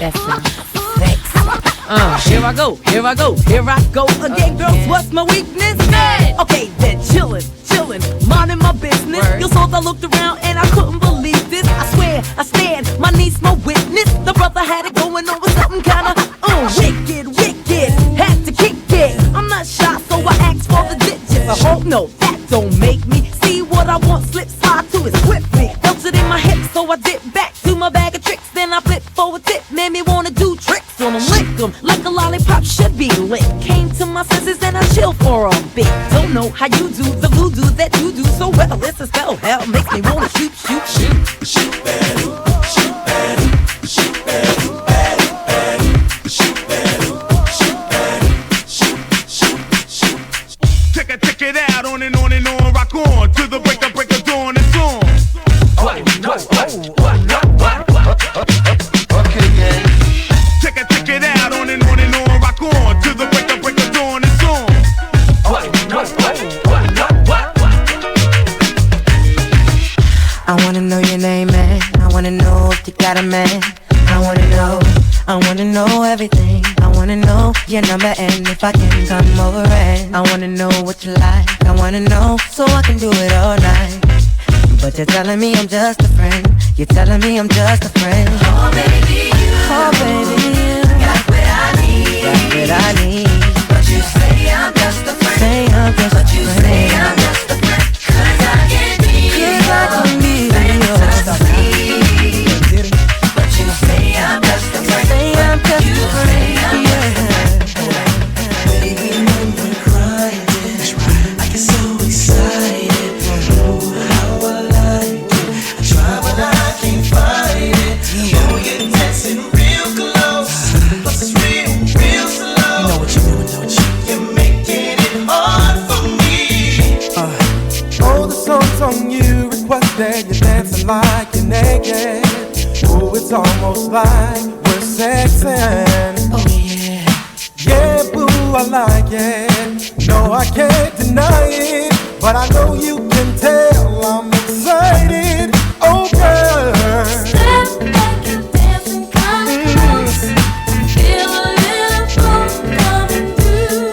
That sounds sexy. Here I go again, girls. What's my weakness? Okay, then chillin', minding my business. You saw I looked around and I couldn't believe this. I swear, I stand, my niece, my witness. The brother had it going on with something kinda wicked. Had to kick it. I'm not shy, so I asked for the digits. I hope no, that don't make me see what I want. Slip slide to it swiftly. Felt it in my hips, so I dip back to my bag of tricks. Then I flip for a tip, made me wanna do tricks on them, lick them like a lollipop should be lit. Came to my senses and I chill for a bit. Don't know how you do the voodoo that you do so well. It's a spell, hell makes me wanna shoot. Check it out, on and on, rock on to the break of dawn. It's on. Okay, yeah. Check it out, on and on, rock on to the break of dawn. It's on. I wanna know your name, man. I wanna know if you got a man. I wanna know everything. I wanna know your number and if I can come over and I wanna know what you like. I wanna know so I can do it all night. But you're telling me I'm just a friend. You're telling me I'm just a friend. Oh baby, you got what I need. Got what I need. But you say I'm just a friend. Say I'm just but a you friend. say I'm just a friend. 'Cause I can be your fantasy. But you say I'm just a friend. Say I'm just a friend. Baby, when we're crying, I get so excited. Oh, how I like it. I try but I can't fight it. Oh, you're dancing real close, plus it's real slow. You know what you're doing, don't you? You're making it hard for me. Oh, the song's on you. Requested you're dancing like you're naked. Oh, it's almost like we're sexing. Oh yeah. Yeah, boo, I like it. No, I can't deny it. But I know you can tell I'm excited. Oh, girl. Step back and dance and come close. Feel a little flow coming through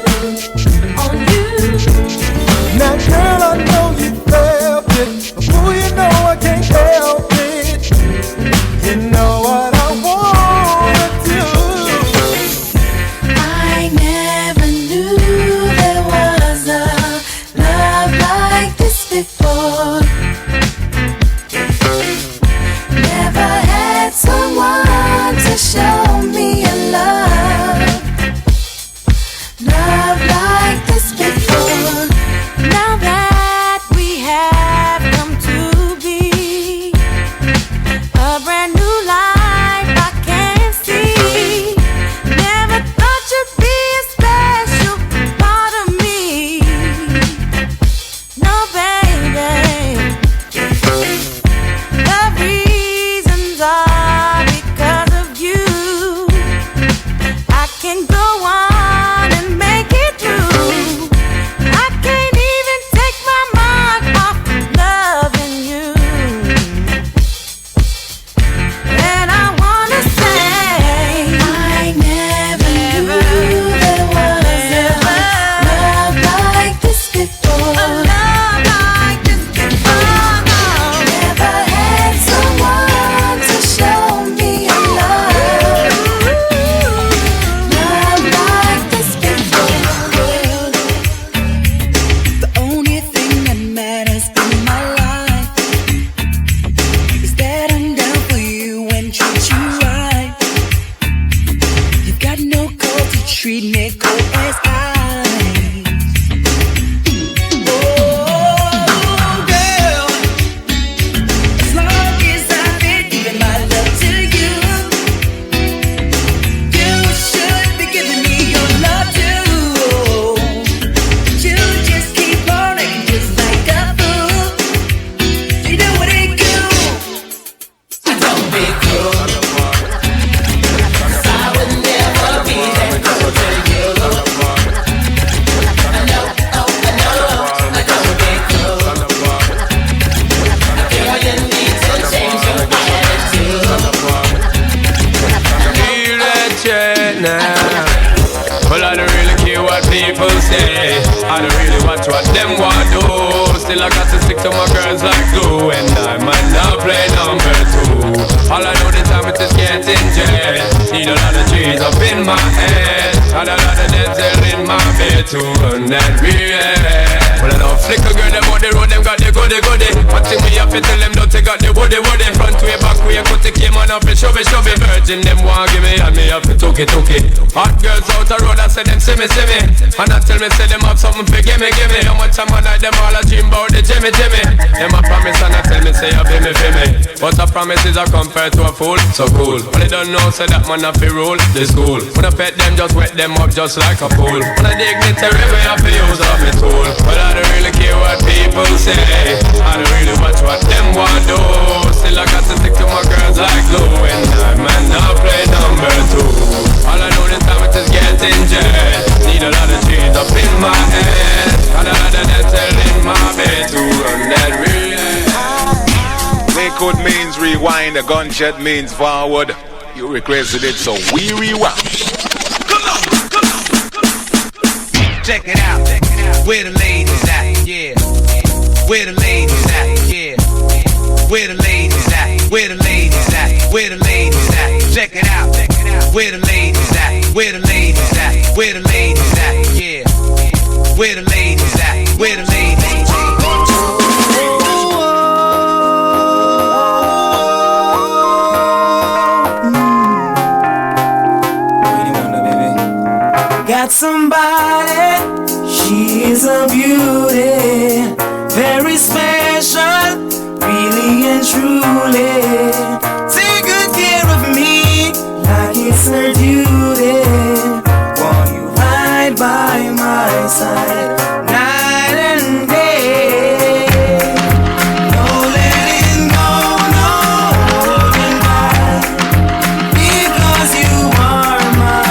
on you. Now, girl, I know you felt it. But boo, you know I can't help it. You know what I wanna do. I never knew there was a love like this before. Never had someone to show me a love like this before. Now that we have come to be a brand new life I can see. Never thought you'd be a special part of me. No, baby. The reasons are because of you. I can go on and make it through. I can't even take my mind off loving you. And I wanna say I never knew there was a love like this before. A love like this before. Never had someone to show me a love like this before. The only thing that matters in my life is that I'm down for you and treat you right. You've got no call to treat me cold as ice. Oh, girl, as long as I've been giving my love to you, you should be giving me your love too. You just keep on acting just like a fool. You know what it do? Don't be cruel. 'Cause I would never be that cruel to you. still I got to stick to my girls like glue. And I might not play number two. All I know the time it is getting jet. Need a lot of trees up in my head, and a lot of dental in my bed to run that real. Well, I don't flick a girl, them on the road, them got the goody. One thing we have to tell them, don't take out the woody. Front way, back way, cut the came on up and shove it. Virgin, them want give me, and me have to took it. Hot girls out the road, I say them see me. And I tell me, say them have something for give me. How much time I night, them all a dream about the Jimmy. Them a promise, and I tell me, say you feel me. But a promise is a compared to a fool, so cool. But they don't know, say that man have to rule the school. When I pet them, just wet them up just like a pool. When I dignitary, we have to use up my tool. But I don't really care what people say. I don't really watch what them want do. Still I got to stick to my girls like glue. And I might not play number two. All I know this time it is getting jet. Need a lot of cheese up in my head, and a lot of dental in my bed to run that relay. Lakewood means rewind, a gunshot means forward. You requested it, so we rewind. Check it out, where the ladies at, yeah. Where the ladies at, yeah. Where the ladies at, where the ladies at, where the ladies at. Check it out, where the ladies at, where the ladies at, where the ladies at, yeah. Where the ladies at, where the ladies at. Got somebody, she is a beauty, very special, really and truly. Take good care of me, like it's her duty. Want you right by my side, night and day. No letting go, no holding back, because you are my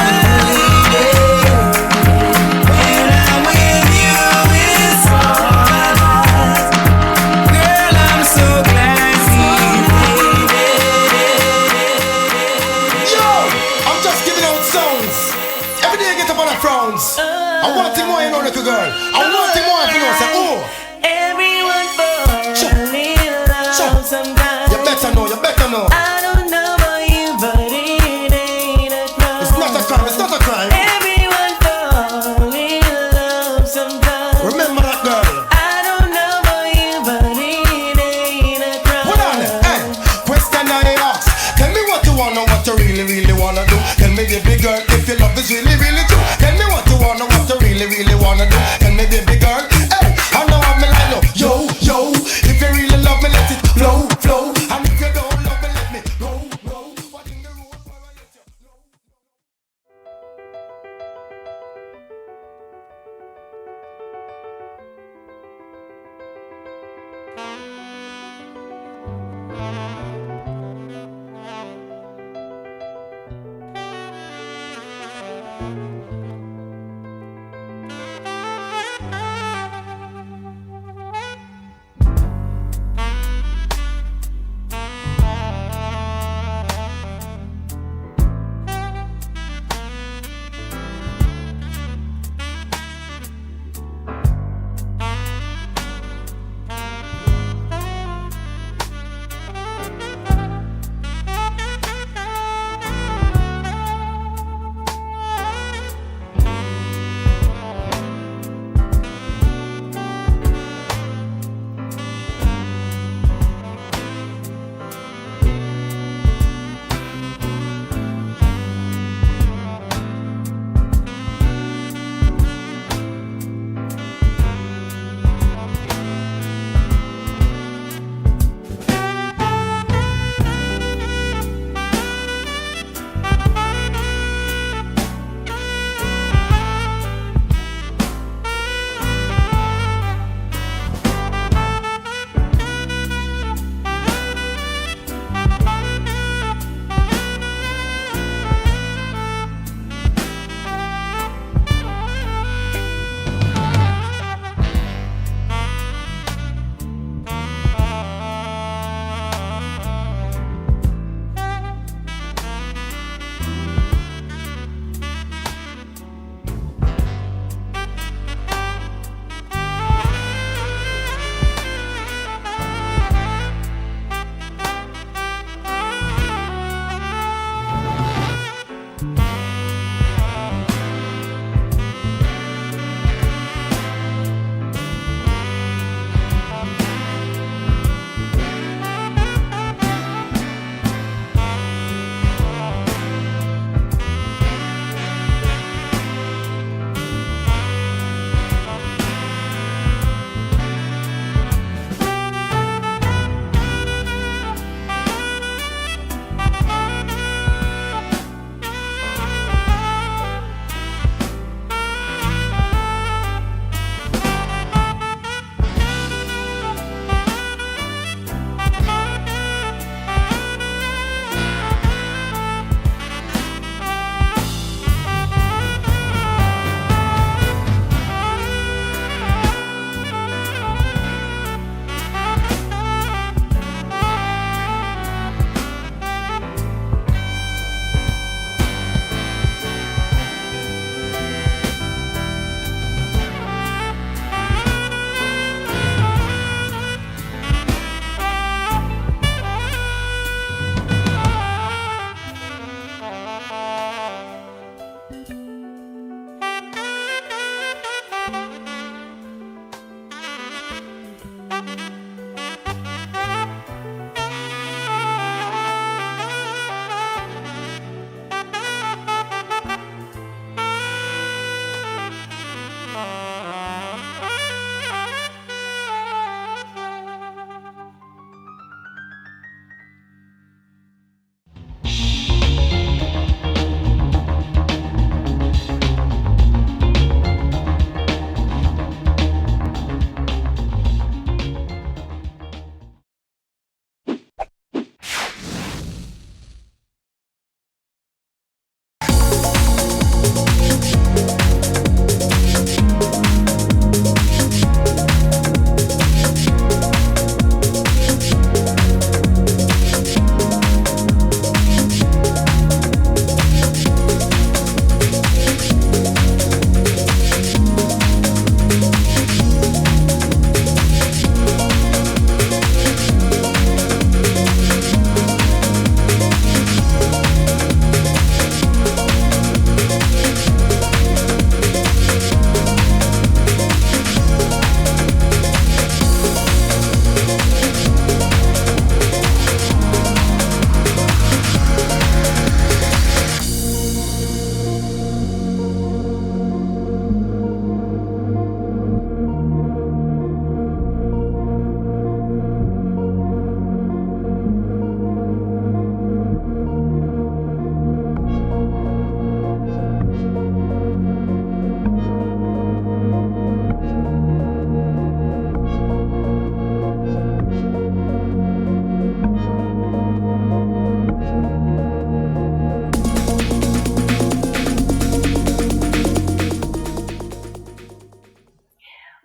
lady. When I'm with you, it's all I want. Girl, I'm so glad we made it. Yo, I'm just giving out songs. Every day I get up on the frowns. I want to more, you know, little girl. I want to more, you know, say, oh. Everyone falls in love sometimes. You better know. I don't know about you, but it ain't a crime. It's not a crime. Everyone falls in love sometimes. Remember that girl. I don't know about you, but it ain't a crime. Hold on, hey. Question I ask. Tell me what you wanna, what you really wanna do. Tell me, baby girl, if your love is really true. Tell me what you wanna, what you really wanna do. Tell me, baby girl, hey. I know I'm like, no. Yo, if you really love me, let it flow. And if you don't love me, let me go. What in the road for I let you know?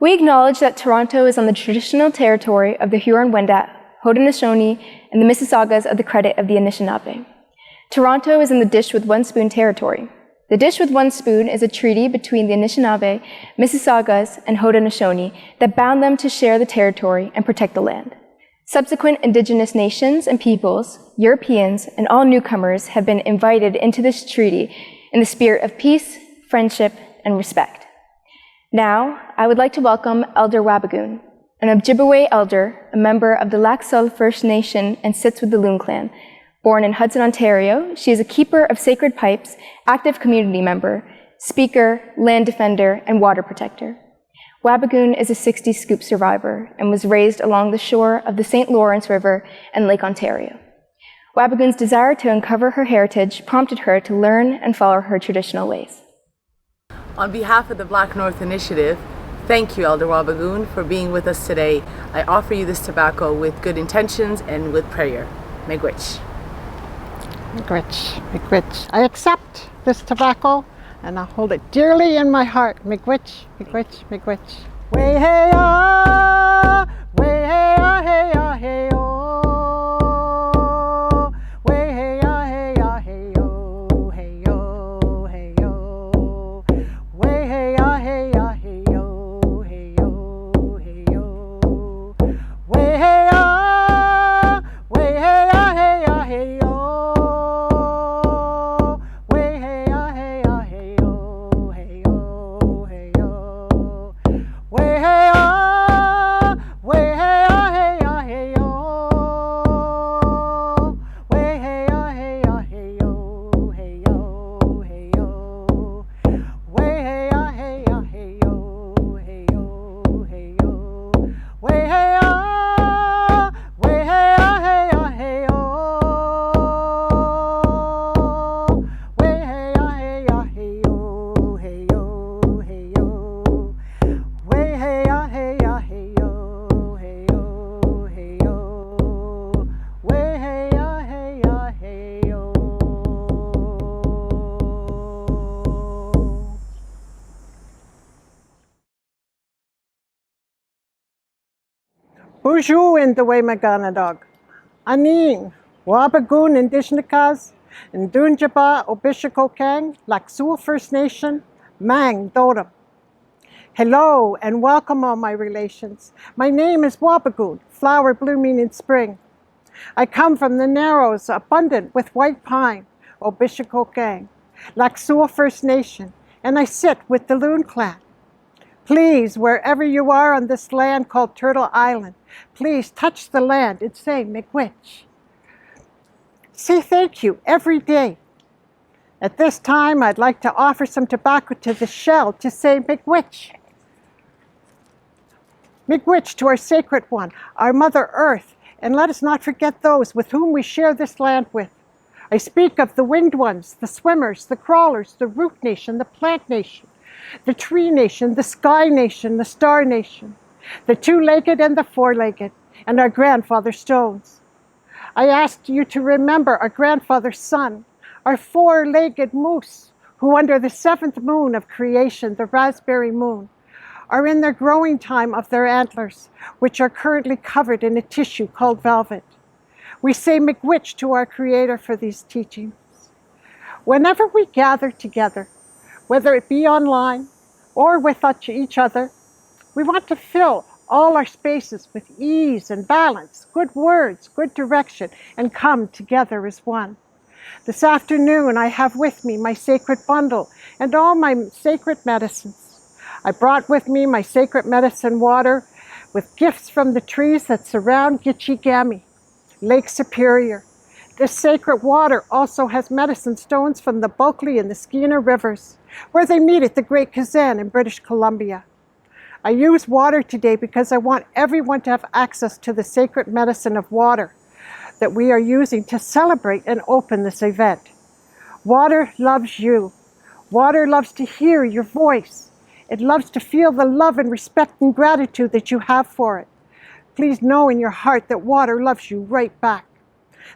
We acknowledge that Toronto is on the traditional territory of the Huron-Wendat, Haudenosaunee, and the Mississaugas of the Credit of the Anishinaabe. Toronto is in the Dish with One Spoon territory. The Dish with One Spoon is a treaty between the Anishinaabe, Mississaugas, and Haudenosaunee that bound them to share the territory and protect the land. Subsequent Indigenous nations and peoples, Europeans, and all newcomers have been invited into this treaty in the spirit of peace, friendship, and respect. Now, I would like to welcome Elder Wabigoon, an Ojibwe elder, a member of the Lac Seul First Nation and sits with the Loon Clan. Born in Hudson, Ontario, she is a keeper of sacred pipes, active community member, speaker, land defender, and water protector. Wabigoon is a 60s scoop survivor and was raised along the shore of the St. Lawrence River and Lake Ontario. Wabigoon's desire to uncover her heritage prompted her to learn and follow her traditional ways. On behalf of the BlackNorth Initiative, thank you, Elder Wabigoon, for being with us today. I offer you this tobacco with good intentions and with prayer. Miigwech. Miigwech, miigwech. I accept this tobacco and I hold it dearly in my heart. Miigwech, miigwech, miigwech. Way hey ah, way hey ah, hey ah, hey oh. Way hey ah, hey ah, hey oh, hey oh, hey oh. Way hey ah, hey ah, hey oh, hey oh, hey oh. Way hey ah, way hey ah, hey ah, hey oh. Bonjour in the way Maganadog. Aning, Wabigoon Indishnikas, Ndunjaba Obishikokang, Lac Seul First Nation, Mang Dodam. Hello and welcome all my relations. My name is Wabigoon, flower blooming in spring. I come from the Narrows, abundant with white pine, Obishikokang, Lac Seul First Nation, and I sit with the Loon Clan. Please, wherever you are on this land called Turtle Island, please touch the land and say miigwech. Say thank you every day. At this time, I'd like to offer some tobacco to the shell to say miigwech. Miigwech to our sacred one, our Mother Earth, and let us not forget those with whom we share this land with. I speak of the winged ones, the swimmers, the crawlers, the root nation, the plant nation, the tree nation, the sky nation, the star nation, the two-legged and the four-legged, and our grandfather stones. I ask you to remember our grandfather's son, our four-legged moose, who under the seventh moon of creation, the raspberry moon, are in their growing time of their antlers, which are currently covered in a tissue called velvet. We say miigwech to our Creator for these teachings. Whenever we gather together, whether it be online or with each other, we want to fill all our spaces with ease and balance, good words, good direction, and come together as one. This afternoon, I have with me my sacred bundle and all my sacred medicines. I brought with me my sacred medicine water with gifts from the trees that surround Gitchigami, Lake Superior. This sacred water also has medicine stones from the Bulkley and the Skeena rivers, where they meet at the Great Kazan in British Columbia. I use water today because I want everyone to have access to the sacred medicine of water that we are using to celebrate and open this event. Water loves you. Water loves to hear your voice. It loves to feel the love and respect and gratitude that you have for it. Please know in your heart that water loves you right back.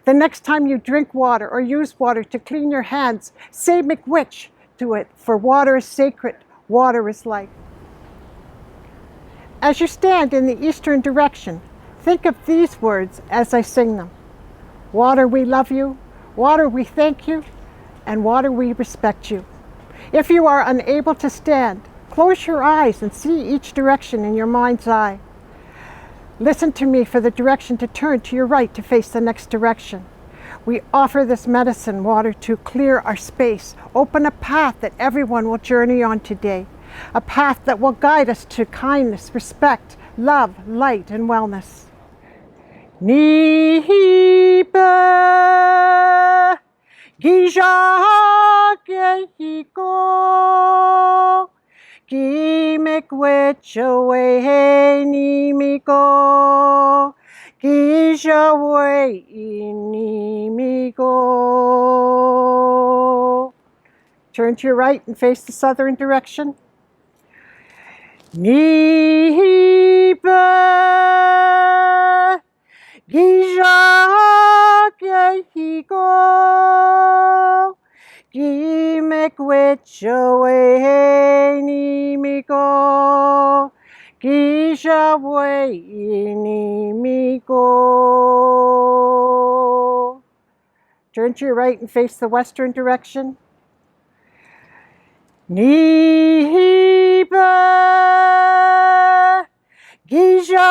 The next time you drink water or use water to clean your hands, say miigwech to it, for water is sacred, water is life. As you stand in the eastern direction, think of these words as I sing them. Water, we love you. Water, we thank you. And water, we respect you. If you are unable to stand, close your eyes and see each direction in your mind's eye. Listen to me for the direction to turn to your right to face the next direction. We offer this medicine water to clear our space, open a path that everyone will journey on today, a path that will guide us to kindness, respect, love, light, and wellness. Nihiba Gija Gehiko Gimekwechawe Nimiko Gijawe Nimiko. Turn to your right and face the southern direction. Nihiba Gija Gehiko Gimekwechawe Nimiko Gijawe Nimiko. Turn to your right and face the western direction. Nihiba Gija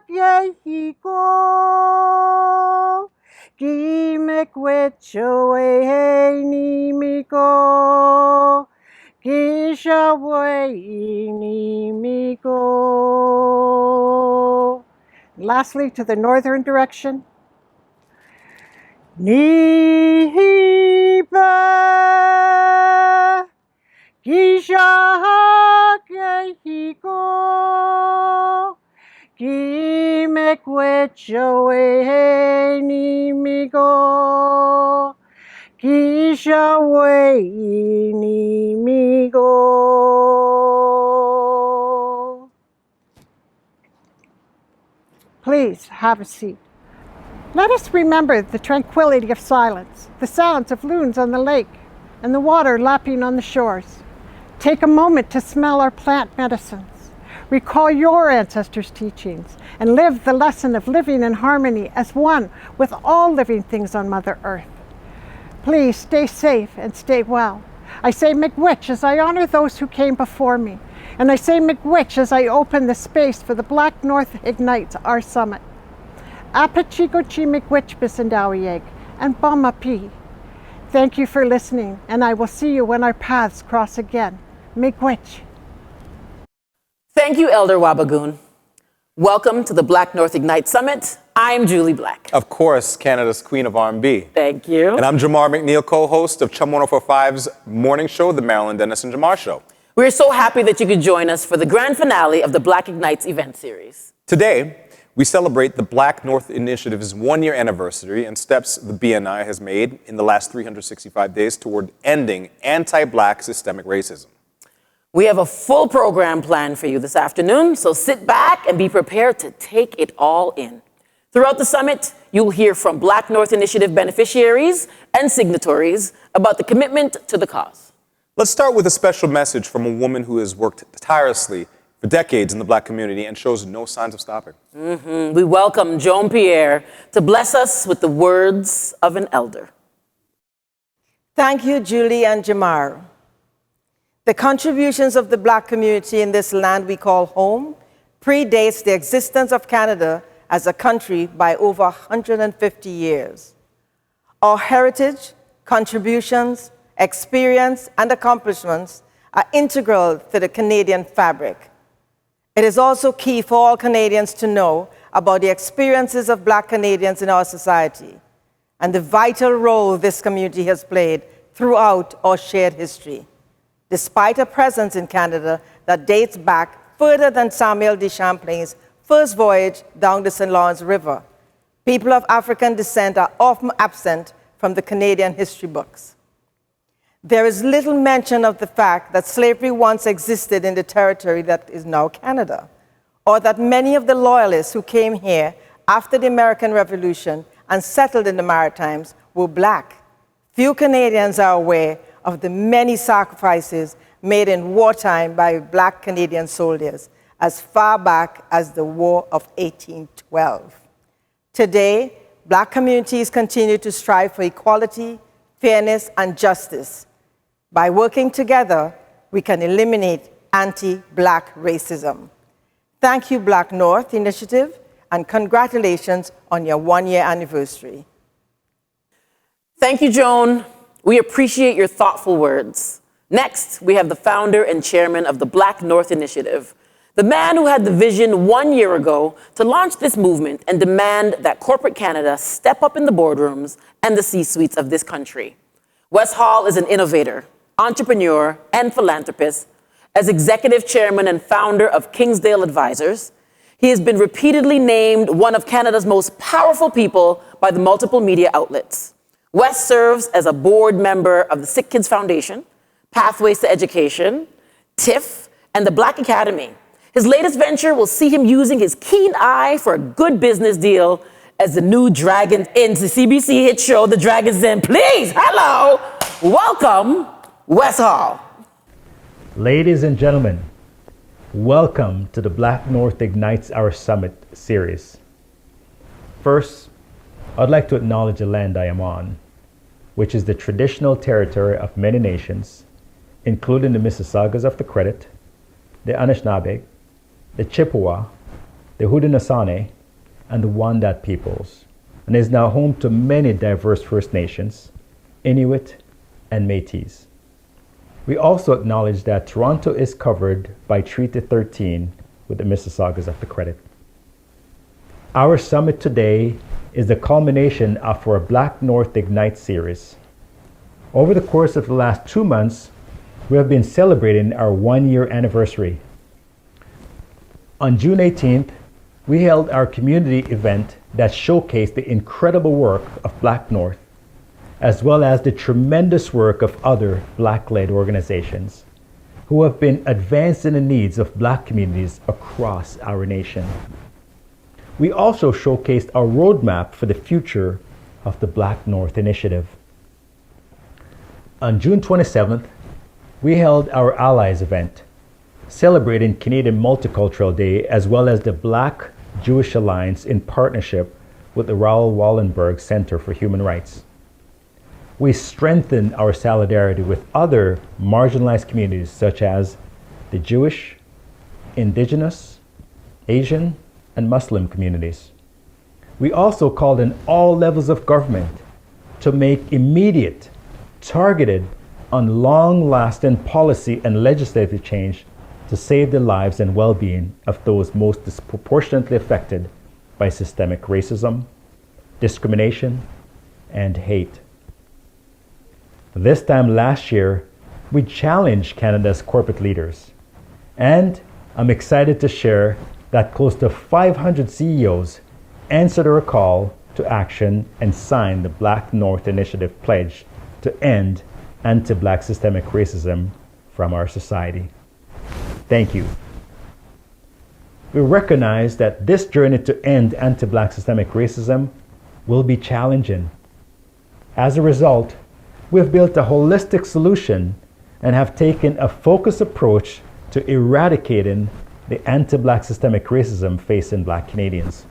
Gehiko Gimekwechawe Nimiko Gijawe Nimiko. Lastly, to the northern direction. Nihiba Gija Gehiko Gimekwechawe Nimiko Gijawe Nimiko. Please have a seat. Let us remember the tranquility of silence, the sounds of loons on the lake, and the water lapping on the shores. Take a moment to smell our plant medicines. Recall your ancestors' teachings and live the lesson of living in harmony as one with all living things on Mother Earth. Please stay safe and stay well. I say miigwech as I honor those who came before me, and I say miigwech as I open the space for the BlackNorth Ignites our summit. Apachigochi miigwech bisandawieg and bamapi. Thank you for listening, and I will see you when our paths cross again. Miigwech. Thank you, Elder Wabagoon. Welcome to the BlackNorth Ignite Summit. I'm Julie Black. Of course, Canada's Queen of R&B. Thank you. And I'm Jamar McNeil, co-host of Chum 104.5's morning show, The Marilyn Dennis and Jamar Show. We're so happy that you could join us for the grand finale of the Black Ignites event series. Today, we celebrate the BlackNorth Initiative's one-year anniversary and steps the BNI has made in the last 365 days toward ending anti-Black systemic racism. We have a full program planned for you this afternoon, so sit back and be prepared to take it all in. Throughout the summit, you'll hear from BlackNorth Initiative beneficiaries and signatories about the commitment to the cause. Let's start with a special message from a woman who has worked tirelessly for decades in the Black community and shows no signs of stopping. We welcome Joan Pierre to bless us with the words of an elder. Thank you, Julie and Jamar. The contributions of the Black community in this land we call home predates the existence of Canada as a country by over 150 years. Our heritage, contributions, experience, and accomplishments are integral to the Canadian fabric. It is also key for all Canadians to know about the experiences of Black Canadians in our society and the vital role this community has played throughout our shared history. Despite a presence in Canada that dates back further than Samuel de Champlain's first voyage down the St. Lawrence River, people of African descent are often absent from the Canadian history books. There is little mention of the fact that slavery once existed in the territory that is now Canada, or that many of the loyalists who came here after the American Revolution and settled in the Maritimes were Black. Few Canadians are aware of the many sacrifices made in wartime by Black Canadian soldiers, as far back as the War of 1812. Today, Black communities continue to strive for equality, fairness, and justice. By working together, we can eliminate anti-Black racism. Thank you, BlackNorth Initiative, and congratulations on your one-year anniversary. Thank you, Joan. We appreciate your thoughtful words. Next, we have the founder and chairman of the BlackNorth Initiative, the man who had the vision 1 year ago to launch this movement and demand that corporate Canada step up in the boardrooms and the C-suites of this country. Wes Hall is an innovator, entrepreneur, and philanthropist. As executive chairman and founder of Kingsdale Advisors, he has been repeatedly named one of Canada's most powerful people by the multiple media outlets. Wes serves as a board member of the Sick Kids Foundation, Pathways to Education, TIFF, and the Black Academy. His latest venture will see him using his keen eye for a good business deal as the new dragon in the CBC hit show, The Dragon's Den. Please, hello, welcome, Wes Hall. Ladies and gentlemen, welcome to the BlackNorth Ignites Our Summit series. First, I'd like to acknowledge the land I am on, which is the traditional territory of many nations, including the Mississaugas of the Credit, the Anishinaabe, the Chippewa, the Haudenosaunee, and the Wendat peoples, and is now home to many diverse First Nations, Inuit, and Métis. We also acknowledge that Toronto is covered by Treaty 13 with the Mississaugas of the Credit. Our summit today is the culmination of our BlackNorth Ignite series. Over the course of the last 2 months, we have been celebrating our 1-year anniversary. On June 18th, we held our community event that showcased the incredible work of BlackNorth, as well as the tremendous work of other Black-led organizations who have been advancing the needs of Black communities across our nation. We also showcased our roadmap for the future of the BlackNorth Initiative. On June 27th, we held our Allies event, celebrating Canadian Multicultural Day as well as the Black-Jewish Alliance in partnership with the Raoul Wallenberg Center for Human Rights. We strengthened our solidarity with other marginalized communities such as the Jewish, Indigenous, Asian, and Muslim communities. We also called on all levels of government to make immediate, targeted, and long-lasting policy and legislative change to save the lives and well-being of those most disproportionately affected by systemic racism, discrimination, and hate. This time last year, we challenged Canada's corporate leaders, and I'm excited to share that close to 500 CEOs answered our call to action and signed the BlackNorth Initiative pledge to end anti-Black systemic racism from our society. Thank you. We recognize that this journey to end anti-Black systemic racism will be challenging. As a result, we've built a holistic solution and have taken a focused approach to eradicating the anti-Black systemic racism facing Black Canadians.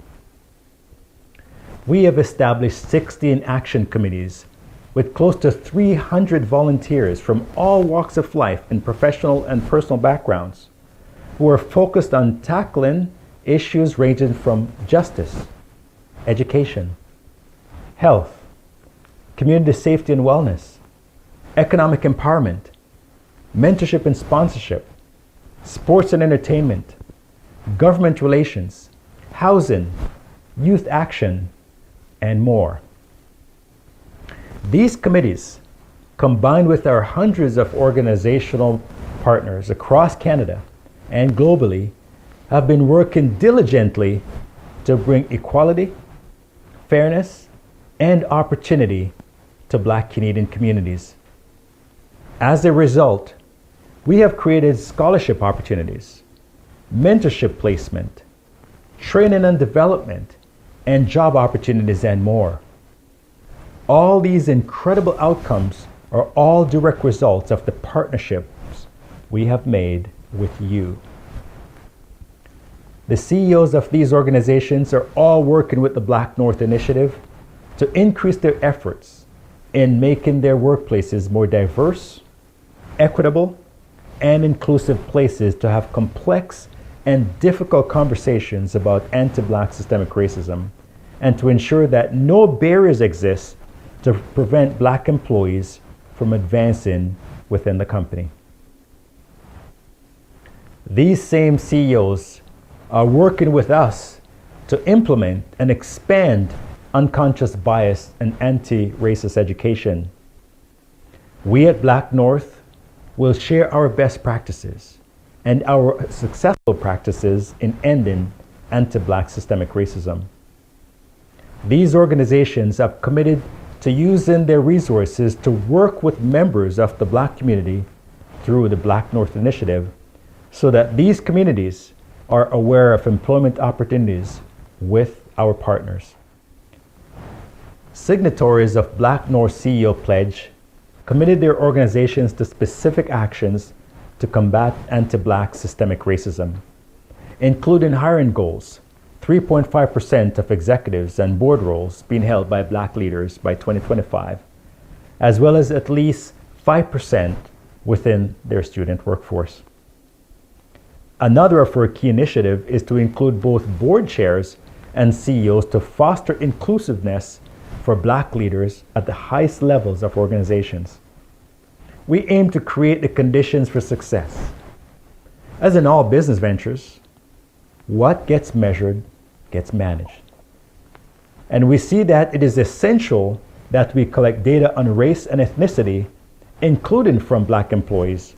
We have established 16 action committees with close to 300 volunteers from all walks of life in professional and personal backgrounds who are focused on tackling issues ranging from justice, education, health, community safety and wellness, economic empowerment, mentorship and sponsorship, sports and entertainment, government relations, housing, youth action, and more. These committees, combined with our hundreds of organizational partners across Canada and globally, have been working diligently to bring equality, fairness, and opportunity to Black Canadian communities. As a result, we have created scholarship opportunities, mentorship placement, training and development, and job opportunities, and more. All these incredible outcomes are all direct results of the partnerships we have made with you. The CEOs of these organizations are all working with the BlackNorth Initiative to increase their efforts in making their workplaces more diverse, equitable, and inclusive places to have complex and difficult conversations about anti-Black systemic racism, and to ensure that no barriers exist to prevent Black employees from advancing within the company. These same CEOs are working with us to implement and expand unconscious bias and anti-racist education. We at BlackNorth will share our best practices and our successful practices in ending anti-Black systemic racism. These organizations have committed to using their resources to work with members of the Black community through the BlackNorth Initiative so that these communities are aware of employment opportunities with our partners. Signatories of BlackNorth CEO Pledge committed their organizations to specific actions to combat anti-Black systemic racism, including hiring goals, 3.5% of executives and board roles being held by Black leaders by 2025, as well as at least 5% within their student workforce. Another of our key initiatives is to include both board chairs and CEOs to foster inclusiveness for Black leaders at the highest levels of organizations. We aim to create the conditions for success. As in all business ventures, what gets measured gets managed. And we see that it is essential that we collect data on race and ethnicity, including from Black employees,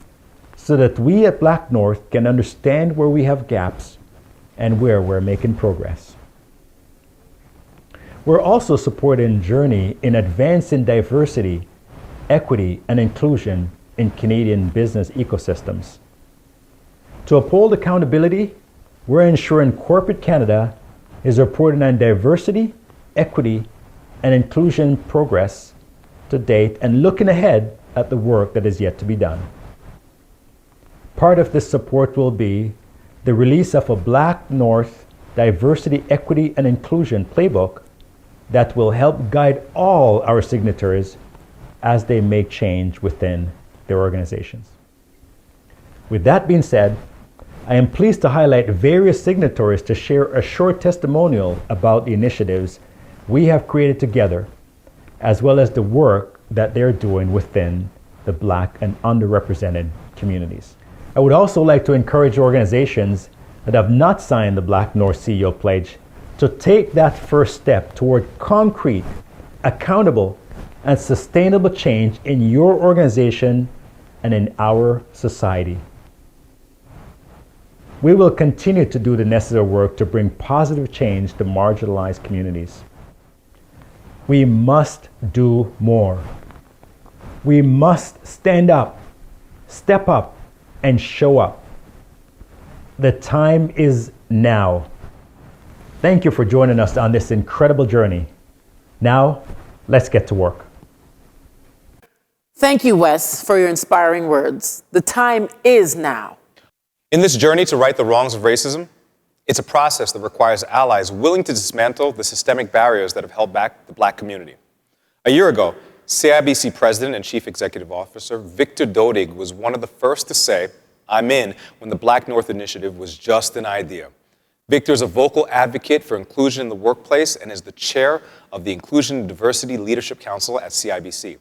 so that we at BlackNorth can understand where we have gaps and where we're making progress. We're also supporting Journey in advancing diversity, equity, and inclusion in Canadian business ecosystems. To uphold accountability, we're ensuring corporate Canada is reporting on diversity, equity, and inclusion progress to date and looking ahead at the work that is yet to be done. Part of this support will be the release of a BlackNorth Diversity, Equity, and Inclusion Playbook that will help guide all our signatories as they make change within their organizations. With that being said, I am pleased to highlight various signatories to share a short testimonial about the initiatives we have created together, as well as the work that they're doing within the Black and underrepresented communities. I would also like to encourage organizations that have not signed the BlackNorth CEO Pledge to take that first step toward concrete, accountable, and sustainable change in your organization and in our society. We will continue to do the necessary work to bring positive change to marginalized communities. We must do more. We must stand up, step up, and show up. The time is now. Thank you for joining us on this incredible journey. Now, let's get to work. Thank you, Wes, for your inspiring words. The time is now. In this journey to right the wrongs of racism, it's a process that requires allies willing to dismantle the systemic barriers that have held back the Black community. A year ago, CIBC President and Chief Executive Officer Victor Dodig was one of the first to say, "I'm in," when the BlackNorth Initiative was just an idea. Victor is a vocal advocate for inclusion in the workplace and is the chair of the Inclusion and Diversity Leadership Council at CIBC.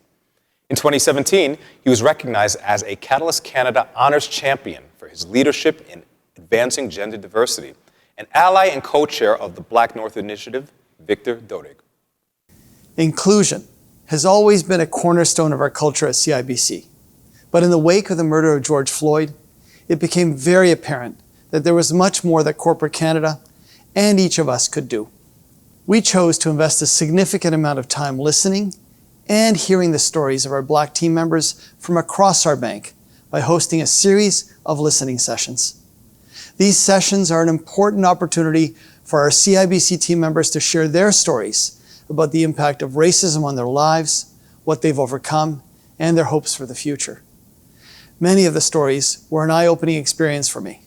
In 2017, he was recognized as a Catalyst Canada Honors Champion for his leadership in advancing gender diversity. An ally and co-chair of the BlackNorth Initiative, Victor Dodig. Inclusion has always been a cornerstone of our culture at CIBC. But in the wake of the murder of George Floyd, it became very apparent that there was much more that corporate Canada and each of us could do. We chose to invest a significant amount of time listening and hearing the stories of our Black team members from across our bank by hosting a series of listening sessions. These sessions are an important opportunity for our CIBC team members to share their stories about the impact of racism on their lives, what they've overcome, and their hopes for the future. Many of the stories were an eye-opening experience for me.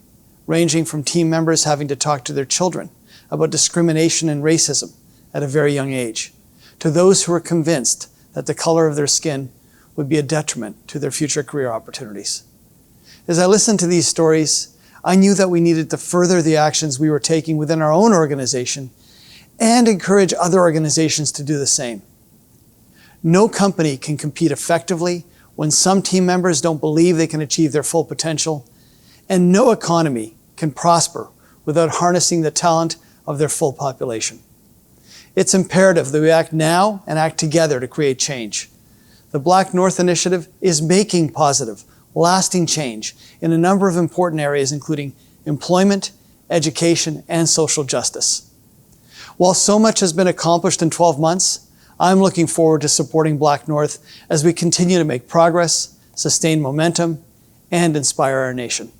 ranging from team members having to talk to their children about discrimination and racism at a very young age, to those who are convinced that the color of their skin would be a detriment to their future career opportunities. As I listened to these stories, I knew that we needed to further the actions we were taking within our own organization and encourage other organizations to do the same. No company can compete effectively when some team members don't believe they can achieve their full potential, and no economy can prosper without harnessing the talent of their full population. It's imperative that we act now and act together to create change. The BlackNorth Initiative is making positive, lasting change in a number of important areas, including employment, education, and social justice. While so much has been accomplished in 12 months, I'm looking forward to supporting BlackNorth as we continue to make progress, sustain momentum, and inspire our nation.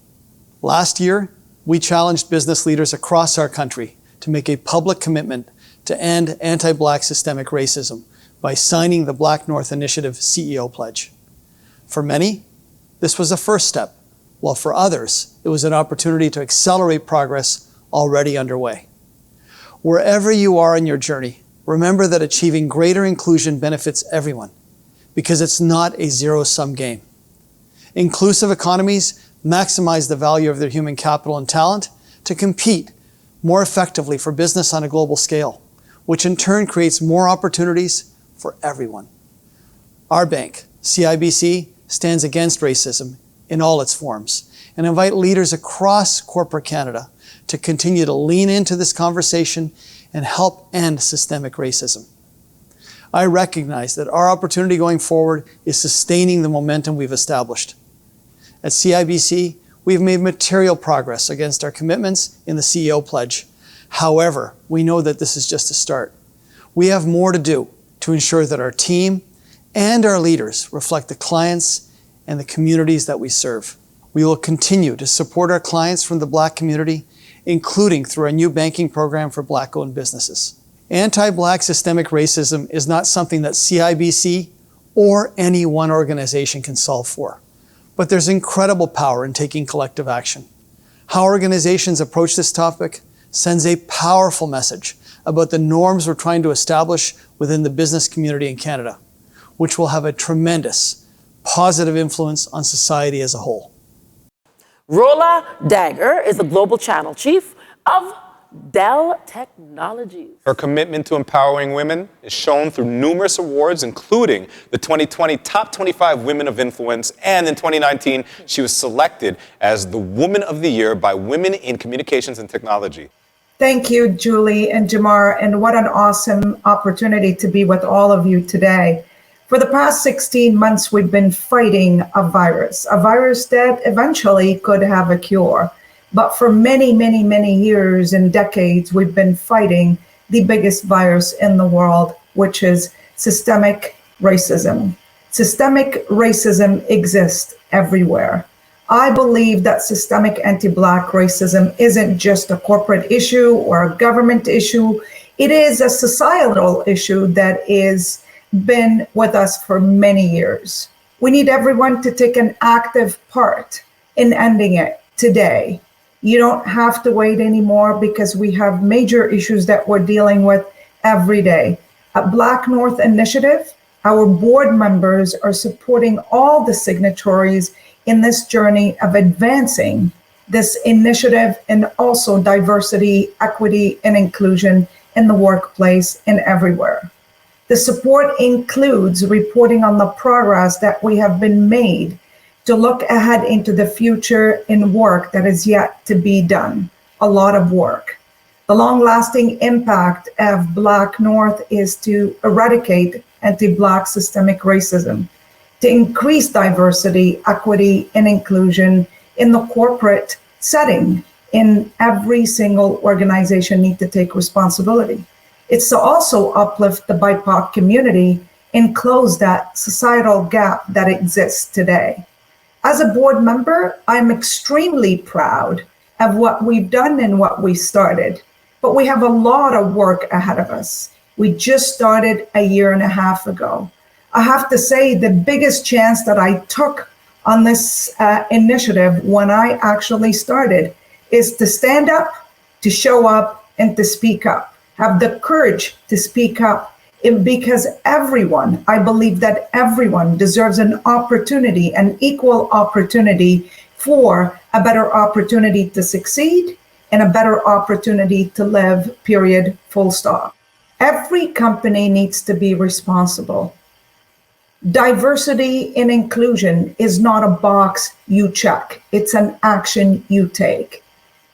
Last year, we challenged business leaders across our country to make a public commitment to end anti-Black systemic racism by signing the BlackNorth Initiative CEO Pledge. For many, this was a first step, while for others, it was an opportunity to accelerate progress already underway. Wherever you are in your journey, remember that achieving greater inclusion benefits everyone, because it's not a zero-sum game. Inclusive economies maximize the value of their human capital and talent to compete more effectively for business on a global scale, which in turn creates more opportunities for everyone. Our bank, CIBC, stands against racism in all its forms and invite leaders across corporate Canada to continue to lean into this conversation and help end systemic racism. I recognize that our opportunity going forward is sustaining the momentum we've established. At CIBC, we've made material progress against our commitments in the CEO Pledge. However, we know that this is just a start. We have more to do to ensure that our team and our leaders reflect the clients and the communities that we serve. We will continue to support our clients from the Black community, including through our new banking program for Black-owned businesses. Anti-Black systemic racism is not something that CIBC or any one organization can solve for. But there's incredible power in taking collective action. How organizations approach this topic sends a powerful message about the norms we're trying to establish within the business community in Canada, which will have a tremendous positive influence on society as a whole. Rola Dagger is the Global Channel Chief of Dell Technologies. Her commitment to empowering women is shown through numerous awards, including the 2020 Top 25 Women of Influence, and in 2019, she was selected as the Woman of the Year by Women in Communications and Technology. Thank you, Julie and Jamar, and what an awesome opportunity to be with all of you today. For the past 16 months, we've been fighting a virus that eventually could have a cure. But for many, many, many years and decades, we've been fighting the biggest virus in the world, which is systemic racism. Systemic racism exists everywhere. I believe that systemic anti-Black racism isn't just a corporate issue or a government issue. It is a societal issue that is been with us for many years. We need everyone to take an active part in ending it today. You don't have to wait anymore because we have major issues that we're dealing with every day. At BlackNorth Initiative, our board members are supporting all the signatories in this journey of advancing this initiative and also diversity, equity, and inclusion in the workplace and everywhere. The support includes reporting on the progress that we have been made to look ahead into the future in work that is yet to be done, a lot of work. The long-lasting impact of BlackNorth is to eradicate anti-Black systemic racism, to increase diversity, equity, and inclusion in the corporate setting. In every single organization need to take responsibility. It's to also uplift the BIPOC community and close that societal gap that exists today. As a board member, I'm extremely proud of what we've done and what we started, but we have a lot of work ahead of us. We just started a year and a half ago. I have to say the biggest chance that I took on this initiative when I actually started is to stand up, to show up, and to speak up. Have the courage to speak up, because everyone, I believe that everyone deserves an opportunity, an equal opportunity for a better opportunity to succeed and a better opportunity to live, period, full stop. Every company needs to be responsible. Diversity and inclusion is not a box you check. It's an action you take.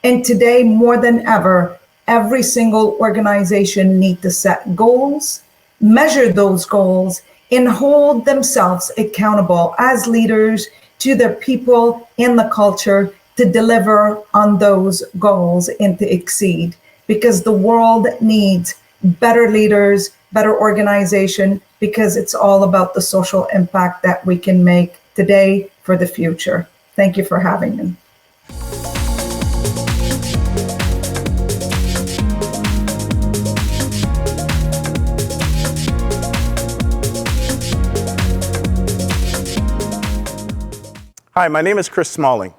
And today, more than ever, every single organization needs to set goals, measure those goals, and hold themselves accountable as leaders to their people and the culture to deliver on those goals and to exceed. Because the world needs better leaders, better organization, because it's all about the social impact that we can make today for the future. Thank you for having me. Hi, my name is Chris Smalling,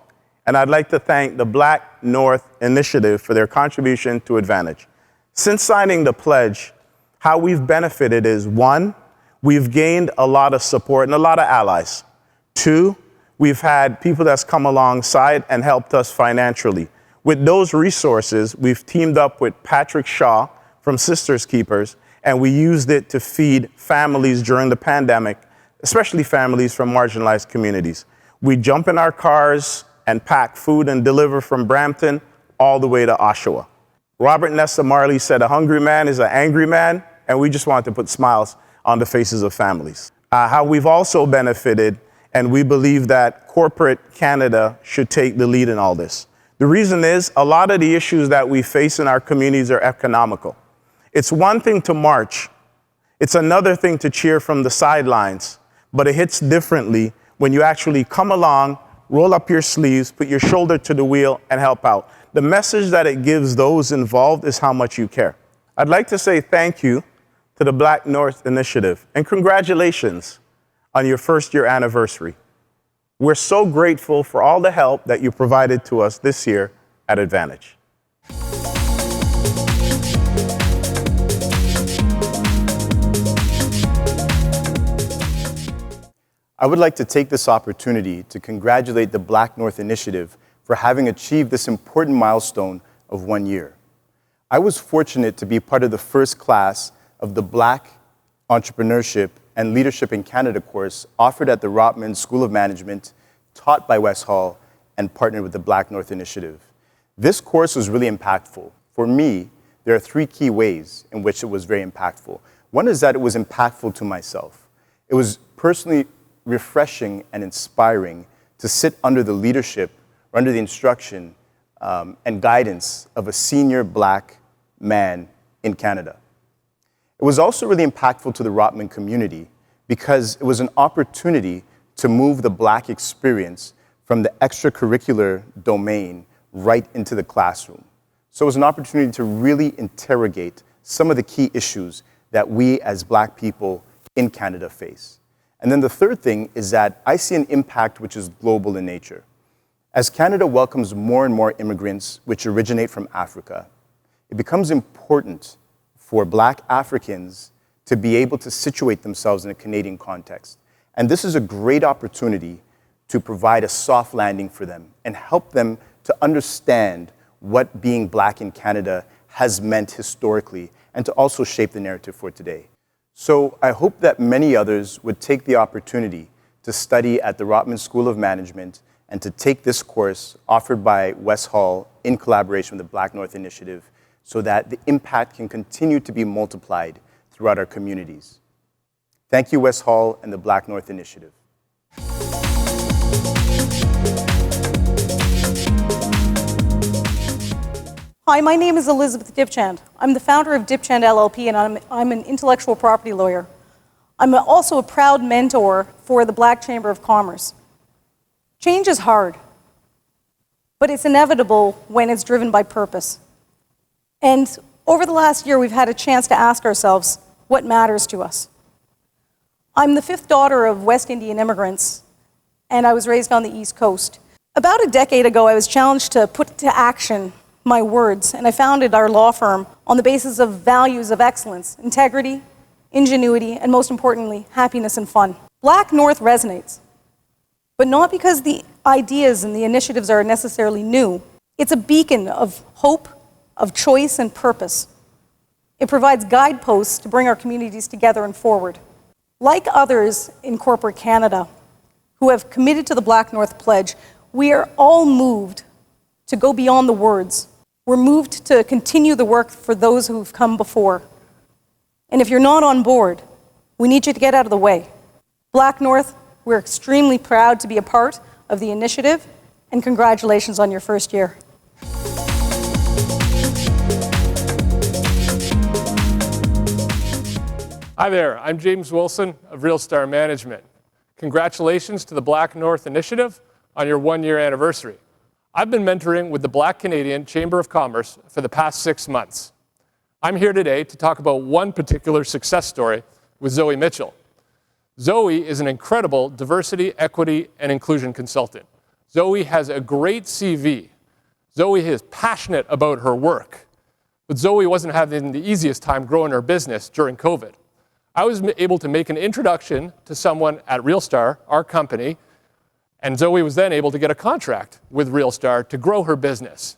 and I'd like to thank the BlackNorth Initiative for their contribution to Advantage. Since signing the pledge, how we've benefited is, 1, we've gained a lot of support and a lot of allies. 2, we've had people that's come alongside and helped us financially. With those resources, we've teamed up with Patrick Shaw from Sisters Keepers, and we used it to feed families during the pandemic, especially families from marginalized communities. We jump in our cars and pack food and deliver from Brampton all the way to Oshawa. Robert Nesta Marley said, a hungry man is an angry man, and we just wanted to put smiles on the faces of families. How we've also benefited, and we believe that corporate Canada should take the lead in all this. The reason is, a lot of the issues that we face in our communities are economical. It's one thing to march. It's another thing to cheer from the sidelines, but it hits differently when you actually come along, roll up your sleeves, put your shoulder to the wheel, and help out. The message that it gives those involved is how much you care. I'd like to say thank you to the BlackNorth Initiative, and congratulations on your first-year anniversary. We're so grateful for all the help that you provided to us this year at Advantage. I would like to take this opportunity to congratulate the BlackNorth Initiative for having achieved this important milestone of 1 year. I was fortunate to be part of the first class of the Black Entrepreneurship and Leadership in Canada course offered at the Rotman School of Management, taught by Wes Hall and partnered with the BlackNorth Initiative. This course was really impactful. For me, there are 3 key ways in which it was very impactful. One is that it was impactful to myself. It was personally refreshing and inspiring to sit under the leadership, or under the instruction and guidance of a senior Black man in Canada. It was also really impactful to the Rotman community because it was an opportunity to move the Black experience from the extracurricular domain right into the classroom. So it was an opportunity to really interrogate some of the key issues that we as Black people in Canada face. And then the third thing is that I see an impact which is global in nature. As Canada welcomes more and more immigrants which originate from Africa, it becomes important for Black Africans to be able to situate themselves in a Canadian context. And this is a great opportunity to provide a soft landing for them and help them to understand what being Black in Canada has meant historically and to also shape the narrative for today. So I hope that many others would take the opportunity to study at the Rotman School of Management and to take this course offered by Wes Hall in collaboration with the BlackNorth Initiative so that the impact can continue to be multiplied throughout our communities. Thank you, Wes Hall and the BlackNorth Initiative. Hi, my name is Elizabeth Dipchand. I'm the founder of Dipchand LLP, and I'm an intellectual property lawyer. I'm also a proud mentor for the Black Chamber of Commerce. Change is hard, but it's inevitable when it's driven by purpose. And over the last year, we've had a chance to ask ourselves what matters to us. I'm the 5th daughter of West Indian immigrants, and I was raised on the East Coast. About a decade ago, I was challenged to put to action my words, and I founded our law firm on the basis of values of excellence, integrity, ingenuity, and most importantly, happiness and fun. BlackNorth resonates, but not because the ideas and the initiatives are necessarily new. It's a beacon of hope, of choice, and purpose. It provides guideposts to bring our communities together and forward. Like others in corporate Canada who have committed to the BlackNorth Pledge, we are all moved to go beyond the words. We're moved to continue the work for those who've come before. And if you're not on board, we need you to get out of the way. BlackNorth, we're extremely proud to be a part of the initiative, and congratulations on your first year. Hi there, I'm James Wilson of Real Star Management. Congratulations to the BlackNorth Initiative on your 1-year anniversary. I've been mentoring with the Black Canadian Chamber of Commerce for the past 6 months. I'm here today to talk about one particular success story with Zoe Mitchell. Zoe is an incredible diversity, equity, and inclusion consultant. Zoe has a great CV. Zoe is passionate about her work, but Zoe wasn't having the easiest time growing her business during COVID. I was able to make an introduction to someone at RealStar, our company, and Zoe was then able to get a contract with RealStar to grow her business.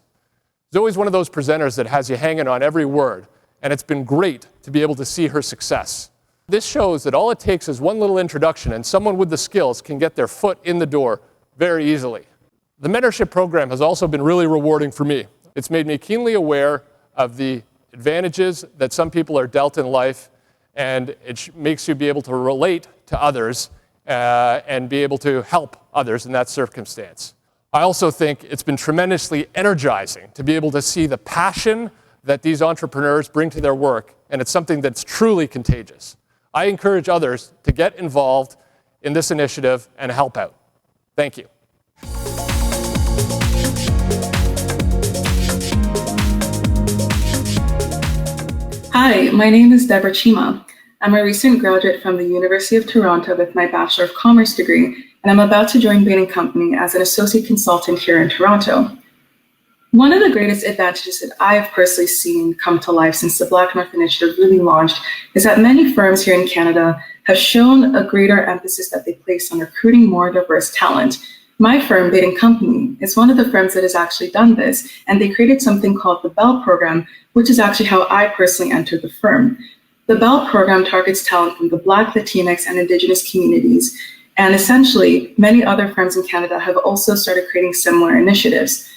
Zoe's one of those presenters that has you hanging on every word, and it's been great to be able to see her success. This shows that all it takes is one little introduction, and someone with the skills can get their foot in the door very easily. The mentorship program has also been really rewarding for me. It's made me keenly aware of the advantages that some people are dealt in life, and it makes you be able to relate to others and be able to help others in that circumstance. I also think it's been tremendously energizing to be able to see the passion that these entrepreneurs bring to their work, and it's something that's truly contagious. I encourage others to get involved in this initiative and help out. Thank you. Hi, my name is Deborah Chima. I'm a recent graduate from the University of Toronto with my Bachelor of Commerce degree, and I'm about to join Bain & Company as an associate consultant here in Toronto. One of the greatest advantages that I have personally seen come to life since the BlackNorth Initiative really launched is that many firms here in Canada have shown a greater emphasis that they place on recruiting more diverse talent. My firm, Bain & Company, is one of the firms that has actually done this, and they created something called the BELL program, which is actually how I personally entered the firm. The BELL program targets talent from the Black, Latinx, and Indigenous communities, and essentially, many other firms in Canada have also started creating similar initiatives.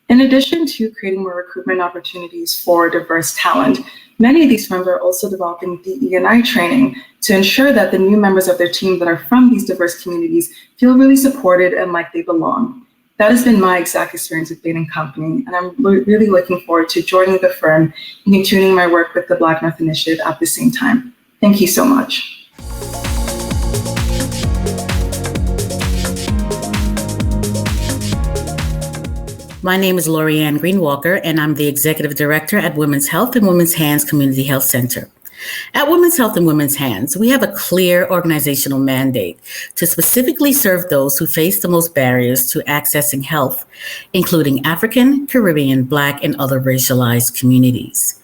In addition to creating more recruitment opportunities for diverse talent, many of these firms are also developing DE&I training to ensure that the new members of their team that are from these diverse communities feel really supported and like they belong. That has been my exact experience with Bain & Company, and I'm really looking forward to joining the firm and continuing my work with the BlackNorth Initiative at the same time. Thank you so much. My name is Lorianne Greenwalker, and I'm the Executive Director at Women's Health and Women's Hands Community Health Center. At Women's Health and Women's Hands, we have a clear organizational mandate to specifically serve those who face the most barriers to accessing health, including African, Caribbean, Black, and other racialized communities.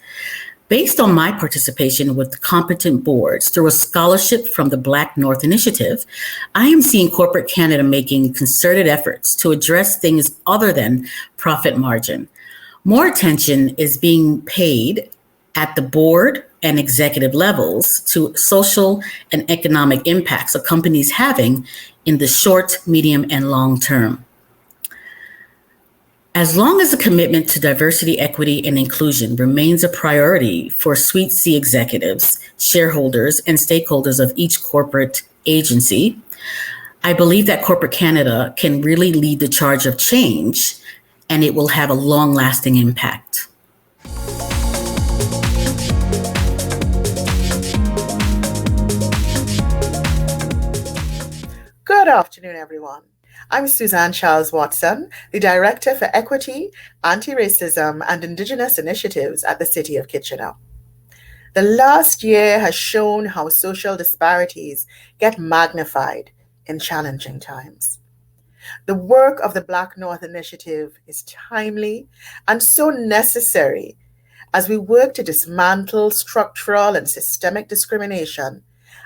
Based on my participation with competent boards through a scholarship from the BlackNorth Initiative, I am seeing corporate Canada making concerted efforts to address things other than profit margin. More attention is being paid at the board and executive levels to social and economic impacts a company is having in the short, medium, and long term. As long as the commitment to diversity, equity, and inclusion remains a priority for Suite C executives, shareholders, and stakeholders of each corporate agency, I believe that corporate Canada can really lead the charge of change, and it will have a long-lasting impact. Good afternoon, everyone. I'm Suzanne Charles Watson, the Director for Equity, Anti-Racism, and Indigenous Initiatives at the City of Kitchener. The last year has shown how social disparities get magnified in challenging times. The work of the BlackNorth Initiative is timely and so necessary as we work to dismantle structural and systemic discrimination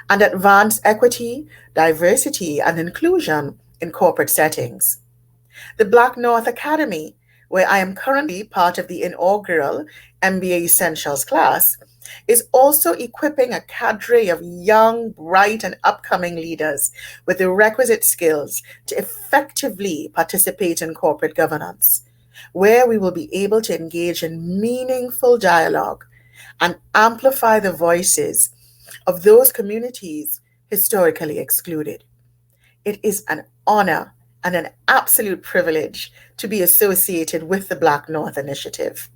and advance equity, diversity, and inclusion in corporate settings. The BlackNorth Academy, where I am currently part of the inaugural MBA Essentials class, is also equipping a cadre of young, bright, and upcoming leaders with the requisite skills to effectively participate in corporate governance, where we will be able to engage in meaningful dialogue and amplify the voices of those communities historically excluded. It is an honor and an absolute privilege to be associated with the BlackNorth Initiative.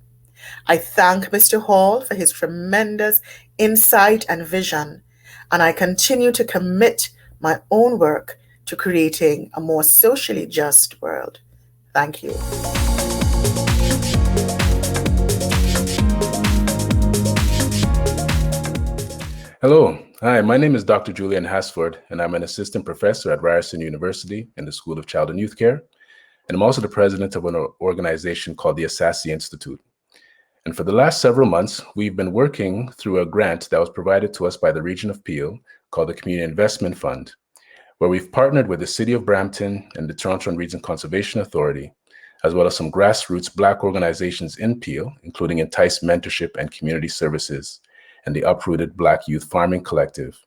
I thank Mr. Hall for his tremendous insight and vision, and I continue to commit my own work to creating a more socially just world. Thank you. Hello. Hi, my name is Dr. Julian Hasford, and I'm an assistant professor at Ryerson University in the School of Child and Youth Care. And I'm also the president of an organization called the Assassi Institute. And for the last several months, we've been working through a grant that was provided to us by the Region of Peel called the Community Investment Fund, where we've partnered with the City of Brampton and the Toronto and Region Conservation Authority, as well as some grassroots Black organizations in Peel, including Entice Mentorship and Community Services, and the Uprooted Black Youth Farming Collective.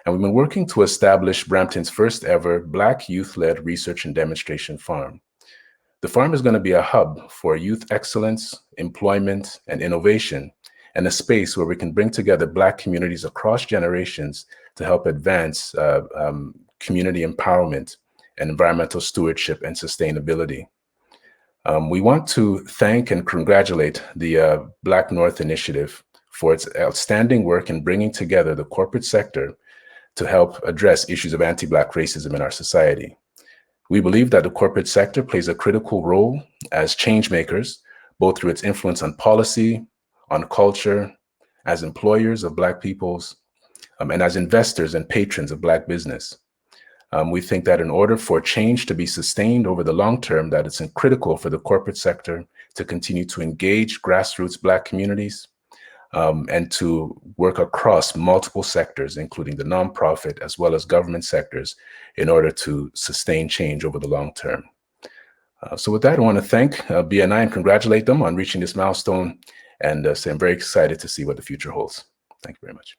And we've been working to establish Brampton's first ever Black youth-led research and demonstration farm. The farm is going to be a hub for youth excellence, employment, and innovation, and a space where we can bring together Black communities across generations to help advance community empowerment and environmental stewardship and sustainability. We want to thank and congratulate the BlackNorth Initiative for its outstanding work in bringing together the corporate sector to help address issues of anti-Black racism in our society. We believe that the corporate sector plays a critical role as change makers, both through its influence on policy, on culture, as employers of Black peoples, and as investors and patrons of Black business. We think that in order for change to be sustained over the long term, that it's critical for the corporate sector to continue to engage grassroots Black communities, and to work across multiple sectors, including the nonprofit as well as government sectors, in order to sustain change over the long term. So with that, I want to thank BNI and congratulate them on reaching this milestone, and say I'm very excited to see what the future holds. Thank you very much.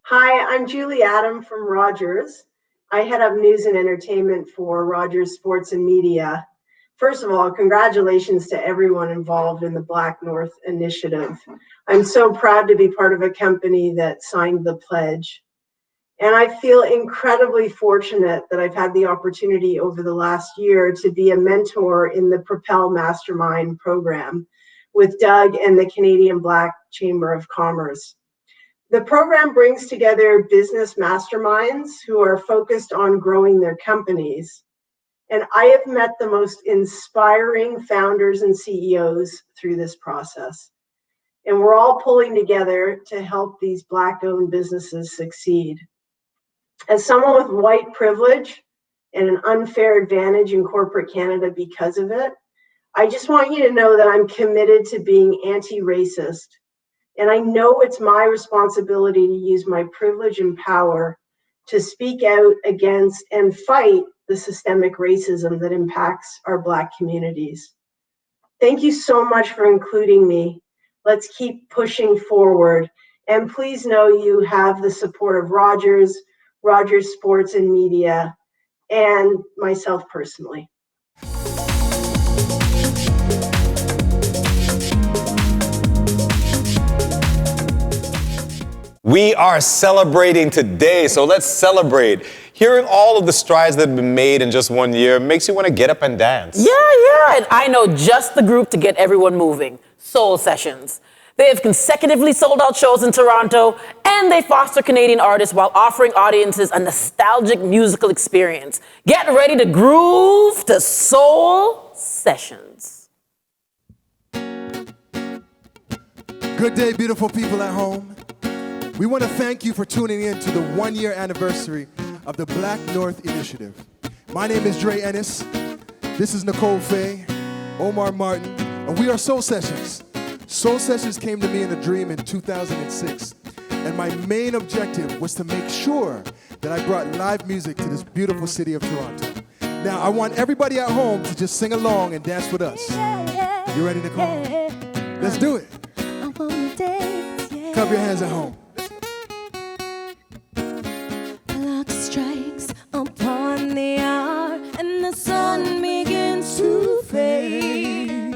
Hi, I'm Julie Adam from Rogers. I head up news and entertainment for Rogers Sports and Media. First of all, congratulations to everyone involved in the BlackNorth Initiative. I'm so proud to be part of a company that signed the pledge. And I feel incredibly fortunate that I've had the opportunity over the last year to be a mentor in the Propel Mastermind program with Doug and the Canadian Black Chamber of Commerce. The program brings together business masterminds who are focused on growing their companies. And I have met the most inspiring founders and CEOs through this process. And we're all pulling together to help these Black-owned businesses succeed. As someone with white privilege and an unfair advantage in corporate Canada because of it, I just want you to know that I'm committed to being anti-racist. And I know it's my responsibility to use my privilege and power to speak out against and fight the systemic racism that impacts our Black communities. Thank you so much for including me. Let's keep pushing forward. And please know you have the support of Rogers Sports and Media, and myself personally. We are celebrating today, so let's celebrate. Hearing all of the strides that have been made in just 1 year makes you want to get up and dance. Yeah, and I know just the group to get everyone moving. Soul Sessions. They have consecutively sold out shows in Toronto, and they foster Canadian artists while offering audiences a nostalgic musical experience. Get ready to groove to Soul Sessions. Good day, beautiful people at home. We want to thank you for tuning in to the 1-year anniversary of the BlackNorth Initiative. My name is Dre Ennis. This is Nicole Faye, Omar Martin, and we are Soul Sessions. Soul Sessions came to me in a dream in 2006, and my main objective was to make sure that I brought live music to this beautiful city of Toronto. Now, I want everybody at home to just sing along and dance with us. You ready, Nicole? Let's do it. Clap your hands at home. Clock strikes upon the hour and the sun begins to fade.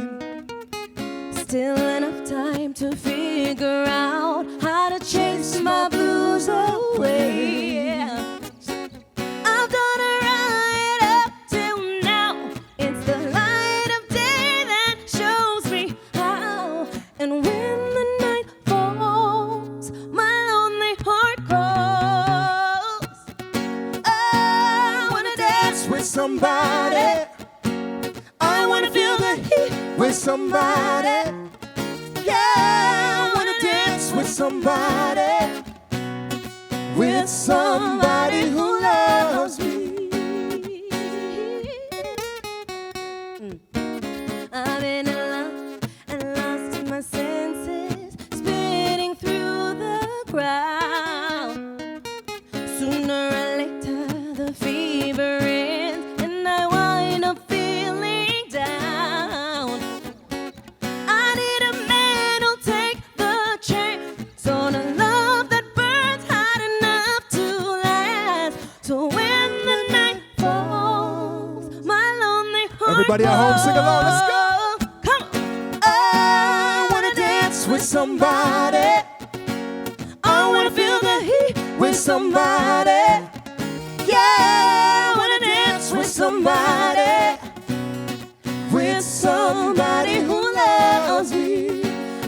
Still enough time to figure out how to chase my blues away. I've done it right up till now. It's the light of day that shows me how. And when the night falls, my lonely heart calls. I wanna dance with somebody. I wanna feel the heat with somebody. Yeah, I wanna dance with somebody. With somebody who loves me. I've been in love and lost my senses, spinning through the crowd. Sooner or later the fever ends and I wind up feeling down. I need a man who'll take the chance on a love that burns hot enough to last. So when the night falls, my lonely heart Everybody at home, sing along, let's go. I wanna dance with somebody. I wanna feel the heat with somebody. Yeah, I wanna dance with somebody. With somebody who loves me.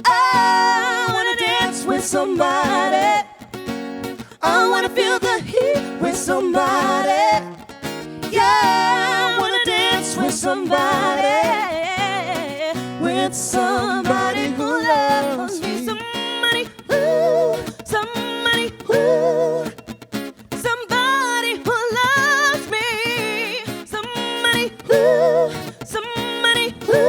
I wanna dance with somebody. I wanna feel the heat with somebody. Yeah, I wanna dance with somebody. With somebody who loves me. Somebody who, somebody who, somebody who loves me. Somebody who,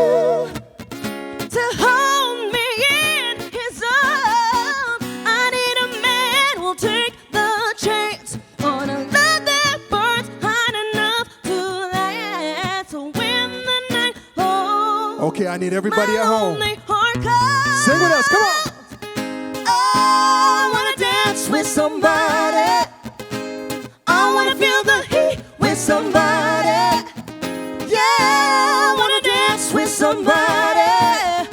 to hold me in his arms. I need a man who'll take the chance on a love that burns hot enough to last. So when the night falls, Okay, I need everybody at home. my heart calls. Sing with us, come on. I wanna dance with somebody. I wanna feel the heat with somebody. Yeah, I wanna dance with somebody.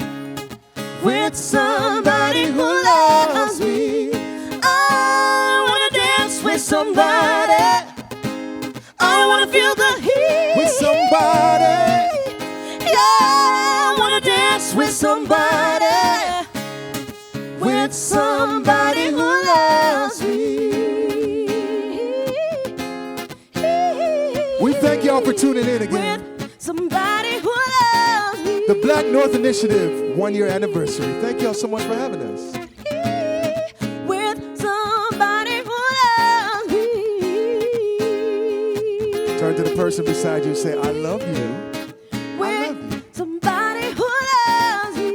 With somebody who loves me. I wanna dance with somebody. I wanna feel the heat with somebody. Yeah, I wanna dance with somebody. With somebody who loves me. We thank y'all for tuning in again. Somebody who loves me. The BlackNorth Initiative 1-year anniversary. Thank y'all so much for having us. With somebody who loves me. Turn to the person beside you and say, I love you. With somebody who loves me.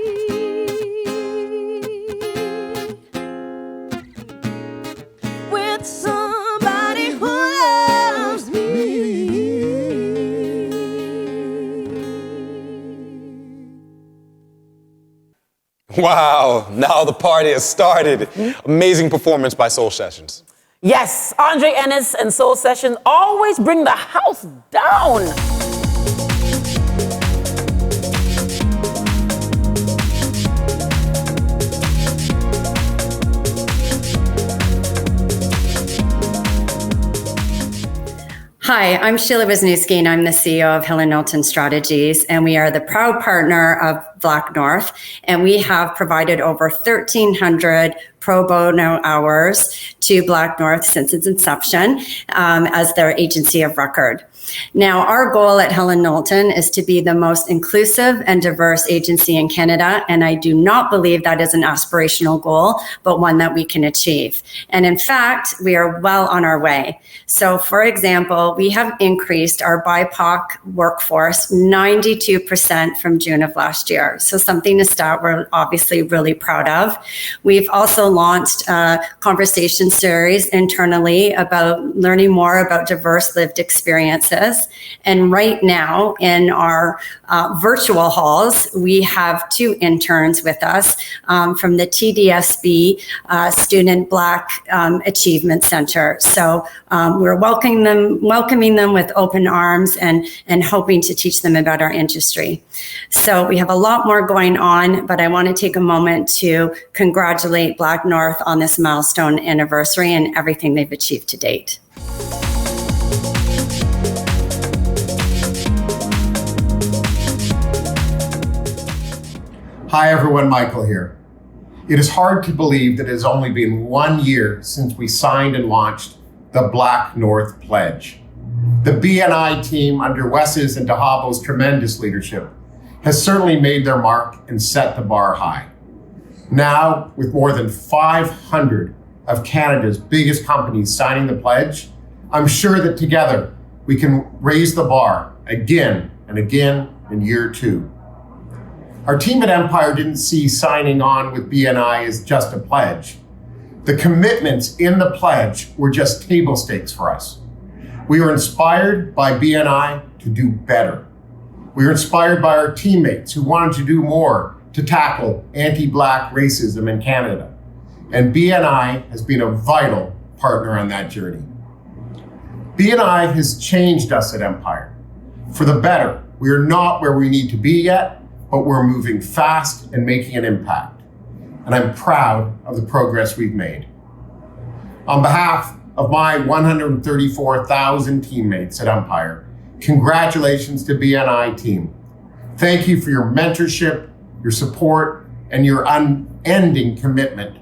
With somebody who loves me. Wow, now the party has started. Amazing performance by Soul Sessions. Yes, Andre Ennis and Soul Sessions always bring the house down. Hi, I'm Sheila Wisniewski, and I'm the CEO of Helen Knowlton Strategies, and we are the proud partner of BlackNorth, and we have provided over 1,300 pro bono hours to BlackNorth since its inception as their agency of record. Now, our goal at Helen Knowlton is to be the most inclusive and diverse agency in Canada, and I do not believe that is an aspirational goal, but one that we can achieve. And in fact, we are well on our way. So, for example, we have increased our BIPOC workforce 92% from June of last year. So something to start we're obviously really proud of. We've also launched a conversation series internally about learning more about diverse lived experiences. And right now in our virtual halls, we have 2 interns with us from the TDSB Student Black Achievement Center. So we're welcoming them with open arms and hoping to teach them about our industry. So we have a lot more going on, but I want to take a moment to congratulate BlackNorth on this milestone anniversary and everything they've achieved to date. Hi everyone, Michael here. It is hard to believe that it has only been 1 year since we signed and launched the BlackNorth Pledge. The BNI team under Wes's and DeHabo's tremendous leadership has certainly made their mark and set the bar high. Now, with more than 500 of Canada's biggest companies signing the pledge, I'm sure that together we can raise the bar again and again in year 2. Our team at Empire didn't see signing on with BNI as just a pledge. The commitments in the pledge were just table stakes for us. We were inspired by BNI to do better. We were inspired by our teammates who wanted to do more to tackle anti-Black racism in Canada. And BNI has been a vital partner on that journey. BNI has changed us at Empire for the better. We are not where we need to be yet, but we're moving fast and making an impact. And I'm proud of the progress we've made. On behalf of my 134,000 teammates at Empire, congratulations to BNI team. Thank you for your mentorship, your support, and your unending commitment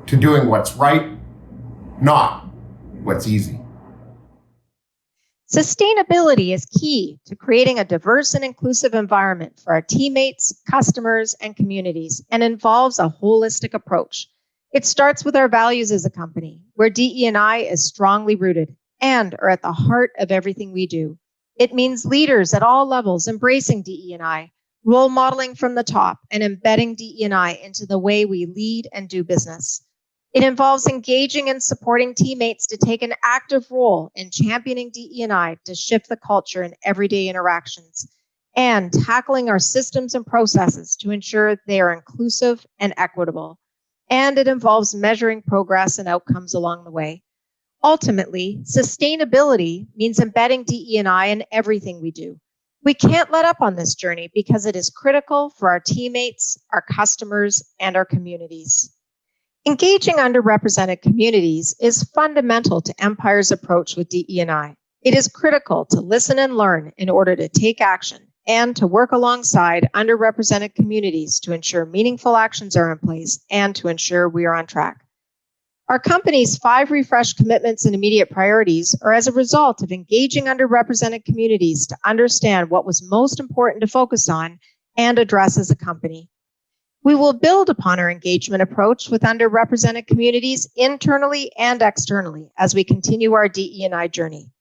to doing what's right, not what's easy. Sustainability is key to creating a diverse and inclusive environment for our teammates, customers, and communities, and involves a holistic approach. It starts with our values as a company, where DE&I is strongly rooted and are at the heart of everything we do. It means leaders at all levels embracing DE&I, role modeling from the top, and embedding DE&I into the way we lead and do business. It involves engaging and supporting teammates to take an active role in championing DE&I to shift the culture in everyday interactions, and tackling our systems and processes to ensure they are inclusive and equitable. And it involves measuring progress and outcomes along the way. Ultimately, sustainability means embedding DE&I in everything we do. We can't let up on this journey because it is critical for our teammates, our customers, and our communities. Engaging underrepresented communities is fundamental to Empire's approach with DE&I. It is critical to listen and learn in order to take action and to work alongside underrepresented communities to ensure meaningful actions are in place and to ensure we are on track. Our company's 5 refreshed commitments and immediate priorities are as a result of engaging underrepresented communities to understand what was most important to focus on and address as a company. We will build upon our engagement approach with underrepresented communities internally and externally as we continue our DE&I journey.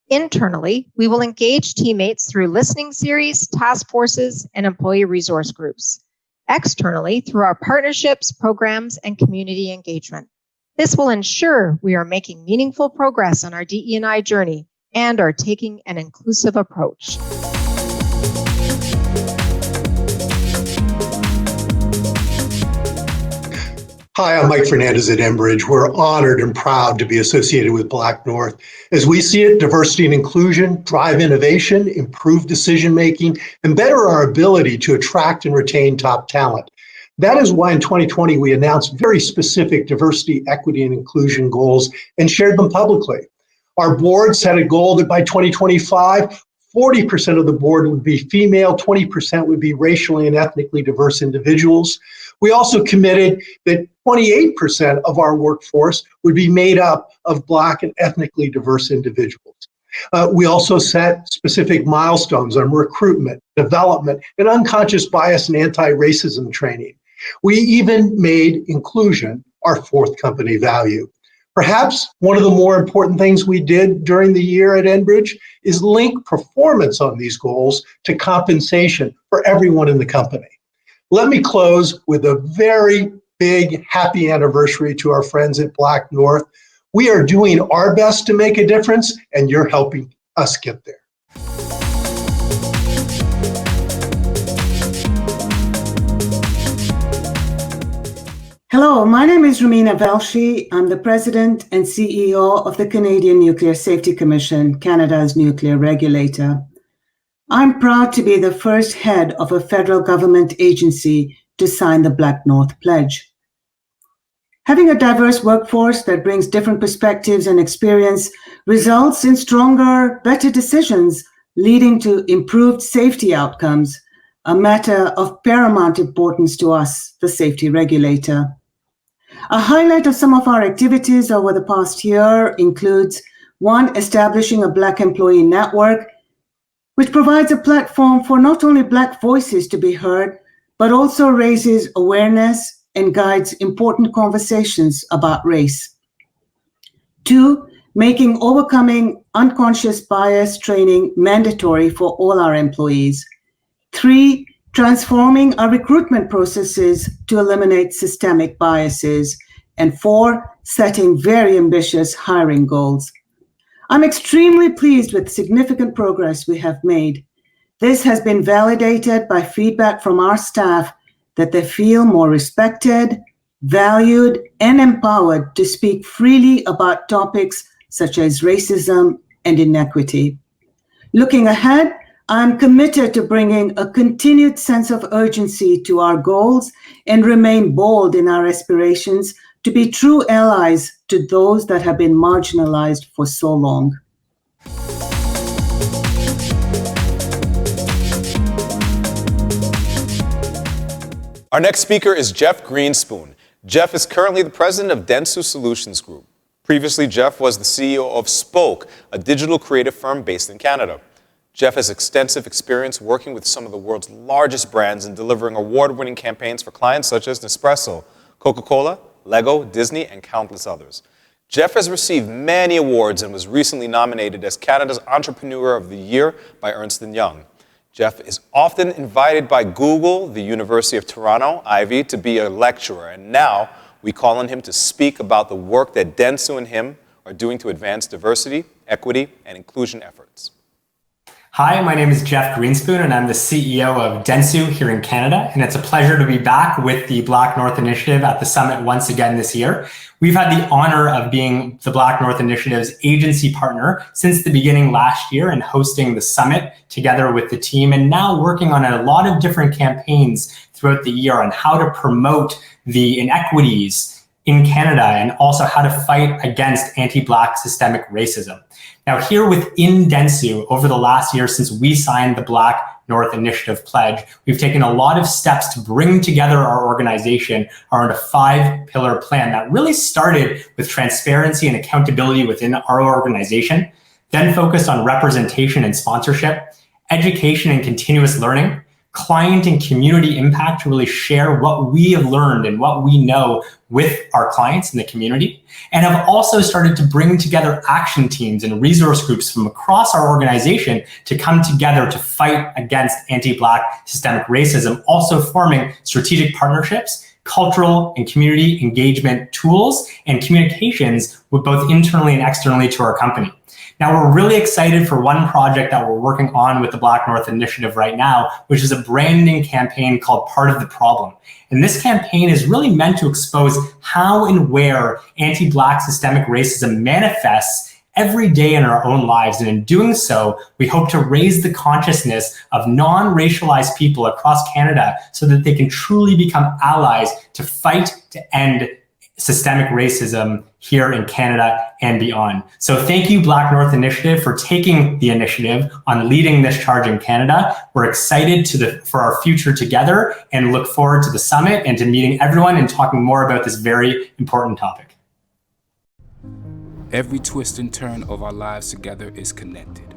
Internally, we will engage teammates through listening series, task forces, and employee resource groups. Externally, through our partnerships, programs, and community engagement. This will ensure we are making meaningful progress on our DE&I journey and are taking an inclusive approach. Hi, I'm Mike Fernandez at Enbridge. We're honored and proud to be associated with BlackNorth. As we see it, diversity and inclusion drive innovation, improve decision-making, and better our ability to attract and retain top talent. That is why in 2020, we announced very specific diversity, equity, and inclusion goals and shared them publicly. Our board set a goal that by 2025, 40% of the board would be female, 20% would be racially and ethnically diverse individuals. We also committed that 28% of our workforce would be made up of Black and ethnically diverse individuals. We also set specific milestones on recruitment, development, and unconscious bias and anti-racism training. We even made inclusion our fourth company value. Perhaps one of the more important things we did during the year at Enbridge is link performance on these goals to compensation for everyone in the company. Let me close with a very big happy anniversary to our friends at BlackNorth. We are doing our best to make a difference, and you're helping us get there. Hello, my name is Rumina Velshi. I'm the President and CEO of the Canadian Nuclear Safety Commission, Canada's nuclear regulator. I'm proud to be the first head of a federal government agency to sign the BlackNorth Pledge. Having a diverse workforce that brings different perspectives and experience results in stronger, better decisions, leading to improved safety outcomes, a matter of paramount importance to us, the safety regulator. A highlight of some of our activities over the past year includes, one, establishing a Black employee network, which provides a platform for not only Black voices to be heard, but also raises awareness and guides important conversations about race. Two, making overcoming unconscious bias training mandatory for all our employees. Three, transforming our recruitment processes to eliminate systemic biases. And four, setting very ambitious hiring goals. I'm extremely pleased with the significant progress we have made. This has been validated by feedback from our staff that they feel more respected, valued, and empowered to speak freely about topics such as racism and inequity. Looking ahead, I'm committed to bringing a continued sense of urgency to our goals and remain bold in our aspirations to be true allies to those that have been marginalized for so long. Our next speaker is Jeff Greenspoon. Jeff is currently the president of Dentsu Solutions Group. Previously, Jeff was the CEO of Spoke, a digital creative firm based in Canada. Jeff has extensive experience working with some of the world's largest brands and delivering award-winning campaigns for clients such as Nespresso, Coca-Cola, Lego, Disney, and countless others. Jeff has received many awards and was recently nominated as Canada's Entrepreneur of the Year by Ernst & Young. Jeff is often invited by Google, the University of Toronto, Ivy, to be a lecturer, and now we call on him to speak about the work that Dentsu and him are doing to advance diversity, equity, and inclusion efforts. Hi, my name is Jeff Greenspoon, and I'm the CEO of Dentsu here in Canada, and it's a pleasure to be back with the BlackNorth Initiative at the summit once again this year. We've had the honor of being the BlackNorth Initiative's agency partner since the beginning last year and hosting the summit together with the team, and now working on a lot of different campaigns throughout the year on how to promote the inequities in Canada and also how to fight against anti-Black systemic racism. Now, here within Dentsu, over the last year since we signed the BlackNorth Initiative Pledge, we've taken a lot of steps to bring together our organization around a 5-pillar plan that really started with transparency and accountability within our organization, then focused on representation and sponsorship, education and continuous learning, client and community impact to really share what we have learned and what we know with our clients in the community, and have also started to bring together action teams and resource groups from across our organization to come together to fight against anti-Black systemic racism, also forming strategic partnerships, cultural and community engagement tools, and communications with both internally and externally to our company. Now, we're really excited for one project that we're working on with the BlackNorth Initiative right now, which is a branding campaign called Part of the Problem. And this campaign is really meant to expose how and where anti-Black systemic racism manifests every day in our own lives. And in doing so, we hope to raise the consciousness of non-racialized people across Canada so that they can truly become allies to fight to end systemic racism here in Canada and beyond. So thank you, BlackNorth Initiative, for taking the initiative on leading this charge in Canada. We're excited for our future together and look forward to the summit and to meeting everyone and talking more about this very important topic. Every twist and turn of our lives together is connected.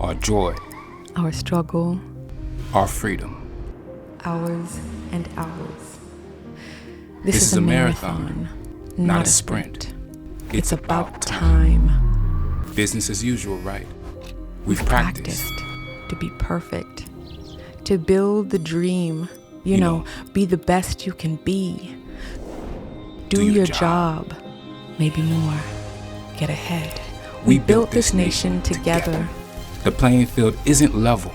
Our joy, our struggle, our freedom, ours and ours. This is a marathon, not a sprint. It's about time. Business as usual, right? We've practiced to be perfect, to build the dream, you know, be the best you can be. Do your job, maybe more, get ahead. We built this nation together. The playing field isn't level.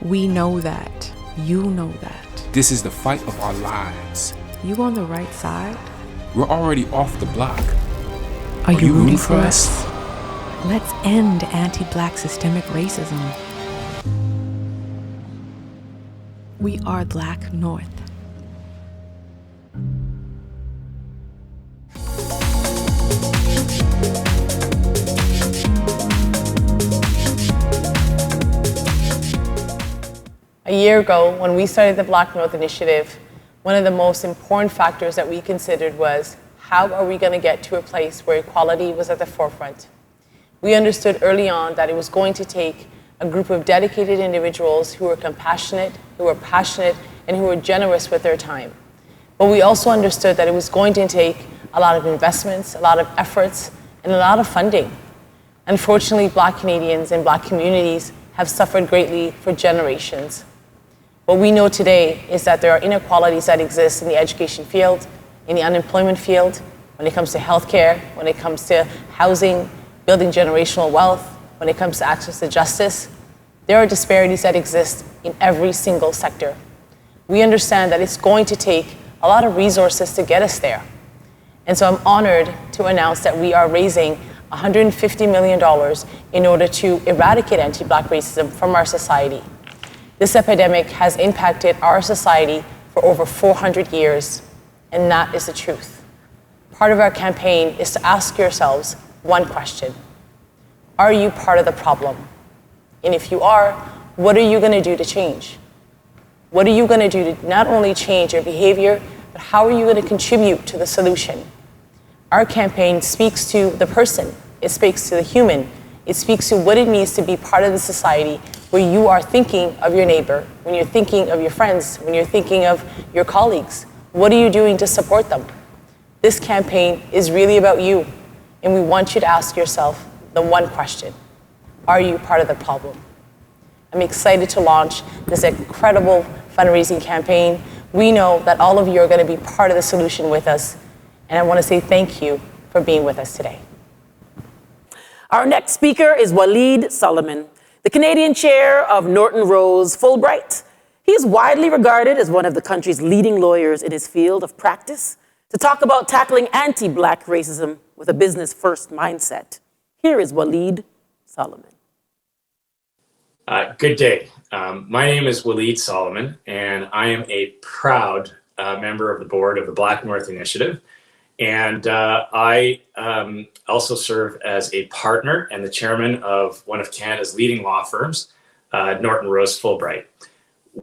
We know that. You know that. This is the fight of our lives. You on the right side? We're already off the block. Are you rooting for us? Let's end anti-Black systemic racism. We are BlackNorth. A year ago, when we started the BlackNorth Initiative, one of the most important factors that we considered was, how are we going to get to a place where equality was at the forefront? We understood early on that it was going to take a group of dedicated individuals who were compassionate, who were passionate, and who were generous with their time. But we also understood that it was going to take a lot of investments, a lot of efforts, and a lot of funding. Unfortunately, Black Canadians and Black communities have suffered greatly for generations. What we know today is that there are inequalities that exist in the education field, in the unemployment field, when it comes to healthcare, when it comes to housing, building generational wealth, when it comes to access to justice. There are disparities that exist in every single sector. We understand that it's going to take a lot of resources to get us there. And so I'm honored to announce that we are raising $150 million in order to eradicate anti-Black racism from our society. This epidemic has impacted our society for over 400 years, and that is the truth. Part of our campaign is to ask yourselves one question. Are you part of the problem? And if you are, what are you going to do to change? What are you going to do to not only change your behavior, but how are you going to contribute to the solution? Our campaign speaks to the person. It speaks to the human. It speaks to what it means to be part of the society where you are thinking of your neighbor, when you're thinking of your friends, when you're thinking of your colleagues. What are you doing to support them? This campaign is really about you, and we want you to ask yourself the one question. Are you part of the problem? I'm excited to launch this incredible fundraising campaign. We know that all of you are going to be part of the solution with us, and I want to say thank you for being with us today. Our next speaker is Waleed Solomon, the Canadian chair of Norton Rose Fulbright. He is widely regarded as one of the country's leading lawyers in his field of practice to talk about tackling anti-Black racism with a business-first mindset. Here is Waleed Solomon. Good day. My name is Waleed Solomon, and I am a proud member of the board of the BlackNorth Initiative. And I also serve as a partner and the chairman of one of Canada's leading law firms, Norton Rose Fulbright.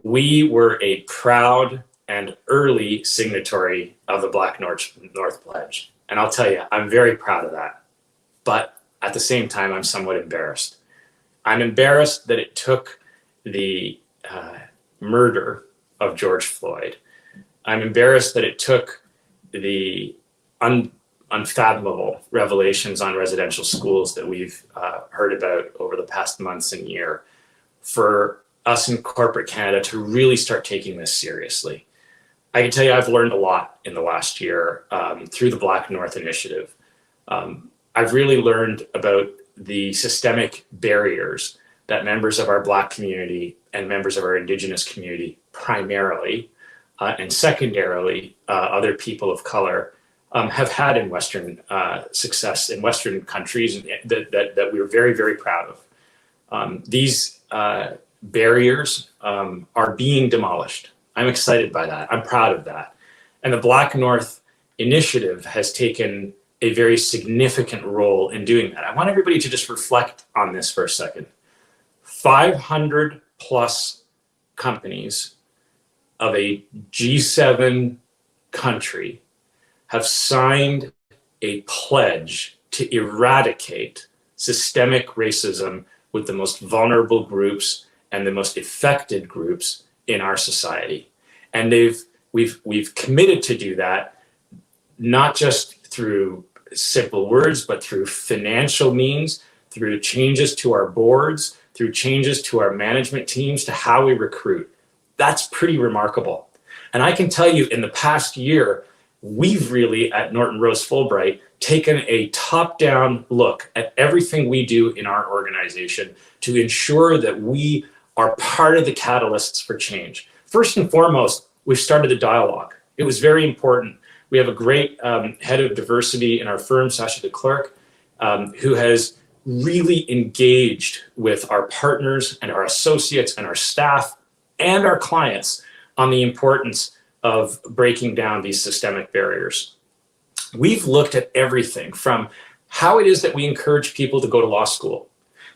We were a proud and early signatory of the BlackNorth Pledge. And I'll tell you, I'm very proud of that. But at the same time, I'm somewhat embarrassed. I'm embarrassed that it took the murder of George Floyd. I'm embarrassed that it took the unfathomable revelations on residential schools that we've heard about over the past months and year for us in corporate Canada to really start taking this seriously. I can tell you I've learned a lot in the last year through the BlackNorth Initiative. I've really learned about the systemic barriers that members of our Black community and members of our Indigenous community primarily, and secondarily, other people of color have had in Western success in Western countries that we're very, very proud of. These barriers are being demolished. I'm excited by that. I'm proud of that. And the BlackNorth initiative has taken a very significant role in doing that. I want everybody to just reflect on this for a second. 500 plus companies of a G7 country have signed a pledge to eradicate systemic racism with the most vulnerable groups and the most affected groups in our society. And we've committed to do that, not just through simple words, but through financial means, through changes to our boards, through changes to our management teams, to how we recruit. That's pretty remarkable. And I can tell you, in the past year, we've really, at Norton Rose Fulbright, taken a top-down look at everything we do in our organization to ensure that we are part of the catalysts for change. First and foremost, we've started a dialogue. It was very important. We have a great head of diversity in our firm, Sasha DeClercq, who has really engaged with our partners and our associates and our staff and our clients on the importance of breaking down these systemic barriers. We've looked at everything from how it is that we encourage people to go to law school,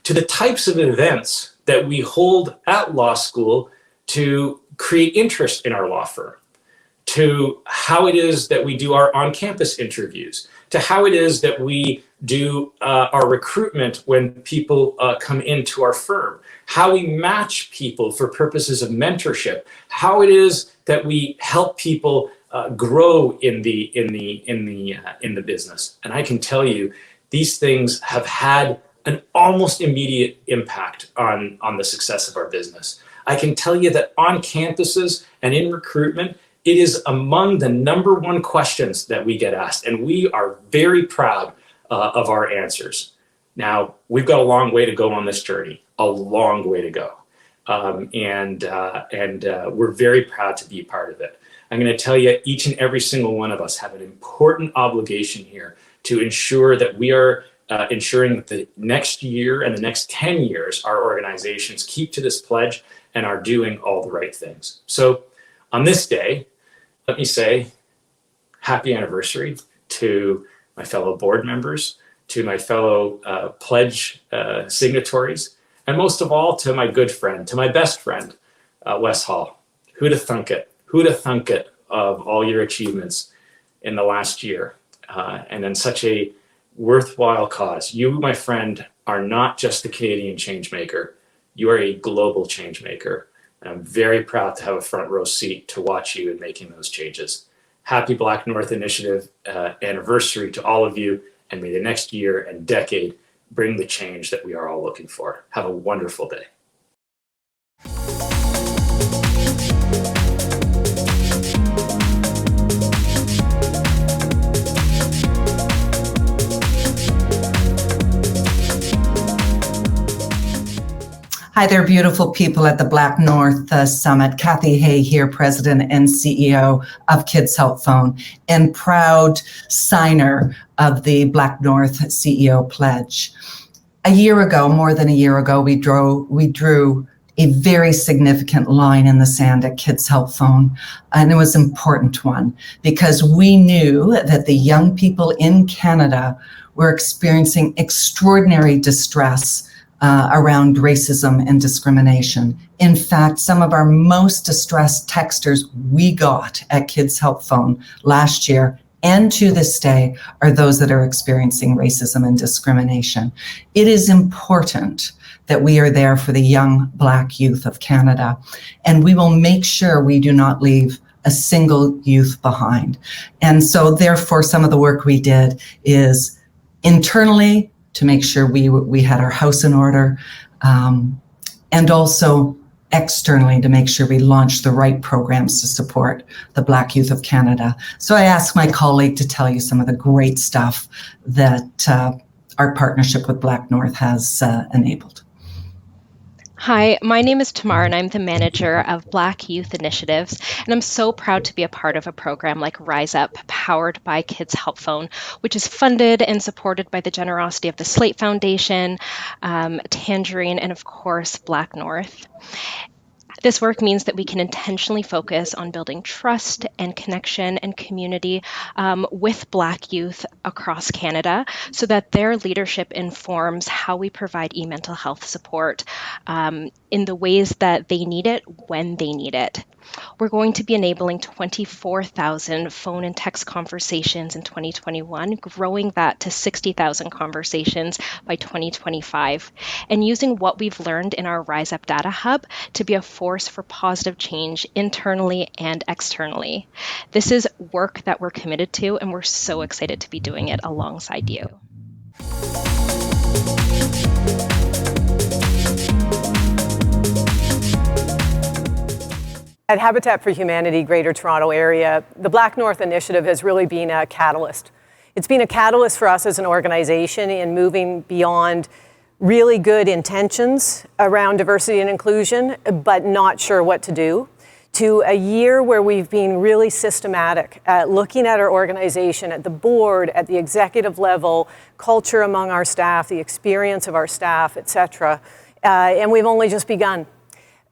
to the types of events that we hold at law school to create interest in our law firm, to how it is that we do our on-campus interviews, to how it is that we do our recruitment when people come into our firm, how we match people for purposes of mentorship, how it is that we help people grow in the business. And I can tell you, these things have had an almost immediate impact on the success of our business. I can tell you that on campuses and in recruitment, it is among the #1 questions that we get asked, and we are very proud of our answers. Now, we've got a long way to go on this journey, a long way to go. And we're very proud to be part of it. I'm going to tell you, each and every single one of us have an important obligation here to ensure that we are ensuring that the next year and the next 10 years, our organizations keep to this pledge and are doing all the right things. So on this day, let me say happy anniversary to my fellow board members, to my fellow Pledge signatories, and most of all, to my good friend, to my best friend, Wes Hall. Who'd have thunk it? Who'd have thunk it of all your achievements in the last year and in such a worthwhile cause? You, my friend, are not just the Canadian change maker. You are a global change maker. And I'm very proud to have a front row seat to watch you in making those changes. Happy BlackNorth Initiative anniversary to all of you, and may the next year and decade bring the change that we are all looking for. Have a wonderful day. Hi there, beautiful people at the BlackNorth Summit. Kathy Hay here, President and CEO of Kids Help Phone and proud signer of the BlackNorth CEO Pledge. A year ago, more than a year ago, we drew a very significant line in the sand at Kids Help Phone, and it was an important one because we knew that the young people in Canada were experiencing extraordinary distress around racism and discrimination. In fact, some of our most distressed texters we got at Kids Help Phone last year and to this day are those that are experiencing racism and discrimination. It is important that we are there for the young Black youth of Canada, and we will make sure we do not leave a single youth behind. And so therefore, some of the work we did is internally to make sure we had our house in order, and also externally to make sure we launched the right programs to support the Black youth of Canada. So I asked my colleague to tell you some of the great stuff that our partnership with BlackNorth has enabled. Hi, my name is Tamar, and I'm the manager of Black Youth Initiatives, and I'm so proud to be a part of a program like Rise Up, powered by Kids Help Phone, which is funded and supported by the generosity of the Slate Foundation, Tangerine, and of course, BlackNorth. This work means that we can intentionally focus on building trust and connection and community with Black youth across Canada so that their leadership informs how we provide e-mental health support in the ways that they need it when they need it. We're going to be enabling 24,000 phone and text conversations in 2021, growing that to 60,000 conversations by 2025, and using what we've learned in our Rise Up Data Hub to be a force for positive change internally and externally. This is work that we're committed to, and we're so excited to be doing it alongside you. At Habitat for Humanity Greater Toronto Area, the BlackNorth Initiative has really been a catalyst. It's been a catalyst for us as an organization in moving beyond really good intentions around diversity and inclusion, but not sure what to do, to a year where we've been really systematic at looking at our organization, at the board, at the executive level, culture among our staff, the experience of our staff, et cetera. And we've only just begun.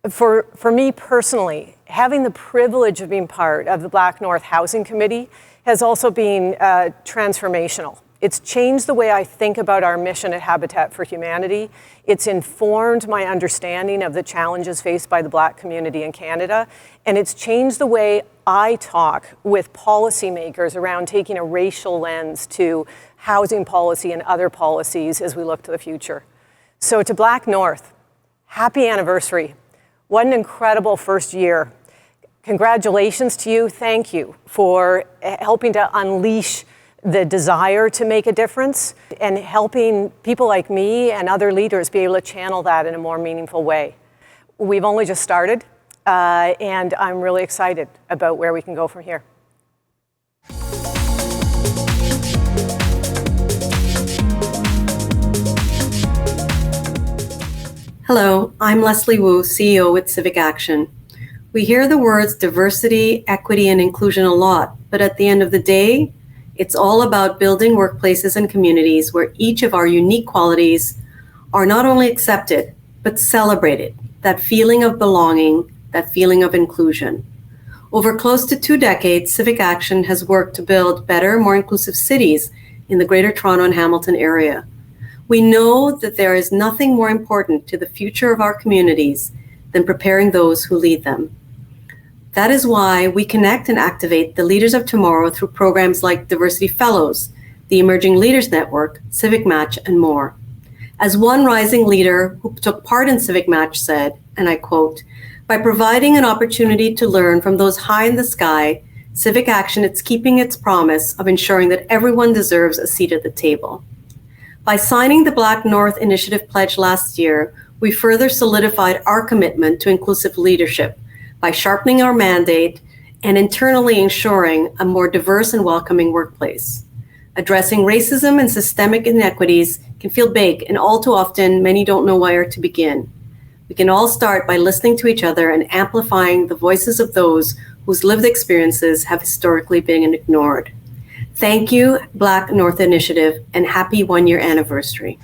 For me personally, having the privilege of being part of the BlackNorth Housing Committee has also been transformational. It's changed the way I think about our mission at Habitat for Humanity. It's informed my understanding of the challenges faced by the Black community in Canada, and it's changed the way I talk with policymakers around taking a racial lens to housing policy and other policies as we look to the future. So to BlackNorth, happy anniversary. What an incredible first year. Congratulations to you. Thank you for helping to unleash the desire to make a difference and helping people like me and other leaders be able to channel that in a more meaningful way. We've only just started, and I'm really excited about where we can go from here. Hello, I'm Leslie Wu, CEO with Civic Action. We hear the words diversity, equity, and inclusion a lot, but at the end of the day, it's all about building workplaces and communities where each of our unique qualities are not only accepted, but celebrated. That feeling of belonging, that feeling of inclusion. Over close to 2 decades, Civic Action has worked to build better, more inclusive cities in the Greater Toronto and Hamilton area. We know that there is nothing more important to the future of our communities than preparing those who lead them. That is why we connect and activate the leaders of tomorrow through programs like Diversity Fellows, the Emerging Leaders Network, Civic Match, and more. As one rising leader who took part in Civic Match said, and I quote, "By providing an opportunity to learn from those high in the sky, Civic Action is keeping its promise of ensuring that everyone deserves a seat at the table." By signing the BlackNorth Initiative Pledge last year, we further solidified our commitment to inclusive leadership by sharpening our mandate and internally ensuring a more diverse and welcoming workplace. Addressing racism and systemic inequities can feel big, and all too often, many don't know where to begin. We can all start by listening to each other and amplifying the voices of those whose lived experiences have historically been ignored. Thank you, BlackNorth Initiative, and happy 1-year anniversary.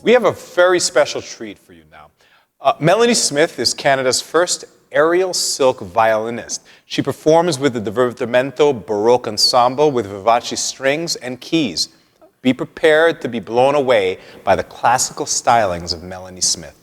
We have a very special treat for you now. Melanie Smith is Canada's first aerial silk violinist. She performs with the Divertimento Baroque Ensemble with vivace strings and keys. Be prepared to be blown away by the classical stylings of Melanie Smith.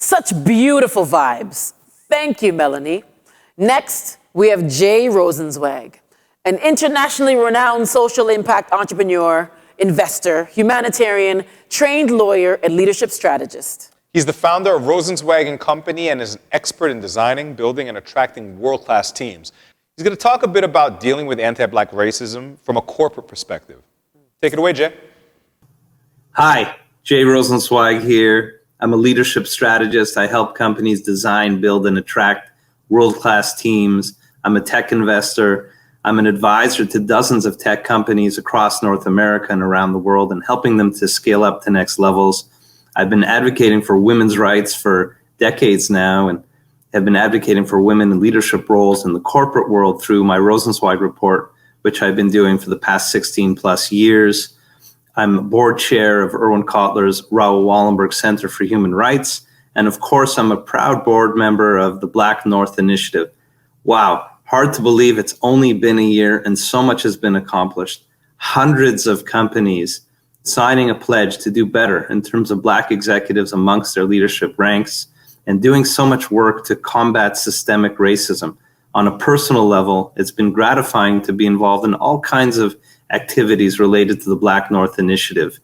Such beautiful vibes. Thank you, Melanie. Next, we have Jay Rosenzweig, an internationally renowned social impact entrepreneur, investor, humanitarian, trained lawyer, and leadership strategist. He's the founder of Rosenzweig & Company and is an expert in designing, building, and attracting world-class teams. He's going to talk a bit about dealing with anti-Black racism from a corporate perspective. Take it away, Jay. Hi, Jay Rosenzweig here. I'm a leadership strategist. I help companies design, build, and attract world-class teams. I'm a tech investor. I'm an advisor to dozens of tech companies across North America and around the world and helping them to scale up to next levels. I've been advocating for women's rights for decades now and have been advocating for women in leadership roles in the corporate world through my Rosenzweig report, which I've been doing for the past 16 plus years. I'm board chair of Erwin Kotler's Raoul Wallenberg Center for Human Rights. And of course, I'm a proud board member of the BlackNorth Initiative. Wow, hard to believe it's only been a year and so much has been accomplished. Hundreds of companies signing a pledge to do better in terms of Black executives amongst their leadership ranks and doing so much work to combat systemic racism. On a personal level, it's been gratifying to be involved in all kinds of activities related to the BlackNorth Initiative.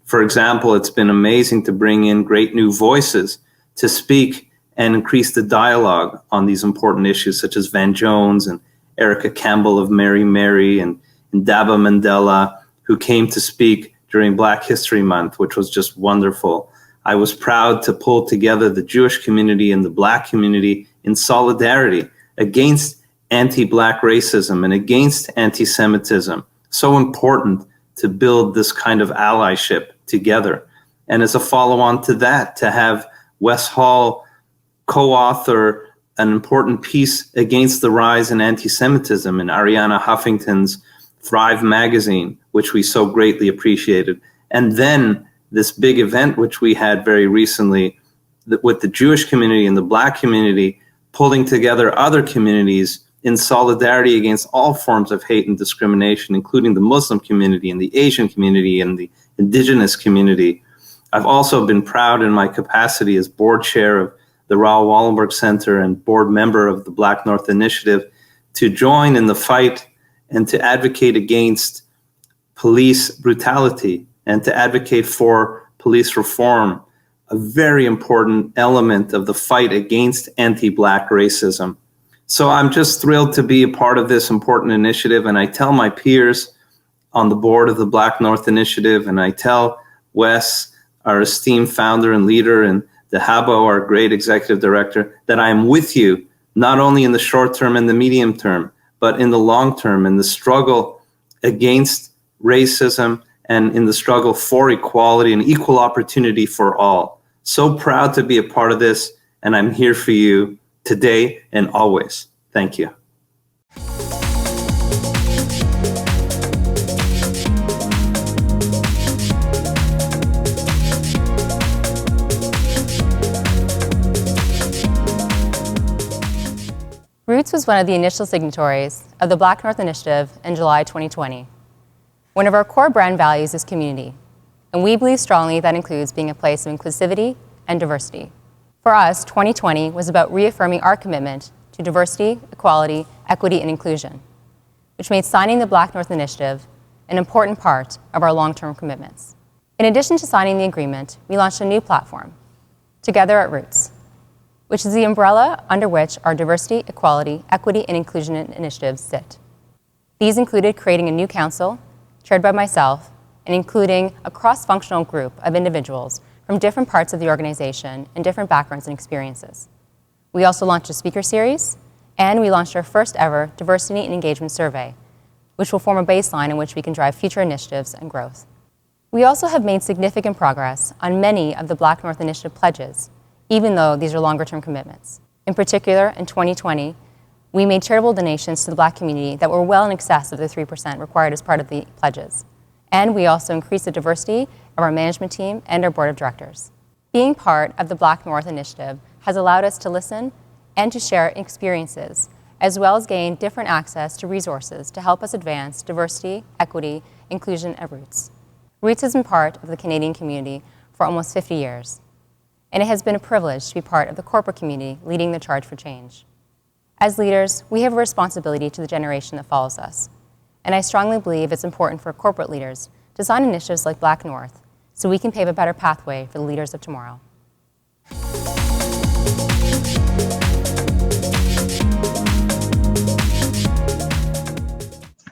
For example, it's been amazing to bring in great new voices to speak and increase the dialogue on these important issues, such as Van Jones and Erica Campbell of Mary Mary and Ndaba Mandela, who came to speak during Black History Month, which was just wonderful. I was proud to pull together the Jewish community and the Black community in solidarity against anti-Black racism and against anti-Semitism. So important to build this kind of allyship together. And as a follow-on to that, to have Wes Hall co-author an important piece against the rise in anti-Semitism in Arianna Huffington's Thrive magazine, which we so greatly appreciated. And then this big event, which we had very recently with the Jewish community and the Black community, pulling together other communities in solidarity against all forms of hate and discrimination, including the Muslim community and the Asian community and the Indigenous community. I've also been proud in my capacity as board chair of the Raoul Wallenberg Center and board member of the BlackNorth Initiative to join in the fight and to advocate against police brutality and to advocate for police reform, a very important element of the fight against anti-Black racism. So I'm just thrilled to be a part of this important initiative, and I tell my peers on the board of the BlackNorth Initiative, and I tell Wes, our esteemed founder and leader, and Dahabo, our great executive director, that I am with you, not only in the short term and the medium term, but in the long term, in the struggle against racism and in the struggle for equality and equal opportunity for all. So proud to be a part of this, and I'm here for you today and always. Thank you. Roots was one of the initial signatories of the BlackNorth Initiative in July 2020. One of our core brand values is community, and we believe strongly that includes being a place of inclusivity and diversity. For us, 2020 was about reaffirming our commitment to diversity, equality, equity, and inclusion, which made signing the BlackNorth Initiative an important part of our long-term commitments. In addition to signing the agreement, we launched a new platform, Together at Roots, which is the umbrella under which our diversity, equality, equity, and inclusion initiatives sit. These included creating a new council, chaired by myself, and including a cross-functional group of individuals from different parts of the organization and different backgrounds and experiences. We also launched a speaker series, and we launched our first ever diversity and engagement survey, which will form a baseline in which we can drive future initiatives and growth. We also have made significant progress on many of the BlackNorth Initiative pledges, even though these are longer-term commitments. In particular, in 2020, we made charitable donations to the Black community that were well in excess of the 3% required as part of the pledges. And we also increased the diversity of our management team and our board of directors. Being part of the BlackNorth Initiative has allowed us to listen and to share experiences, as well as gain different access to resources to help us advance diversity, equity, inclusion at Roots. Roots has been part of the Canadian community for almost 50 years. and it has been a privilege to be part of the corporate community leading the charge for change. As leaders, we have a responsibility to the generation that follows us, and I strongly believe it's important for corporate leaders to design initiatives like BlackNorth so we can pave a better pathway for the leaders of tomorrow.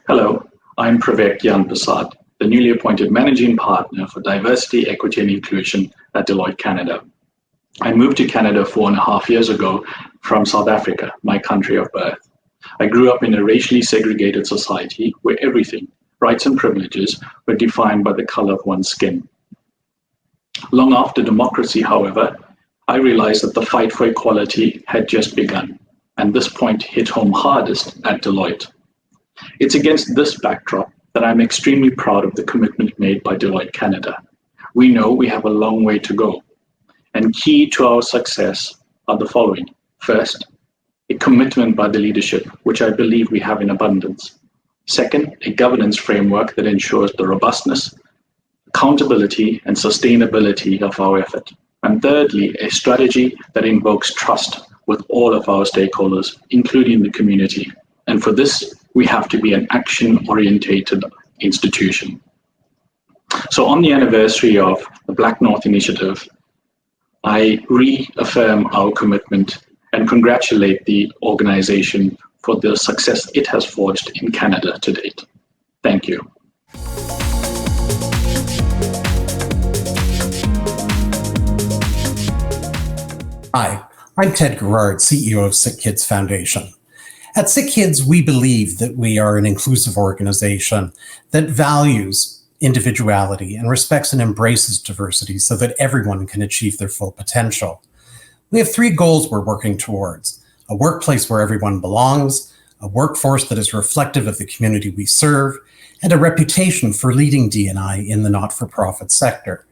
Hello, I'm Pravek Yanprasad, the newly appointed Managing Partner for Diversity, Equity and Inclusion at Deloitte Canada. I moved to Canada 4.5 years ago from South Africa, my country of birth. I grew up in a racially segregated society where everything, rights and privileges, were defined by the color of one's skin. Long after democracy, however, I realized that the fight for equality had just begun, and this point hit home hardest at Deloitte. It's against this backdrop that I'm extremely proud of the commitment made by Deloitte Canada. We know we have a long way to go, and key to our success are the following. First, a commitment by the leadership, which I believe we have in abundance. Second, a governance framework that ensures the robustness, accountability, and sustainability of our effort. And thirdly, a strategy that invokes trust with all of our stakeholders, including the community. And for this, we have to be an action-orientated institution. So on the anniversary of the BlackNorth Initiative, I reaffirm our commitment and congratulate the organization for the success it has forged in Canada to date. Thank you. Hi, I'm Ted Gerard, CEO of Sick Kids Foundation. At Sick Kids, we believe that we are an inclusive organization that values individuality and respects and embraces diversity so that everyone can achieve their full potential. We have 3 goals we're working towards: a workplace where everyone belongs, a workforce that is reflective of the community we serve, and a reputation for leading D&I in the not-for-profit sector.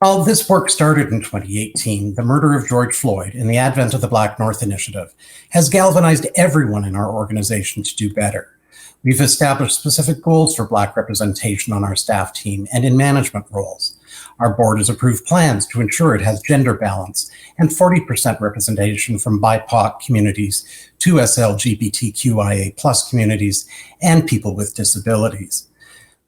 While this work started in 2018, the murder of George Floyd and the advent of the BlackNorth Initiative has galvanized everyone in our organization to do better. We've established specific goals for Black representation on our staff team and in management roles. Our board has approved plans to ensure it has gender balance and 40% representation from BIPOC communities, 2 LGBTQIA+ communities, and people with disabilities.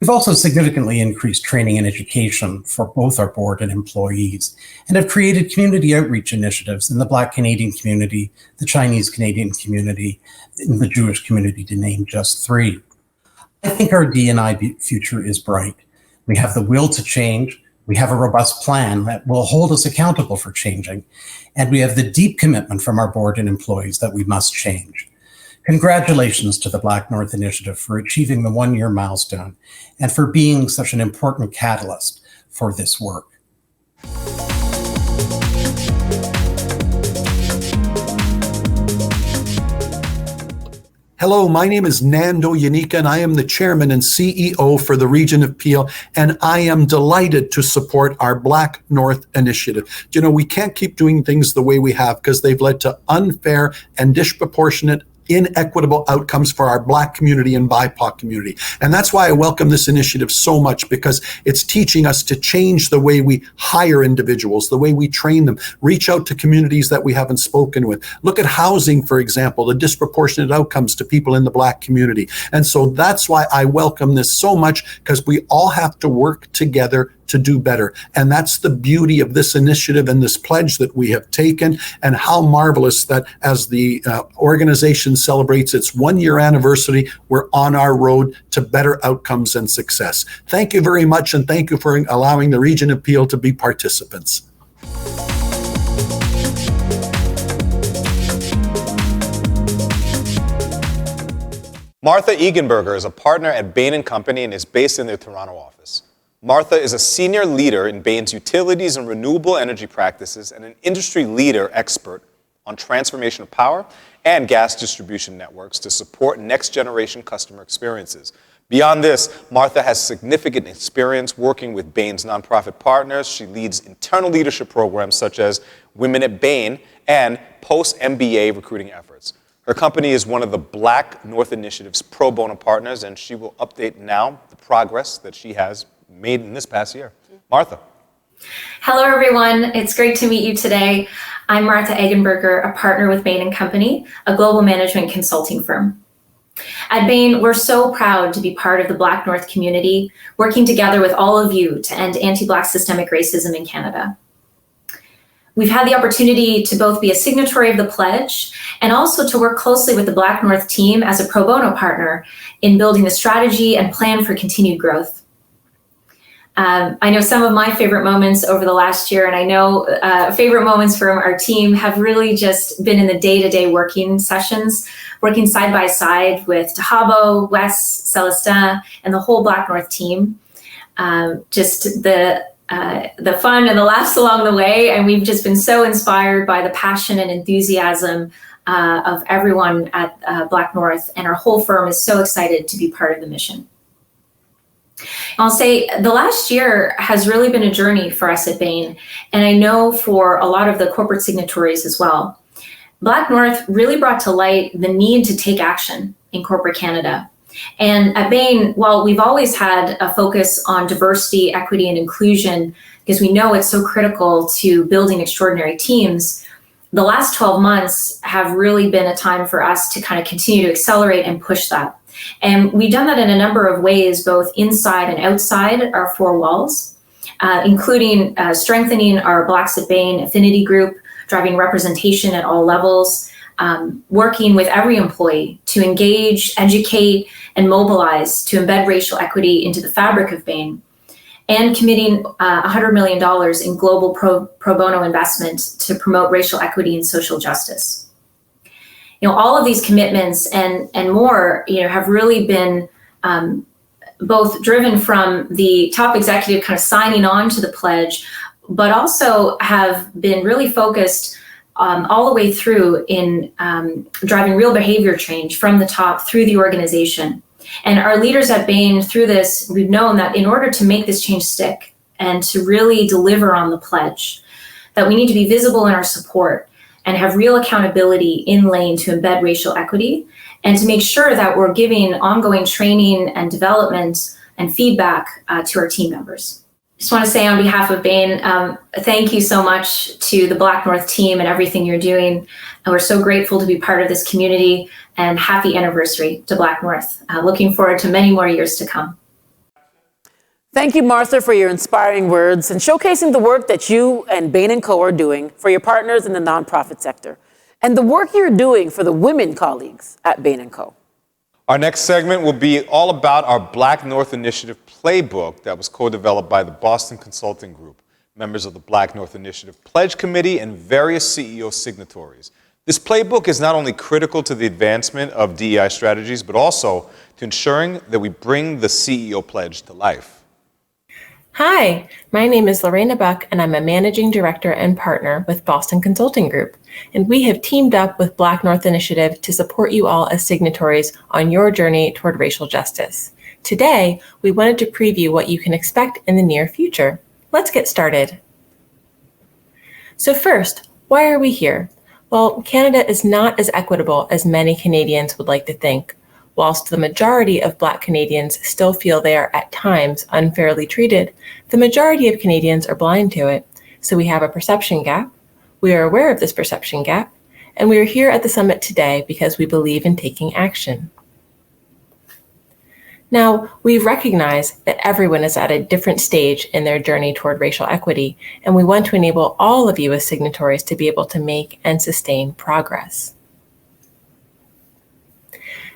We've also significantly increased training and education for both our board and employees, and have created community outreach initiatives in the Black Canadian community, the Chinese Canadian community, and the Jewish community, to name just 3. I think our D&I future is bright. We have the will to change, we have a robust plan that will hold us accountable for changing, and we have the deep commitment from our board and employees that we must change. Congratulations to the BlackNorth Initiative for achieving the 1-year milestone and for being such an important catalyst for this work. Hello, my name is Nando Yanika, and I am the chairman and CEO for the region of Peel, and I am delighted to support our BlackNorth initiative. You know, we can't keep doing things the way we have because they've led to unfair and disproportionate inequitable outcomes for our Black community and BIPOC community. And that's why I welcome this initiative so much, because it's teaching us to change the way we hire individuals, the way we train them, reach out to communities that we haven't spoken with. Look at housing, for example, the disproportionate outcomes to people in the Black community. And so that's why I welcome this so much, because we all have to work together to do better. And that's the beauty of this initiative and this pledge that we have taken, and how marvelous that as the organization celebrates its 1-year anniversary, we're on our road to better outcomes and success. Thank you very much, and thank you for allowing the Region of Peel to be participants. Martha Egenberger is a partner at Bain & Company and is based in their Toronto office. Martha is a senior leader in Bain's utilities and renewable energy practices and an industry leader expert on transformation of power and gas distribution networks to support next-generation customer experiences. Beyond this, Martha has significant experience working with Bain's nonprofit partners. She leads internal leadership programs such as Women at Bain and post-MBA recruiting efforts. Her company is one of the BlackNorth Initiative's pro bono partners, and she will update now the progress that she has made in this past year. Martha. Hello, everyone. It's great to meet you today. I'm Martha Eggenberger, a partner with Bain & Company, a global management consulting firm. At Bain, we're so proud to be part of the BlackNorth community, working together with all of you to end anti-Black systemic racism in Canada. We've had the opportunity to both be a signatory of the pledge and also to work closely with the BlackNorth team as a pro bono partner in building the strategy and plan for continued growth. I know some of my favorite moments over the last year, and I know favorite moments from our team have really just been in the day-to-day working sessions, working side by side with Tahabo, Wes, Celestin, and the whole BlackNorth team. Just the fun and the laughs along the way, and we've just been so inspired by the passion and enthusiasm of everyone at BlackNorth, and our whole firm is so excited to be part of the mission. I'll say the last year has really been a journey for us at Bain, and I know for a lot of the corporate signatories as well. BlackNorth really brought to light the need to take action in corporate Canada. And at Bain, while we've always had a focus on diversity, equity, and inclusion, because we know it's so critical to building extraordinary teams, the last 12 months have really been a time for us to kind of continue to accelerate and push that. And we've done that in a number of ways, both inside and outside our four walls, including strengthening our Blacks at Bain affinity group, driving representation at all levels, working with every employee to engage, educate, and mobilize to embed racial equity into the fabric of Bain, and committing $100 million in global pro bono investment to promote racial equity and social justice. All of these commitments and more, have really been both driven from the top executive kind of signing on to the pledge, but also have been really focused all the way through in driving real behavior change from the top through the organization. And our leaders at Bain, through this, we've known that in order to make this change stick and to really deliver on the pledge, that we need to be visible in our support and have real accountability in lane to embed racial equity, and to make sure that we're giving ongoing training and development and feedback to our team members. Just want to say on behalf of Bain, thank you so much to the BlackNorth team and everything you're doing. And we're so grateful to be part of this community, and happy anniversary to BlackNorth. Looking forward to many more years to come. Thank you, Martha, for your inspiring words and showcasing the work that you and Bain & Co. are doing for your partners in the nonprofit sector, and the work you're doing for the women colleagues at Bain & Co. Our next segment will be all about our BlackNorth Initiative playbook that was co-developed by the Boston Consulting Group, members of the BlackNorth Initiative Pledge Committee, and various CEO signatories. This playbook is not only critical to the advancement of DEI strategies, but also to ensuring that we bring the CEO pledge to life. Hi, my name is Lorena Buck, and I'm a managing director and partner with Boston Consulting Group. And we have teamed up with BlackNorth Initiative to support you all as signatories on your journey toward racial justice. Today, we wanted to preview what you can expect in the near future. Let's get started. So first, why are we here? Well, Canada is not as equitable as many Canadians would like to think. Whilst the majority of Black Canadians still feel they are at times unfairly treated, the majority of Canadians are blind to it. So we have a perception gap. We are aware of this perception gap, and we are here at the summit today because we believe in taking action. Now, we recognize that everyone is at a different stage in their journey toward racial equity, and we want to enable all of you as signatories to be able to make and sustain progress.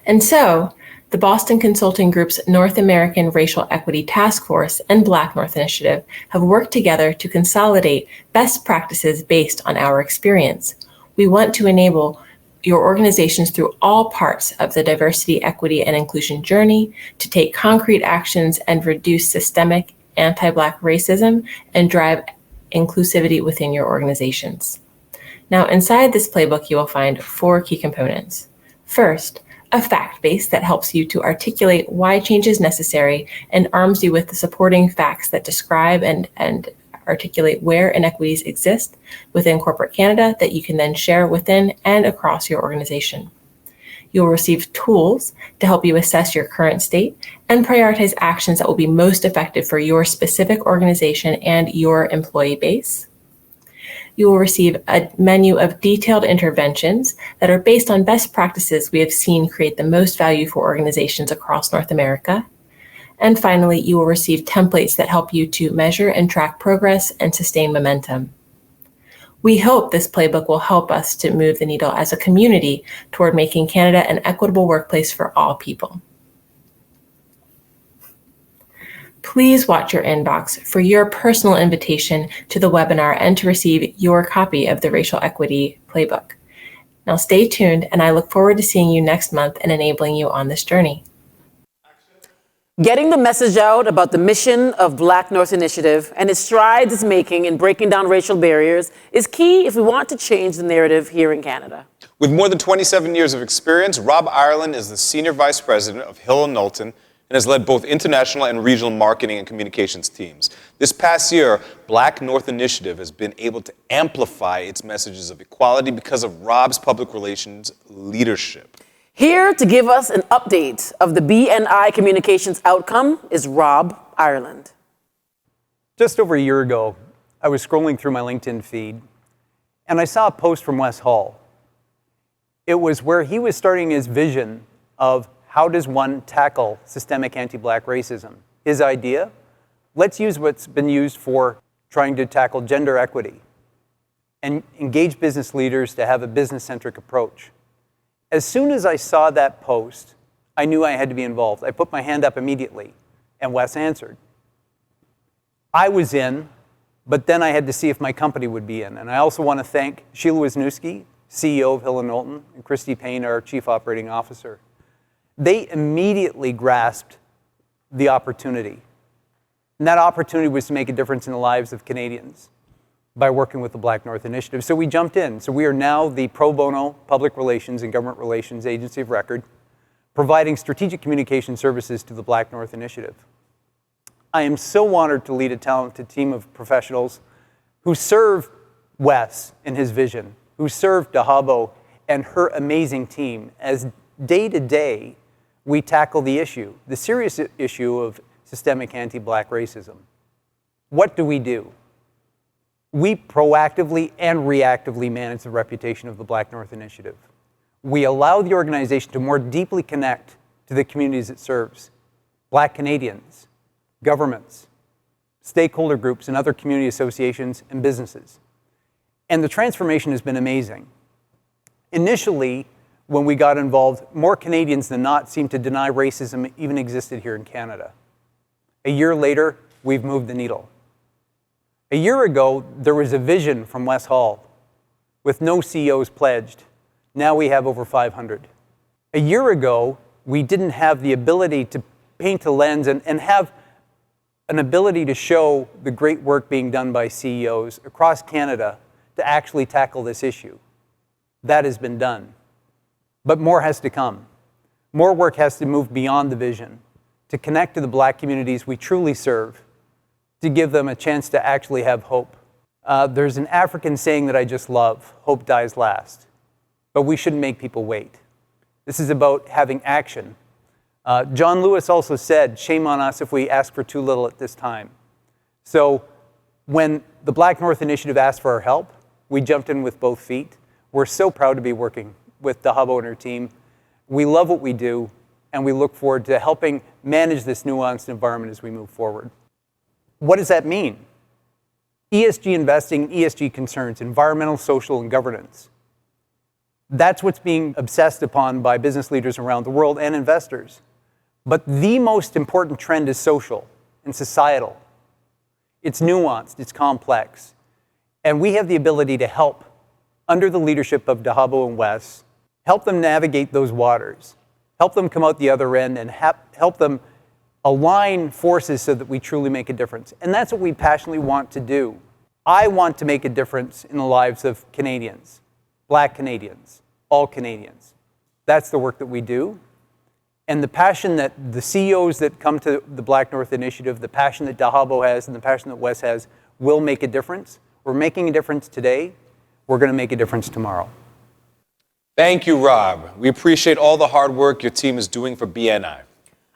And so, the Boston Consulting Group's North American Racial Equity Task Force and BlackNorth Initiative have worked together to consolidate best practices based on our experience. We want to enable your organizations through all parts of the diversity, equity, and inclusion journey to take concrete actions and reduce systemic anti-Black racism and drive inclusivity within your organizations. Now, inside this playbook, you will find 4 key components. First, a fact base that helps you to articulate why change is necessary and arms you with the supporting facts that describe and articulate where inequities exist within corporate Canada that you can then share within and across your organization. You will receive tools to help you assess your current state and prioritize actions that will be most effective for your specific organization and your employee base. You will receive a menu of detailed interventions that are based on best practices we have seen create the most value for organizations across North America. And finally, you will receive templates that help you to measure and track progress and sustain momentum. We hope this playbook will help us to move the needle as a community toward making Canada an equitable workplace for all people. Please watch your inbox for your personal invitation to the webinar and to receive your copy of the Racial Equity Playbook. Now stay tuned, and I look forward to seeing you next month and enabling you on this journey. Getting the message out about the mission of BlackNorth Initiative and its strides it's making in breaking down racial barriers is key if we want to change the narrative here in Canada. With more than 27 years of experience, Rob Ireland is the Senior Vice President of Hill & Knowlton and has led both international and regional marketing and communications teams. This past year, BlackNorth Initiative has been able to amplify its messages of equality because of Rob's public relations leadership. Here to give us an update of the BNI communications outcome is Rob Ireland. Just over a year ago, I was scrolling through my LinkedIn feed, and I saw a post from Wes Hall. It was where he was starting his vision of how does one tackle systemic anti-Black racism. His idea, let's use what's been used for trying to tackle gender equity and engage business leaders to have a business-centric approach. As soon as I saw that post, I knew I had to be involved. I put my hand up immediately, and Wes answered. I was in, but then I had to see if my company would be in. And I also want to thank Sheila Wisniewski, CEO of Hill & Knowlton, and Christy Payne, our Chief Operating Officer. They immediately grasped the opportunity. And that opportunity was to make a difference in the lives of Canadians by working with the BlackNorth Initiative. So we jumped in. So we are now the pro bono public relations and government relations agency of record, providing strategic communication services to the BlackNorth Initiative. I am so honored to lead a talented team of professionals who serve Wes in his vision, who serve Dahabo and her amazing team as day to day we tackle the issue, the serious issue of systemic anti-Black racism. What do? We proactively and reactively manage the reputation of the BlackNorth Initiative. We allow the organization to more deeply connect to the communities it serves, Black Canadians, governments, stakeholder groups, and other community associations and businesses. And the transformation has been amazing. Initially, when we got involved, more Canadians than not seemed to deny racism even existed here in Canada. A year later, we've moved the needle. A year ago, there was a vision from Wes Hall with no CEOs pledged. Now we have over 500. A year ago, we didn't have the ability to paint a lens and have an ability to show the great work being done by CEOs across Canada to actually tackle this issue. That has been done. But more has to come. More work has to move beyond the vision to connect to the Black communities we truly serve, to give them a chance to actually have hope. There's an African saying that I just love, hope dies last. But we shouldn't make people wait. This is about having action. John Lewis also said, shame on us if we ask for too little at this time. So when the BlackNorth Initiative asked for our help, we jumped in with both feet. We're so proud to be working with Dahabo and her team. We love what we do, and we look forward to helping manage this nuanced environment as we move forward. What does that mean? ESG investing, ESG concerns, environmental, social, and governance. That's what's being obsessed upon by business leaders around the world and investors. But the most important trend is social and societal. It's nuanced, it's complex. And we have the ability to help, under the leadership of Dahabo and Wes, help them navigate those waters, help them come out the other end, and help them align forces so that we truly make a difference. And that's what we passionately want to do. I want to make a difference in the lives of Canadians, Black Canadians, all Canadians. That's the work that we do. And the passion that the CEOs that come to the BlackNorth Initiative, the passion that Dahabo has and the passion that Wes has will make a difference. We're making a difference today. We're going to make a difference tomorrow. Thank you, Rob. We appreciate all the hard work your team is doing for BNI.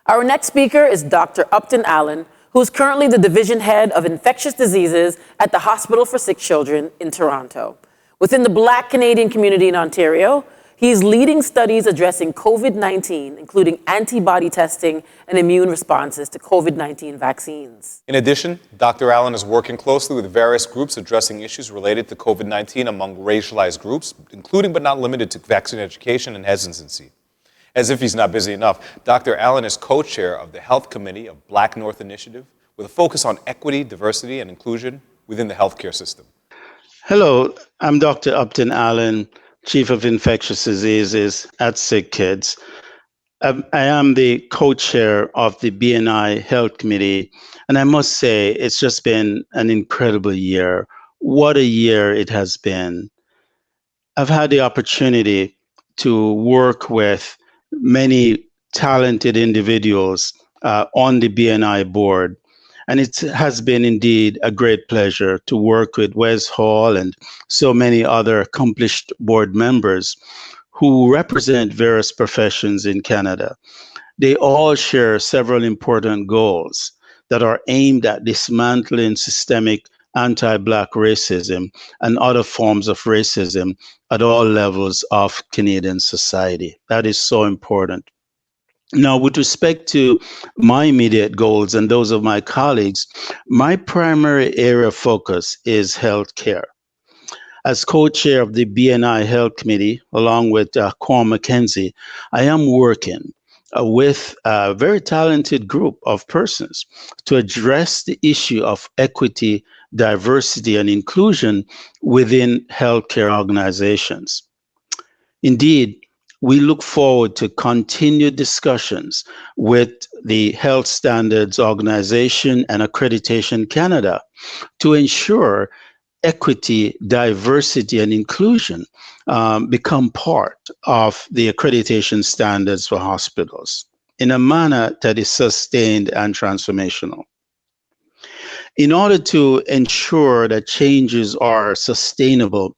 Our next speaker is Dr. Upton Allen, who is currently the Division Head of Infectious Diseases at the Hospital for Sick Children in Toronto. Within the Black Canadian community in Ontario, he is leading studies addressing COVID-19, including antibody testing and immune responses to COVID-19 vaccines. In addition, Dr. Allen is working closely with various groups addressing issues related to COVID-19 among racialized groups, including but not limited to vaccine education and hesitancy. As if he's not busy enough, Dr. Allen is co-chair of the Health Committee of BlackNorth Initiative with a focus on equity, diversity, and inclusion within the healthcare system. Hello, I'm Dr. Upton Allen, Chief of Infectious Diseases at Sick Kids. I am the co-chair of the BNI Health Committee, and I must say it's just been an incredible year. What a year it has been. I've had the opportunity to work with many talented individuals on the BNI board, and it has been indeed a great pleasure to work with Wes Hall and so many other accomplished board members who represent various professions in Canada. They all share several important goals that are aimed at dismantling systemic anti-Black racism and other forms of racism at all levels of Canadian society. That is so important. Now, with respect to my immediate goals and those of my colleagues, my primary area of focus is healthcare. As co-chair of the BNI Health Committee, along with Quan McKenzie, I am working with a very talented group of persons to address the issue of equity, diversity, and inclusion within healthcare organizations. Indeed, we look forward to continued discussions with the Health Standards Organization and Accreditation Canada to ensure equity, diversity, and inclusion become part of the accreditation standards for hospitals in a manner that is sustained and transformational. In order to ensure that changes are sustainable,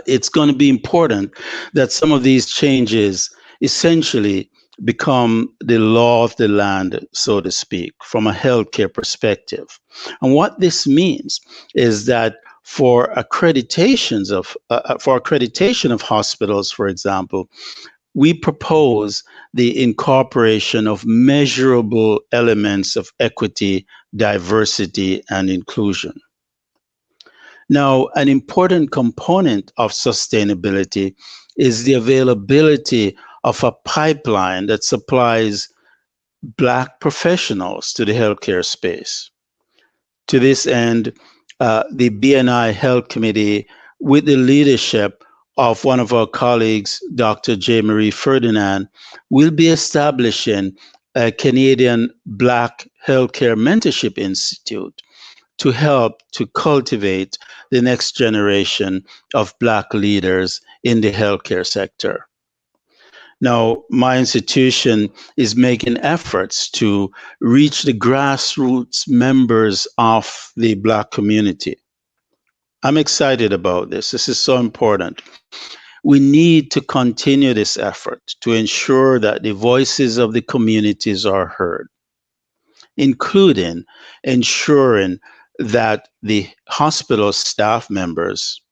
it's going to be important that some of these changes essentially become the law of the land, so to speak, from a healthcare perspective. And what this means is that for accreditation of hospitals, for example, we propose the incorporation of measurable elements of equity, diversity, and inclusion. Now, an important component of sustainability is the availability of a pipeline that supplies Black professionals to the healthcare space. To this end, the BNI Health Committee, with the leadership of one of our colleagues, Dr. J. Marie Ferdinand, will be establishing a Canadian Black Healthcare Mentorship Institute to help to cultivate the next generation of Black leaders in the healthcare sector. Now, my institution is making efforts to reach the grassroots members of the Black community. I'm excited about this. This is so important. We need to continue this effort to ensure that the voices of the communities are heard, including ensuring that the hospital staff members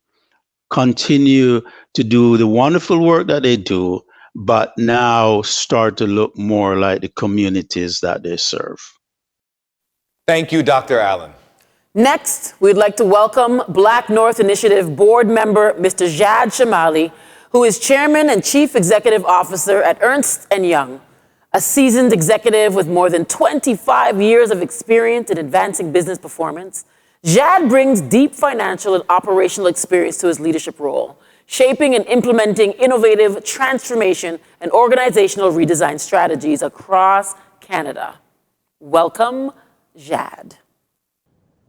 continue to do the wonderful work that they do, but now start to look more like the communities that they serve. Thank you, Dr. Allen. Next, we'd like to welcome BlackNorth Initiative board member, Mr. Jad Shamali, who is chairman and chief executive officer at Ernst & Young, a seasoned executive with more than 25 years of experience in advancing business performance. Jad brings deep financial and operational experience to his leadership role, shaping and implementing innovative transformation and organizational redesign strategies across Canada. Welcome, Jad.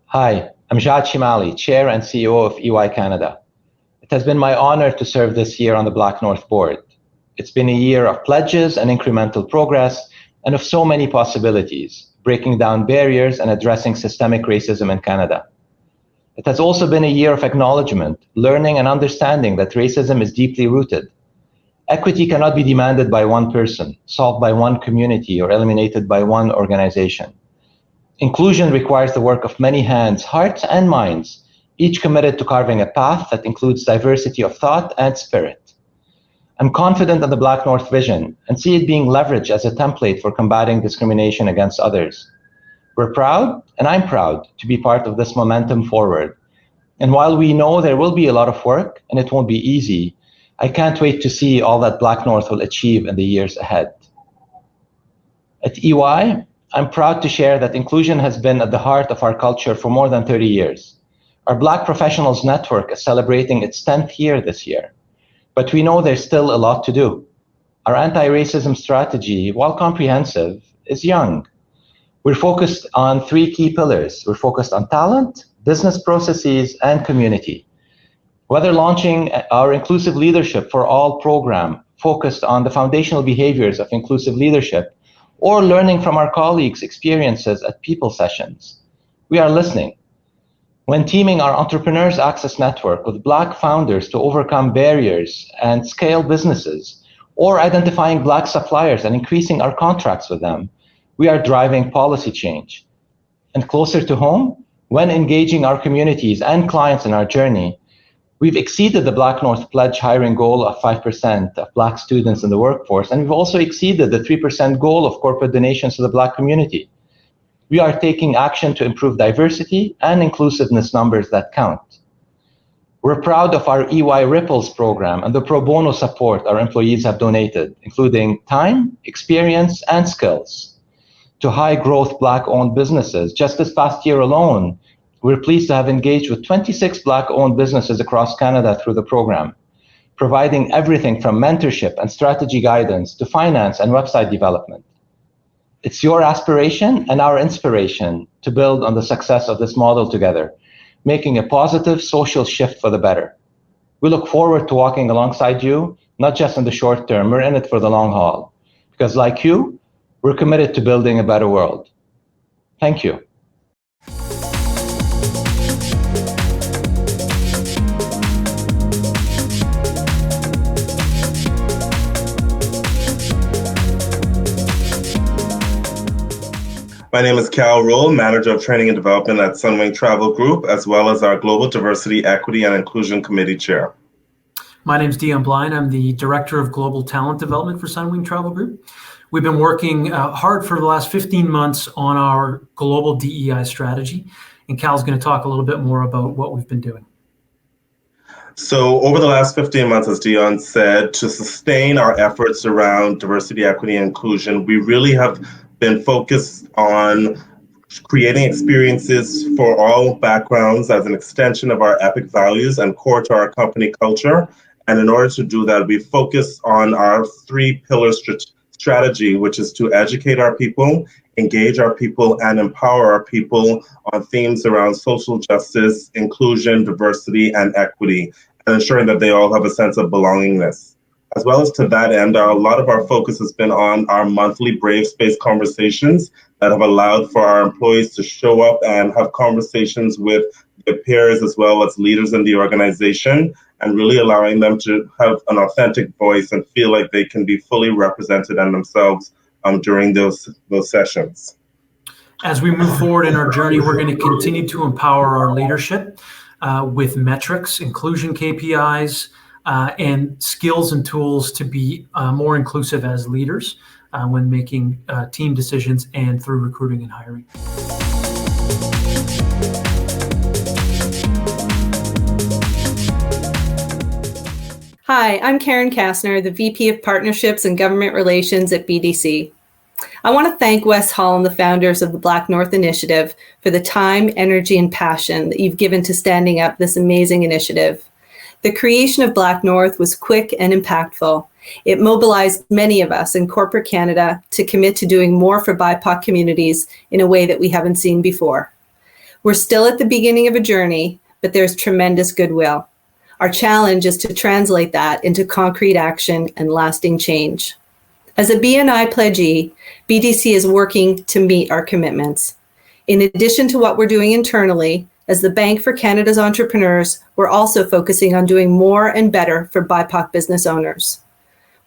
Hi, I'm Jad Shimali, Chair and CEO of EY Canada. It has been my honor to serve this year on the BlackNorth board. It's been a year of pledges and incremental progress, and of so many possibilities, breaking down barriers and addressing systemic racism in Canada. It has also been a year of acknowledgement, learning, and understanding that racism is deeply rooted. Equity cannot be demanded by one person, solved by one community, or eliminated by one organization. Inclusion requires the work of many hands, hearts, and minds, each committed to carving a path that includes diversity of thought and spirit. I'm confident in the BlackNorth vision and see it being leveraged as a template for combating discrimination against others. We're proud, and I'm proud, to be part of this momentum forward. And while we know there will be a lot of work and it won't be easy, I can't wait to see all that BlackNorth will achieve in the years ahead. At EY, I'm proud to share that inclusion has been at the heart of our culture for more than 30 years. Our Black Professionals Network is celebrating its 10th year this year, but we know there's still a lot to do. Our anti-racism strategy, while comprehensive, is young. We're focused on 3 key pillars. We're focused on talent, business processes, and community. Whether launching our Inclusive Leadership for All program focused on the foundational behaviors of inclusive leadership, or learning from our colleagues' experiences at people sessions, we are listening. When teaming our Entrepreneurs Access Network with Black founders to overcome barriers and scale businesses, or identifying Black suppliers and increasing our contracts with them, we are driving policy change. And closer to home, when engaging our communities and clients in our journey, we've exceeded the BlackNorth Pledge hiring goal of 5% of Black students in the workforce, and we've also exceeded the 3% goal of corporate donations to the Black community. We are taking action to improve diversity and inclusiveness numbers that count. We're proud of our EY Ripples program and the pro bono support our employees have donated, including time, experience, and skills, to high-growth Black-owned businesses. Just this past year alone, we're pleased to have engaged with 26 Black-owned businesses across Canada through the program, providing everything from mentorship and strategy guidance to finance and website development. It's your aspiration and our inspiration to build on the success of this model together, making a positive social shift for the better. We look forward to walking alongside you, not just in the short term, we're in it for the long haul. Because like you, we're committed to building a better world. Thank you. My name is Cal Roll, Manager of Training and Development at Sunwing Travel Group, as well as our Global Diversity, Equity, and Inclusion Committee Chair. My name is Dion Blind. I'm the Director of Global Talent Development for Sunwing Travel Group. We've been working hard for the last 15 months on our global DEI strategy, and Cal's going to talk a little bit more about what we've been doing. So over the last 15 months, as Dion said, to sustain our efforts around diversity, equity, and inclusion, we really have been focused on creating experiences for all backgrounds as an extension of our EPIC values and core to our company culture. And in order to do that, we focus on our 3-pillar strategy, which is to educate our people, engage our people, and empower our people on themes around social justice, inclusion, diversity, and equity, and ensuring that they all have a sense of belongingness. As well as to that end, a lot of our focus has been on our monthly Brave Space conversations that have allowed for our employees to show up and have conversations with their peers as well as leaders in the organization, and really allowing them to have an authentic voice and feel like they can be fully represented and themselves during those sessions. As we move forward in our journey, we're going to continue to empower our leadership with metrics, inclusion KPIs, and skills and tools to be more inclusive as leaders when making team decisions and through recruiting and hiring. Hi, I'm Karen Kastner, the VP of Partnerships and Government Relations at BDC. I want to thank Wes Hall and the founders of the BlackNorth Initiative for the time, energy, and passion that you've given to standing up this amazing initiative. The creation of BlackNorth was quick and impactful. It mobilized many of us in corporate Canada to commit to doing more for BIPOC communities in a way that we haven't seen before. We're still at the beginning of a journey, but there's tremendous goodwill. Our challenge is to translate that into concrete action and lasting change. As a BNI pledgee, BDC is working to meet our commitments. In addition to what we're doing internally, As the Bank for Canada's Entrepreneurs, we're also focusing on doing more and better for BIPOC business owners.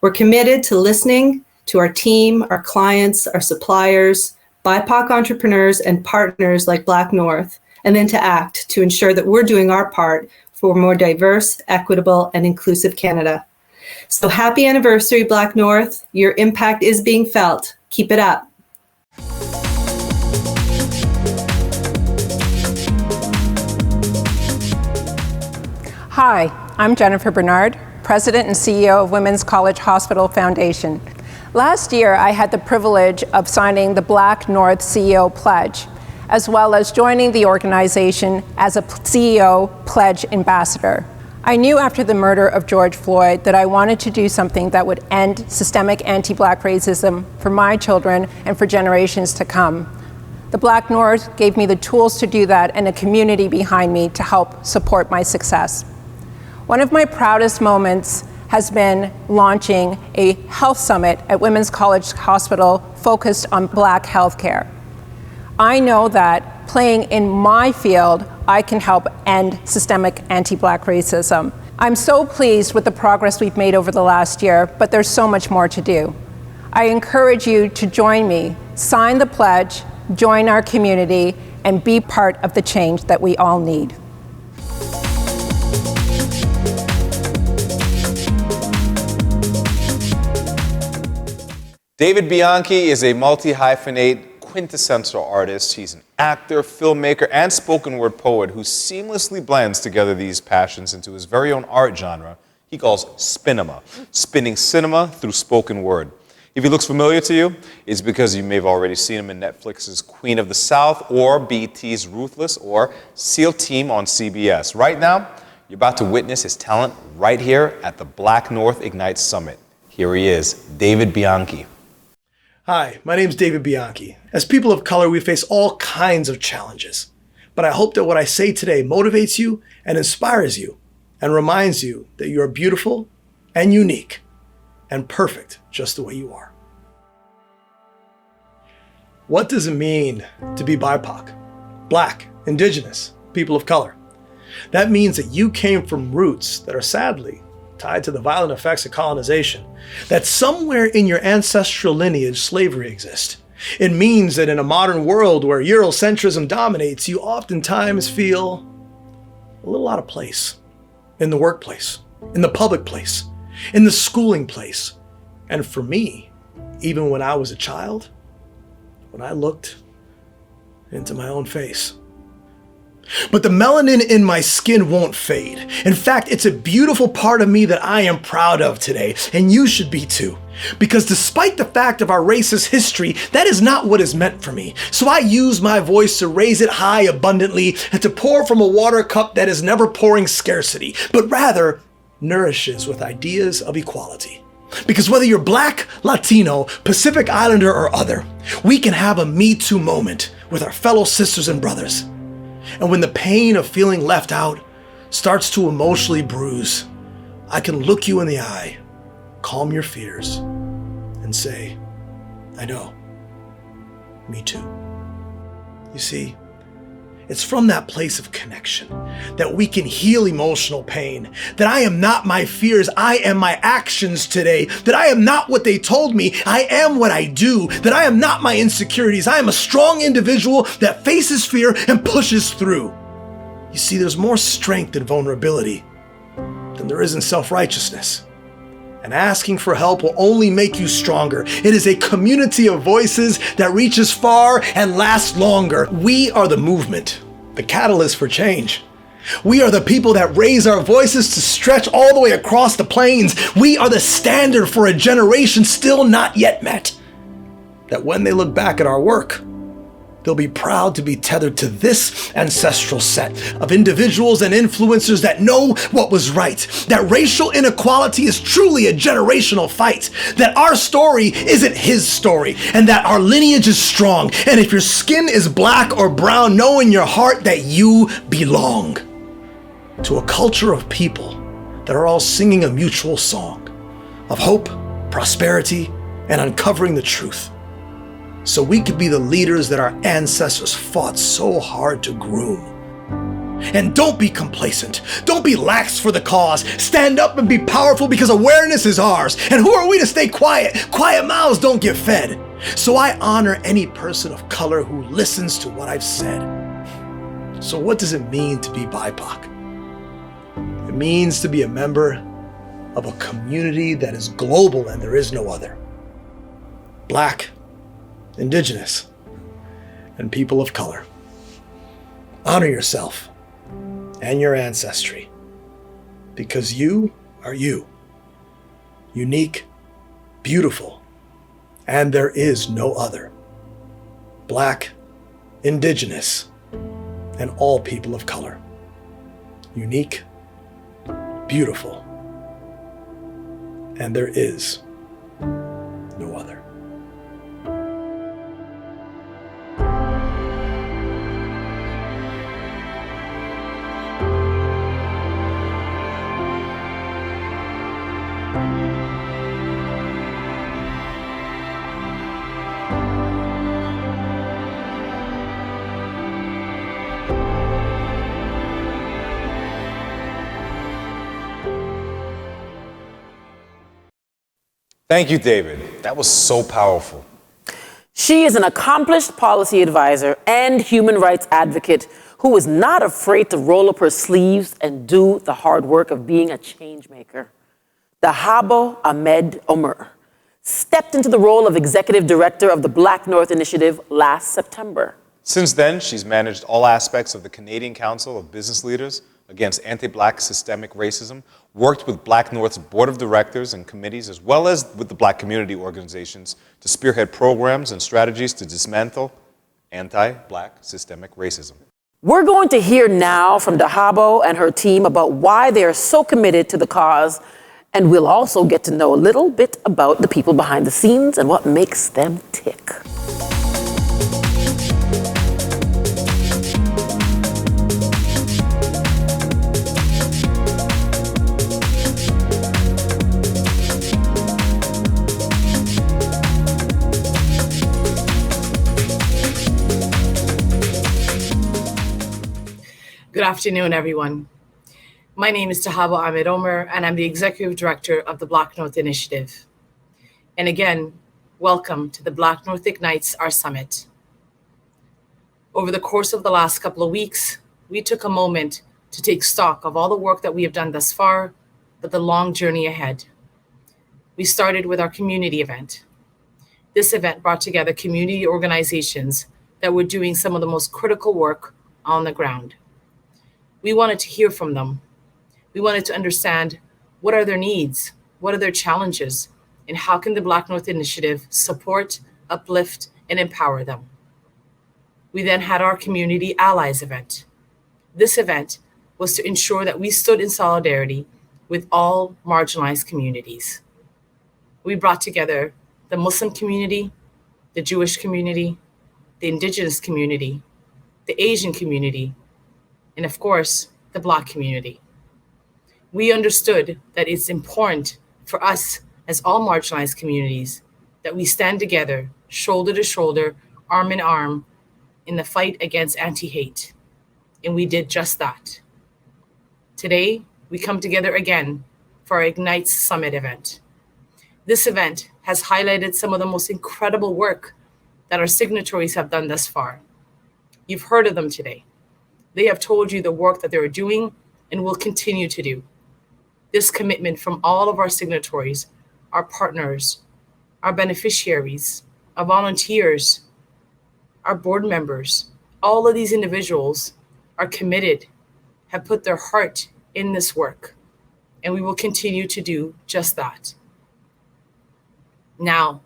We're committed to listening to our team, our clients, our suppliers, BIPOC entrepreneurs, and partners like BlackNorth, and then to act to ensure that we're doing our part for a more diverse, equitable, and inclusive Canada. So happy anniversary, BlackNorth. Your impact is being felt. Keep it up. Hi, I'm Jennifer Bernard, President and CEO of Women's College Hospital Foundation. Last year, I had the privilege of signing the BlackNorth CEO Pledge, as well as joining the organization as a CEO Pledge Ambassador. I knew after the murder of George Floyd that I wanted to do something that would end systemic anti-Black racism for my children and for generations to come. The BlackNorth gave me the tools to do that and a community behind me to help support my success. One of my proudest moments has been launching a health summit at Women's College Hospital focused on Black healthcare. I know that playing in my field, I can help end systemic anti-Black racism. I'm so pleased with the progress we've made over the last year, but there's so much more to do. I encourage you to join me, sign the pledge, join our community, and be part of the change that we all need. David Bianchi is a multi-hyphenate, quintessential artist. He's an actor, filmmaker, and spoken word poet who seamlessly blends together these passions into his very own art genre he calls Spinema, spinning cinema through spoken word. If he looks familiar to you, it's because you may have already seen him in Netflix's Queen of the South or BET's Ruthless or SEAL Team on CBS. Right now, you're about to witness his talent right here at the BlackNorth Ignite Summit. Here he is, David Bianchi. Hi, my name is David Bianchi. As people of color, we face all kinds of challenges. But I hope that what I say today motivates you and inspires you and reminds you that you are beautiful and unique and perfect just the way you are. What does it mean to be BIPOC? Black, Indigenous, people of color. That means that you came from roots that are sadly tied to the violent effects of colonization, that somewhere in your ancestral lineage slavery exists. It means that in a modern world where Eurocentrism dominates, you oftentimes feel a little out of place in the workplace, in the public place, in the schooling place. And for me, even when I was a child, when I looked into my own face. But the melanin in my skin won't fade. In fact, it's a beautiful part of me that I am proud of today, and you should be too. Because despite the fact of our racist history, that is not what is meant for me. So I use my voice to raise it high abundantly and to pour from a water cup that is never pouring scarcity, but rather nourishes with ideas of equality. Because whether you're Black, Latino, Pacific Islander, or other, we can have a Me Too moment with our fellow sisters and brothers. And when the pain of feeling left out starts to emotionally bruise, I can look you in the eye, calm your fears, and say, I know, me too. You see, it's from that place of connection that we can heal emotional pain, that I am not my fears, I am my actions today, that I am not what they told me, I am what I do, that I am not my insecurities, I am a strong individual that faces fear and pushes through. You see, there's more strength in vulnerability than there is in self-righteousness. And asking for help will only make you stronger. It is a community of voices that reaches far and lasts longer. We are the movement, the catalyst for change. We are the people that raise our voices to stretch all the way across the plains. We are the standard for a generation still not yet met. That when they look back at our work, they'll be proud to be tethered to this ancestral set of individuals and influencers that know what was right, that racial inequality is truly a generational fight, that our story isn't his story, and that our lineage is strong. And if your skin is black or brown, know in your heart that you belong to a culture of people that are all singing a mutual song of hope, prosperity, and uncovering the truth. So we could be the leaders that our ancestors fought so hard to groom. And don't be complacent. Don't be lax for the cause. Stand up and be powerful because awareness is ours. And who are we to stay quiet? Quiet mouths don't get fed. So I honor any person of color who listens to what I've said. So what does it mean to be BIPOC? It means to be a member of a community that is global and there is no other. Black, Indigenous, and people of color. Honor yourself and your ancestry, because you are you, unique, beautiful, and there is no other. Black, Indigenous, and all people of color. Unique, beautiful, and there is no other. Thank you, David. That was so powerful. She is an accomplished policy advisor and human rights advocate who is not afraid to roll up her sleeves and do the hard work of being a change maker. Dahabo Ahmed Omer stepped into the role of executive director of the BlackNorth Initiative last September. Since then, she's managed all aspects of the Canadian Council of Business Leaders Against Anti-Black Systemic Racism, worked with BlackNorth's board of directors and committees, as well as with the Black community organizations, to spearhead programs and strategies to dismantle anti-Black systemic racism. We're going to hear now from Dahabo and her team about why they are so committed to the cause, and we'll also get to know a little bit about the people behind the scenes and what makes them tick. Good afternoon, everyone. My name is Dahabo Ahmed Omer, and I'm the Executive Director of the BlackNorth Initiative. And again, welcome to the BlackNorth Ignites Our Summit. Over the course of the last couple of weeks, we took a moment to take stock of all the work that we have done thus far, but the long journey ahead. We started with our community event. This event brought together community organizations that were doing some of the most critical work on the ground. We wanted to hear from them. We wanted to understand what are their needs, what are their challenges, and how can the BlackNorth Initiative support, uplift, and empower them. We then had our Community Allies event. This event was to ensure that we stood in solidarity with all marginalized communities. We brought together the Muslim community, the Jewish community, the Indigenous community, the Asian community, and of course, the Black community. We understood that it's important for us as all marginalized communities that we stand together, shoulder to shoulder, arm in arm, in the fight against anti-hate. And we did just that. Today, we come together again for our Ignites Summit event. This event has highlighted some of the most incredible work that our signatories have done thus far. You've heard of them today. They have told you the work that they're doing and will continue to do. This commitment from all of our signatories, our partners, our beneficiaries, our volunteers, our board members, all of these individuals are committed, have put their heart in this work, and we will continue to do just that. Now,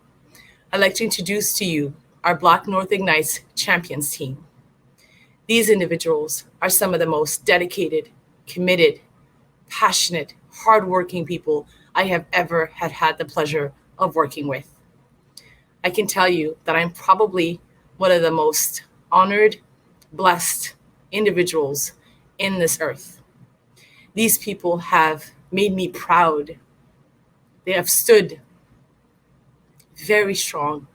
I'd like to introduce to you our BlackNorth Ignites Champions team. These individuals are some of the most dedicated, committed, passionate, hardworking people I have ever had the pleasure of working with. I can tell you that I'm probably one of the most honored, blessed individuals in this earth. These people have made me proud. They have stood very strong,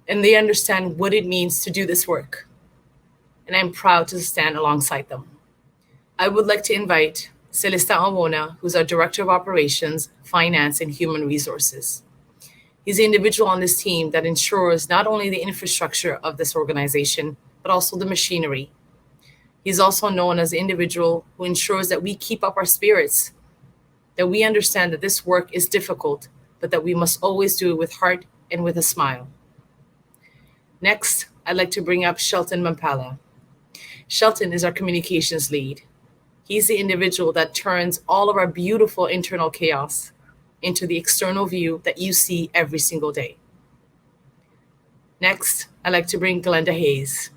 and they understand what it means to do this work. And I'm proud to stand alongside them. I would like to invite Celestin Awona, who's our Director of Operations, Finance, and Human Resources. He's the individual on this team that ensures not only the infrastructure of this organization, but also the machinery. He's also known as the individual who ensures that we keep up our spirits, that we understand that this work is difficult, but that we must always do it with heart and with a smile. Next, I'd like to bring up Shelton Mampala. Shelton is our communications lead. He's the individual that turns all of our beautiful internal chaos into the external view that you see every single day. Next, I'd like to bring Glenda Hayes.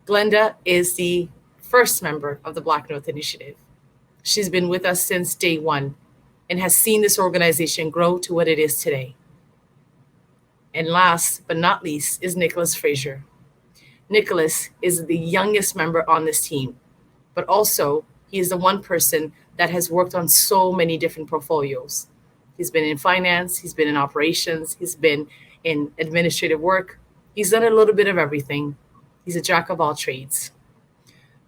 Glenda is the first member of the BlackNorth Initiative. She's been with us since day one and has seen this organization grow to what it is today. And last but not least is Nicholas Frazier. Nicholas is the youngest member on this team, but also he is the one person that has worked on so many different portfolios. He's been in finance, he's been in operations, he's been in administrative work. He's done a little bit of everything. He's a jack of all trades.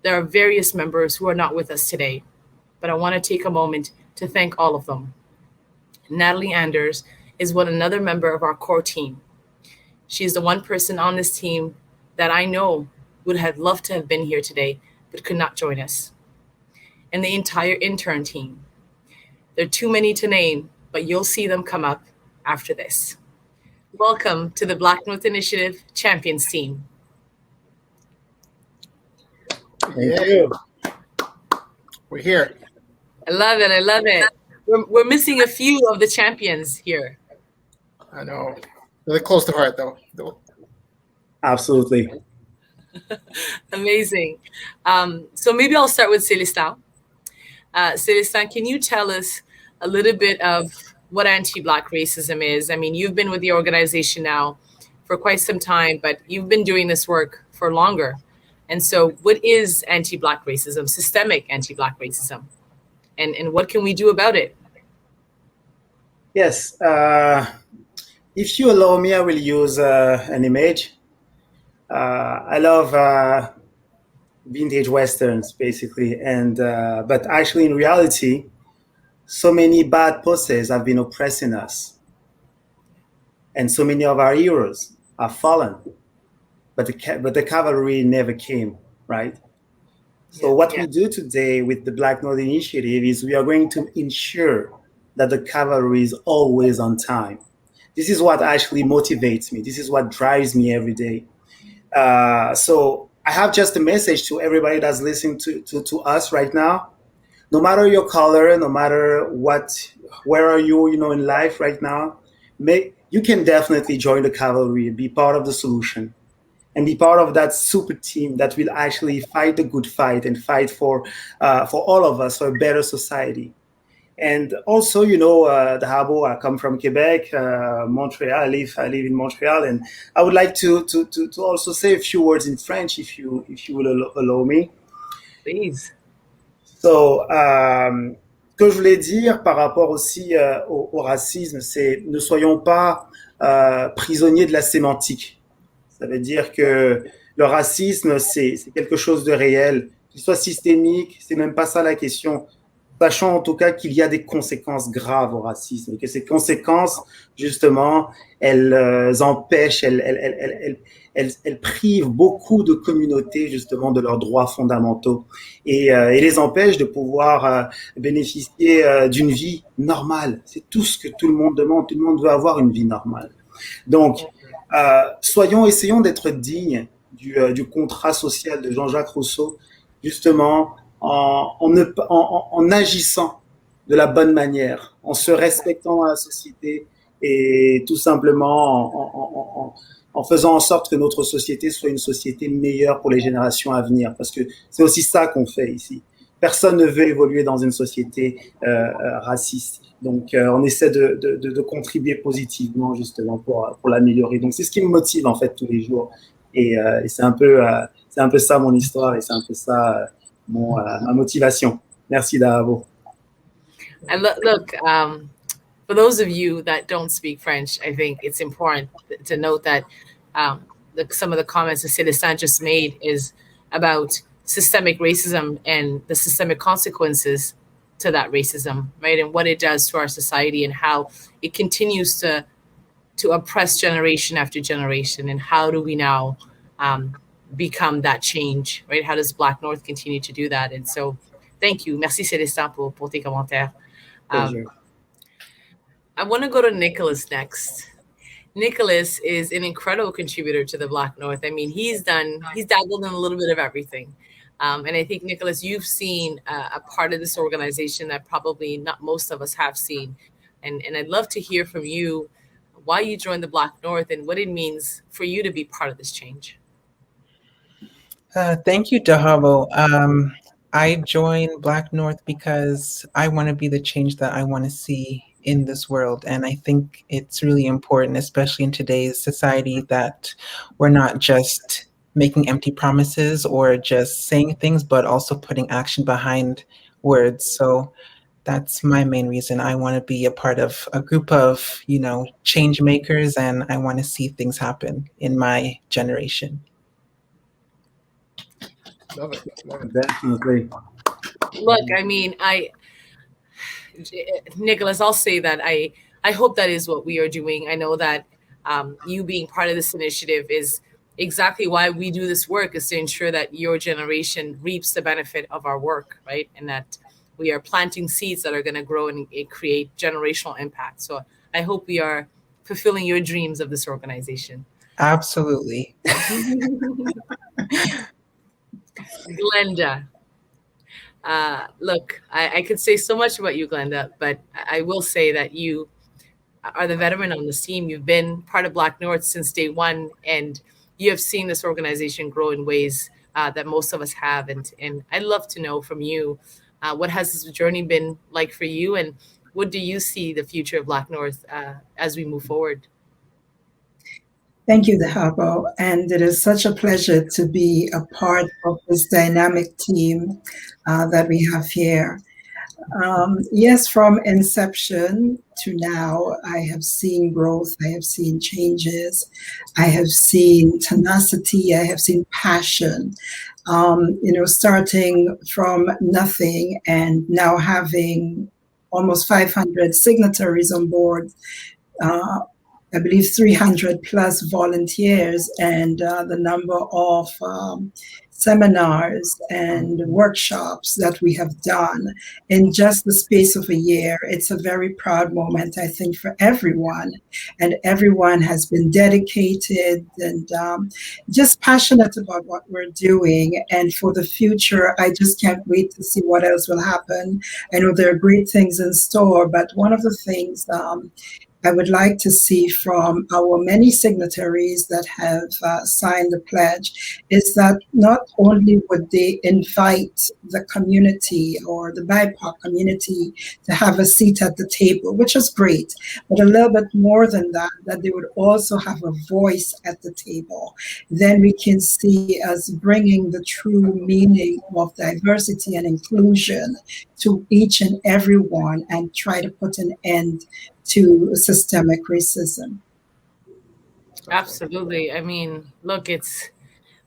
There are various members who are not with us today, but I want to take a moment to thank all of them. Natalie Anders is another member of our core team. She is the one person on this team that I know would have loved to have been here today, but could not join us. And the entire intern team. There are too many to name, but you'll see them come up after this. Welcome to the BlackNorth Initiative Champions Team. Thank you. We're here. I love it. I love it. We're missing a few of the champions here. I know. They're close to heart, though. Absolutely. Amazing. So maybe I'll start with Celestin. Celestin, can you tell us a little bit of what anti-Black racism is? I mean, you've been with the organization now for quite some time, but you've been doing this work for longer. And so what is anti-Black racism, systemic anti-Black racism? And what can we do about it? Yes. If you allow me, I will use an image. I love vintage Westerns, basically. But actually, in reality, so many bad bosses have been oppressing us. And so many of our heroes have fallen. But the cavalry never came, right? So what we do today with the BlackNorth Initiative is we are going to ensure that the cavalry is always on time. This is what actually motivates me. This is what drives me every day. So I have just a message to everybody that's listening to us right now. No matter your color, no matter where are you, in life right now, you can definitely join the cavalry, be part of the solution, and be part of that super team that will actually fight the good fight and fight for all of us, for a better society. And also, Dahabo, I come from Quebec, Montreal. I live in Montreal, and I would like to also say a few words in French, if you will allow me. Please. So, ce que je voulais dire par rapport aussi au racisme, c'est ne soyons pas prisonniers de la sémantique. Ça veut dire que le racisme, c'est quelque chose de réel, qu'il soit systémique, c'est même pas ça la question. Sachant en tout cas qu'il y a des conséquences graves au racisme, et que ces conséquences, justement, elles empêchent, elles privent beaucoup de communautés, justement, de leurs droits fondamentaux et les empêchent de pouvoir bénéficier d'une vie normale. C'est tout ce que tout le monde demande. Tout le monde veut avoir une vie normale. Donc, essayons d'être dignes du contrat social de Jean-Jacques Rousseau, justement, en agissant de la bonne manière, en se respectant dans la société et tout simplement en faisant en sorte que notre société soit une société meilleure pour les générations à venir. Parce que c'est aussi ça qu'on fait ici. Personne ne veut évoluer dans une société raciste. Donc, on essaie de contribuer positivement, justement, pour l'améliorer. Donc, c'est ce qui me motive, en fait, tous les jours. Et c'est un peu ça, mon histoire, et c'est un peu ça, ma motivation. Merci, Dahabo. And look, for those of you that don't speak French, I think it's important to note that some of the comments that Celestin just made is about systemic racism and the systemic consequences to that racism, right? And what it does to our society and how it continues to oppress generation after generation. And how do we now become that change, right? How does BlackNorth continue to do that? And so thank you. Merci Célestin pour tes commentaires. I want to go to Nicholas next. Nicholas is an incredible contributor to the BlackNorth. I mean, he's dabbled in a little bit of everything. And I think, Nicholas, you've seen a part of this organization that probably not most of us have seen. And I'd love to hear from you why you joined the BlackNorth and what it means for you to be part of this change. Thank you, Dahabo. I joined BlackNorth because I want to be the change that I want to see in this world. And I think it's really important, especially in today's society, that we're not just making empty promises or just saying things, but also putting action behind words. So that's my main reason. I want to be a part of a group of, change makers, and I want to see things happen in my generation. Love it. Definitely. Look, I mean, Nicholas, I'll say that I hope that is what we are doing. I know that you being part of this initiative is exactly why we do this work, is to ensure that your generation reaps the benefit of our work, right? And that we are planting seeds that are going to grow and create generational impact. So I hope we are fulfilling your dreams of this organization. Absolutely. Glenda. Look, I could say so much about you, Glenda, but I will say that you are the veteran on this team. You've been part of BlackNorth since day one, and you have seen this organization grow in ways that most of us haven't. And I'd love to know from you, what has this journey been like for you, and what do you see the future of BlackNorth as we move forward? Thank you, Dahabo. And it is such a pleasure to be a part of this dynamic team that we have here. Yes, from inception to now, I have seen growth, I have seen changes, I have seen tenacity, I have seen passion. Starting from nothing and now having almost 500 signatories on board, I believe 300 plus volunteers, and the number of seminars and workshops that we have done in just the space of a year. It's a very proud moment, I think, for everyone. And everyone has been dedicated and just passionate about what we're doing. And for the future, I just can't wait to see what else will happen. I know there are great things in store, but one of the things I would like to see from our many signatories that have signed the pledge is that not only would they invite the community or the BIPOC community to have a seat at the table, which is great, but a little bit more than that, that they would also have a voice at the table. Then we can see us bringing the true meaning of diversity and inclusion to each and every one and try to put an end to systemic racism. Absolutely. I mean, look,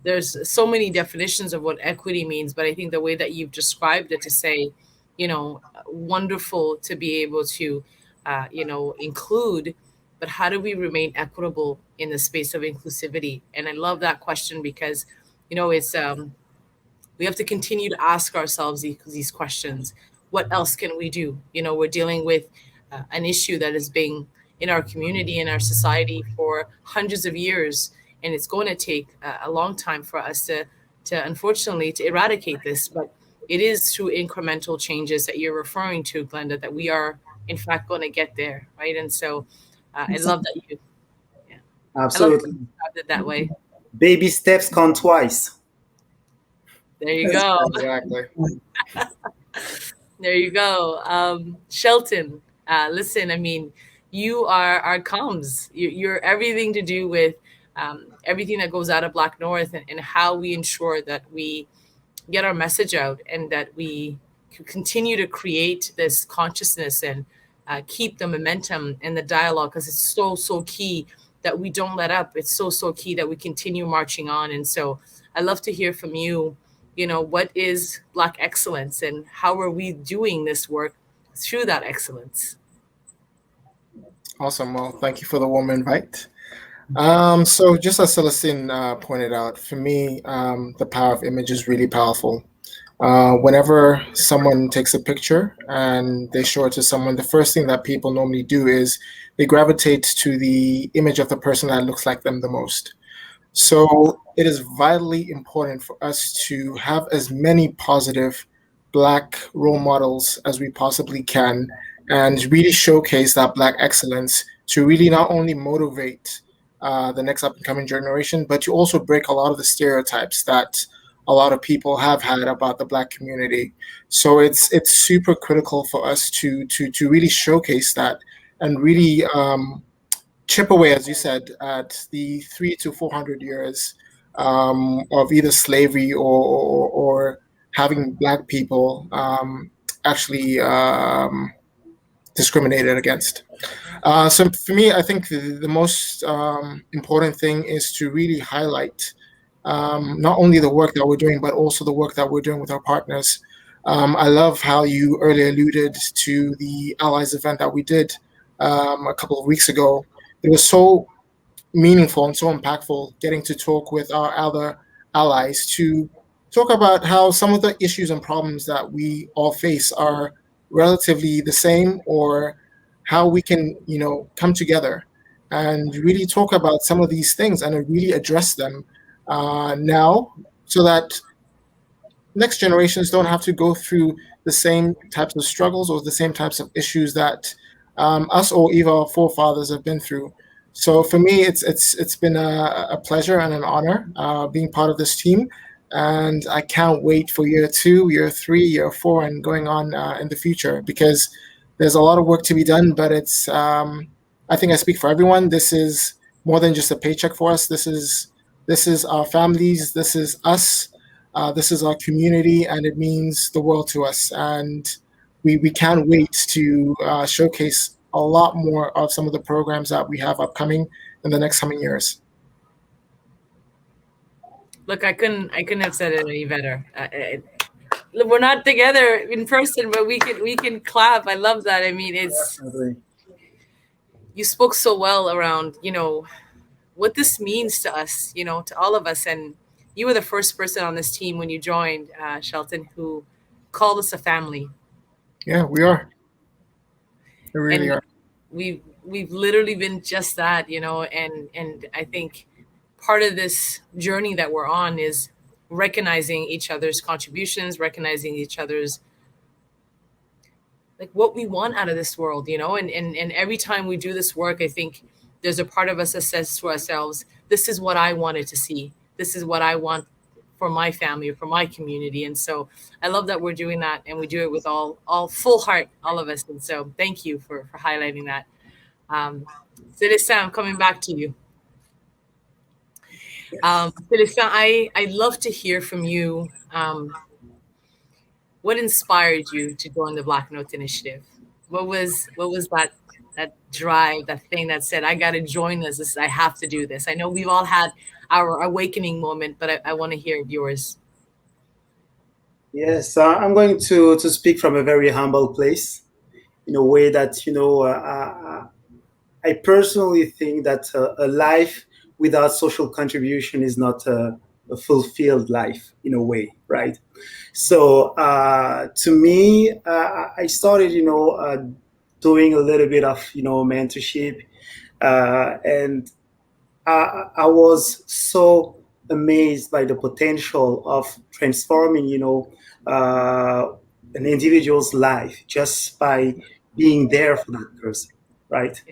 there's so many definitions of what equity means, but I think the way that you've described it to say, wonderful to be able to, include, but how do we remain equitable in the space of inclusivity? And I love that question because, it's, we have to continue to ask ourselves these questions. What else can we do? We're dealing with an issue that has been in our community, in our society for hundreds of years. And it's going to take a long time for us to unfortunately, to eradicate this. But it is through incremental changes that you're referring to, Glenda, that we are, in fact, going to get there, right? And so I love that you, Absolutely. it that way. Baby steps count twice. There you go. Exactly. There you go. Shelton, listen, I mean, you are our comms. You're everything to do with everything that goes out of BlackNorth and how we ensure that we get our message out and that we continue to create this consciousness and keep the momentum and the dialogue, because it's so key that we don't let up. It's so key that we continue marching on. And so I'd love to hear from you, what is Black excellence and how are we doing this work through that excellence? Awesome. Well, thank you for the warm invite. So just as Celestine pointed out, for me, the power of image is really powerful. Whenever someone takes a picture and they show it to someone, the first thing that people normally do is they gravitate to the image of the person that looks like them the most. So it is vitally important for us to have as many positive Black role models as we possibly can and really showcase that Black excellence to really not only motivate the next up and coming generation, but to also break a lot of the stereotypes that a lot of people have had about the Black community. So it's super critical for us to really showcase that and really chip away, as you said, at the 300 to 400 years of either slavery or having Black people actually discriminated against. So for me, I think the most important thing is to really highlight not only the work that we're doing, but also the work that we're doing with our partners. I love how you earlier alluded to the Allies event that we did a couple of weeks ago. It was so meaningful and so impactful getting to talk with our other allies to talk about how some of the issues and problems that we all face are relatively the same, or how we can, come together and really talk about some of these things and really address them now, so that next generations don't have to go through the same types of struggles or the same types of issues that us or even our forefathers have been through. So for me, it's been a pleasure and an honor being part of this team, and I can't wait for year 2, year 3, year 4, and going on in the future, because there's a lot of work to be done. But it's I think I speak for everyone. This is more than just a paycheck for us. This is our families. This is us. This is our community, and it means the world to us. And we can't wait to showcase a lot more of some of the programs that we have upcoming in the next coming years. Look, I couldn't have said it any better. We're not together in person, but we can clap. I love that. I mean, you spoke so well around, what this means to us, to all of us. And you were the first person on this team when you joined, Shelton, who called us a family. Yeah, we are. We really are. We've literally been just that, and I think part of this journey that we're on is recognizing each other's contributions, recognizing each other's, like, what we want out of this world, and every time we do this work, I think there's a part of us that says to ourselves, this is what I wanted to see. This is what I want for my family or for my community. And so I love that we're doing that, and we do it with all full heart, all of us. And so thank you for highlighting that. Celestin, I'm coming back to you. Celestin, I'd love to hear from you. What inspired you to join the BlackNorth Initiative? What was that drive, that thing that said, I got to join this, I have to do this? I know we've all had our awakening moment, but I want to hear yours. Yes, I'm going to speak from a very humble place, in a way that, I personally think that a life without social contribution is not a fulfilled life, in a way, right? So to me, I started, doing a little bit of, mentorship, and I was so amazed by the potential of transforming, an individual's life just by being there for that person, right?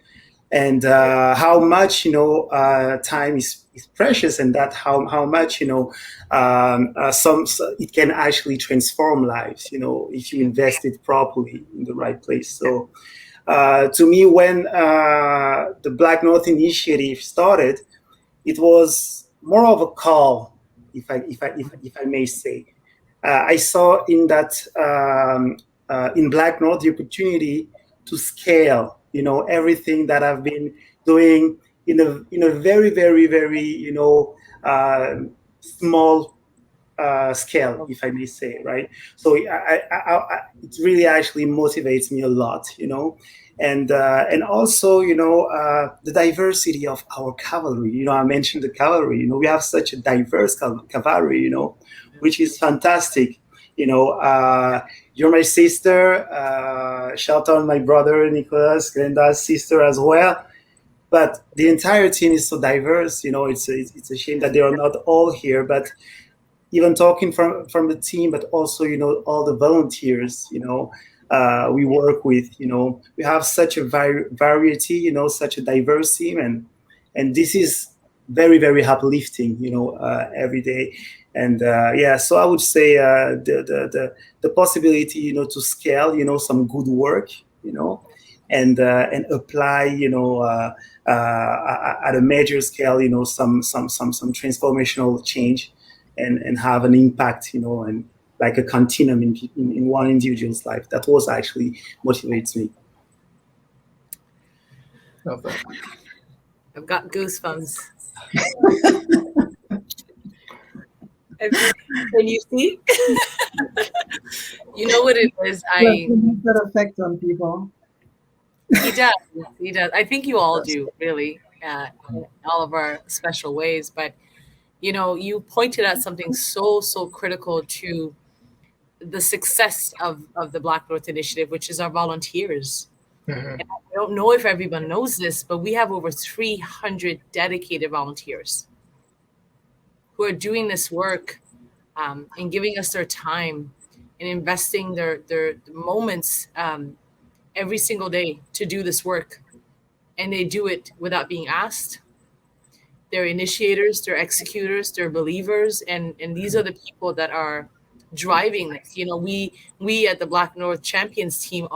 And how much time is precious, and that how much it can actually transform lives, if you invest it properly in the right place. So to me, when the BlackNorth Initiative started, it was more of a call, if I may say. I saw in that in BlackNorth the opportunity to scale, everything that I've been doing in a very, very, very, small scale, if I may say, right? So it really actually motivates me a lot, and also, the diversity of our cavalry. I mentioned the cavalry. We have such a diverse cavalry, which is fantastic. You're my sister. Shout out my brother Nicholas, Glenda's sister as well. But the entire team is so diverse. It's a shame that they are not all here. But even talking from the team, but also all the volunteers. We work with. We have such a variety. Such a diverse team, and this is very, very uplifting. Every day. And so I would say the possibility, to scale, some good work, and apply, at a major scale, some transformational change, and have an impact, and like a continuum in one individual's life. That was actually motivates me. Love that. I've got goosebumps. Can you see? You know what it is? That effect on people. He does. He does. I think you all do, really, in all of our special ways. But, you pointed out something so critical to the success of the BlackNorth Initiative, which is our volunteers. And I don't know if everyone knows this, but we have over 300 dedicated volunteers who are doing this work and giving us their time and investing their moments every single day to do this work. And they do it without being asked. They're initiators, they're executors, they're believers, and these are the people that are driving this. We at the BlackNorth Champions team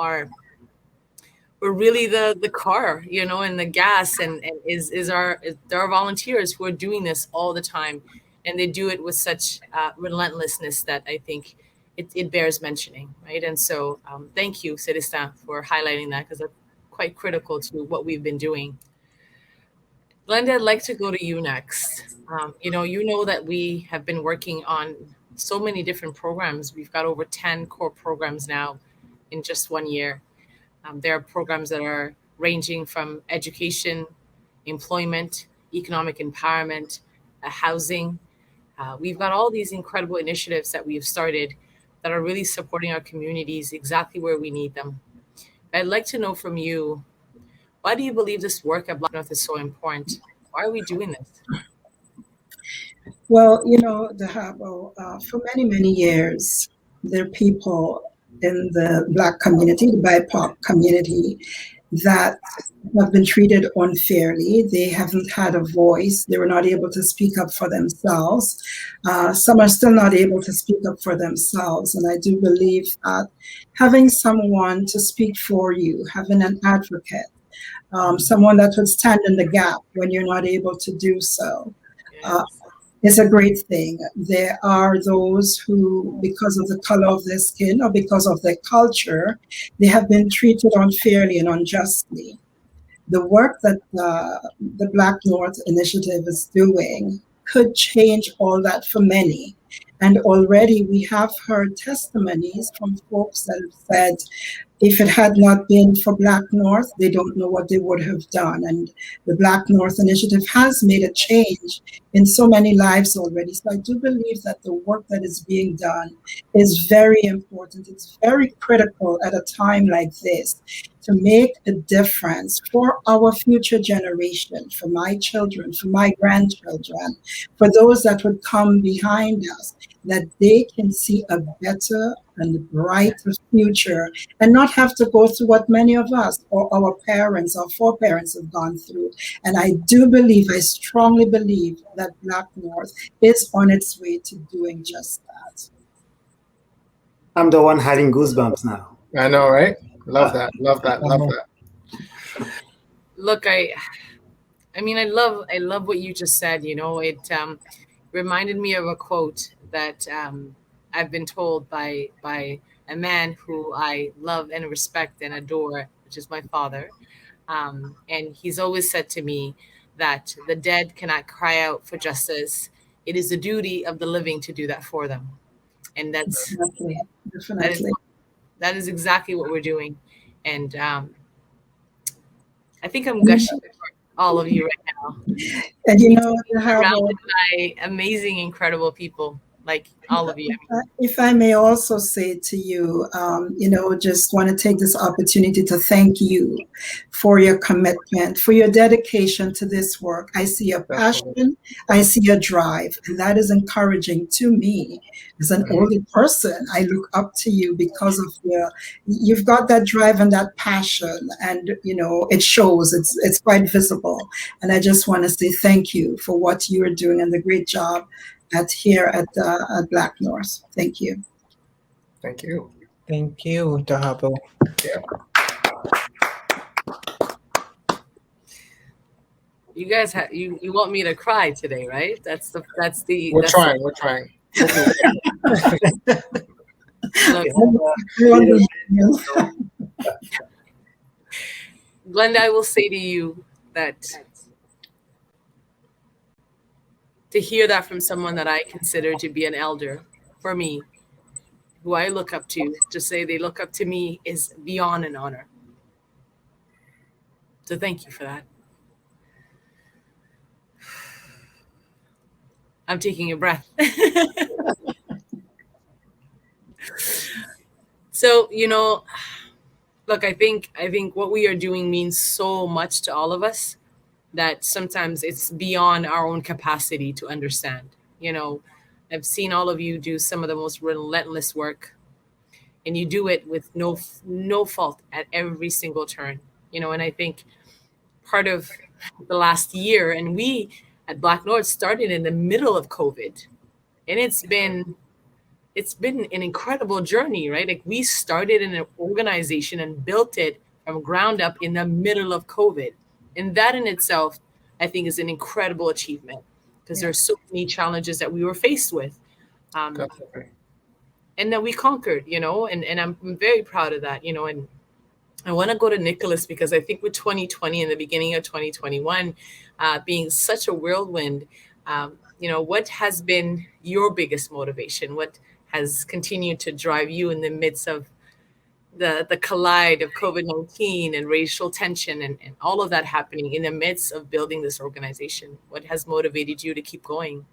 we're really the car, and the gas, and there are volunteers who are doing this all the time, and they do it with such relentlessness that I think it bears mentioning, right? And so thank you, Célestin, for highlighting that, because that's quite critical to what we've been doing. Glenda, I'd like to go to you next. You know that we have been working on so many different programs. We've got over 10 core programs now in just 1 year. There are programs that are ranging from education, employment, economic empowerment, housing. We've got all these incredible initiatives that we've started that are really supporting our communities exactly where we need them. I'd like to know from you, why do you believe this work at BlackNorth is so important? Why are we doing this? Well, for many years, there are people in the Black community, the BIPOC community, that have been treated unfairly. They haven't had a voice. They were not able to speak up for themselves. Some are still not able to speak up for themselves. And I do believe that having someone to speak for you, having an advocate, someone that would stand in the gap when you're not able to do so, is a great thing. There are those who, because of the color of their skin or because of their culture, they have been treated unfairly and unjustly. The work that the BlackNorth Initiative is doing could change all that for many. And already we have heard testimonies from folks that have said, if it had not been for BlackNorth, they don't know what they would have done. And the BlackNorth Initiative has made a change in so many lives already. So I do believe that the work that is being done is very important. It's very critical at a time like this to make a difference for our future generation, for my children, for my grandchildren, for those that would come behind us, that they can see a better and brighter future and not have to go through what many of us or our parents or foreparents have gone through. And I do believe, I strongly believe that BlackNorth is on its way to doing just that. I'm the one having goosebumps now. I know, right? Love that. Love that. Love that. Look, I love what you just said. It reminded me of a quote that I've been told by a man who I love and respect and adore, which is my father. And he's always said to me that the dead cannot cry out for justice it is the duty of the living to do that for them. And that's Definitely. that is exactly what we're doing. And I think I'm gushing for all of you right now. And you know, Surrounded by amazing, incredible people like all of you. If I may also say to you, just want to take this opportunity to thank you for your commitment, for your dedication to this work. I see a passion, I see a drive, and that is encouraging to me. As an older person, I look up to you because of you've got that drive and that passion, and it shows. It's quite visible, and I just want to say thank you for what you are doing and the great job here at BlackNorth. Thank you. Thank you. Thank you, Dahabo. Yeah. You guys you want me to cry today, right? We're trying. Glenda, I will say to you that to hear that from someone that I consider to be an elder for me, who I look up to say they look up to me is beyond an honor. So thank you for that. I'm taking a breath. So, look, I think what we are doing means so much to all of us that sometimes it's beyond our own capacity to understand. I've seen all of you do some of the most relentless work, and you do it with no fault at every single turn. And I think part of the last year, and we at BlackNorth started in the middle of COVID, and it's been an incredible journey, right? Like, we started in an organization and built it from ground up in the middle of COVID. And that in itself, I think, is an incredible achievement, because there are so many challenges that we were faced with. And that we conquered, and I'm very proud of that, and I want to go to Nicholas, because I think with 2020 and the beginning of 2021 being such a whirlwind, what has been your biggest motivation? What has continued to drive you in the midst of the collide of COVID-19 and racial tension and all of that happening in the midst of building this organization? What has motivated you to keep going?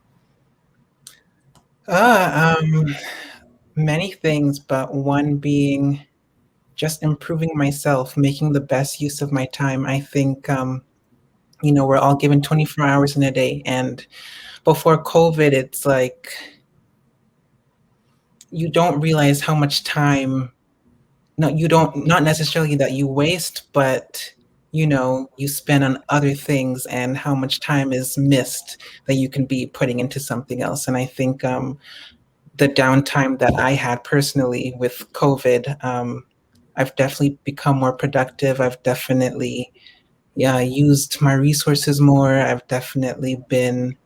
Many things, but one being just improving myself, making the best use of my time. I think, we're all given 24 hours in a day. And before COVID, it's like you don't realize how much time, not necessarily that you waste, but you spend on other things, and how much time is missed that you can be putting into something else. And I think the downtime that I had personally with COVID, I've definitely become more productive. I've definitely used my resources more. I've definitely been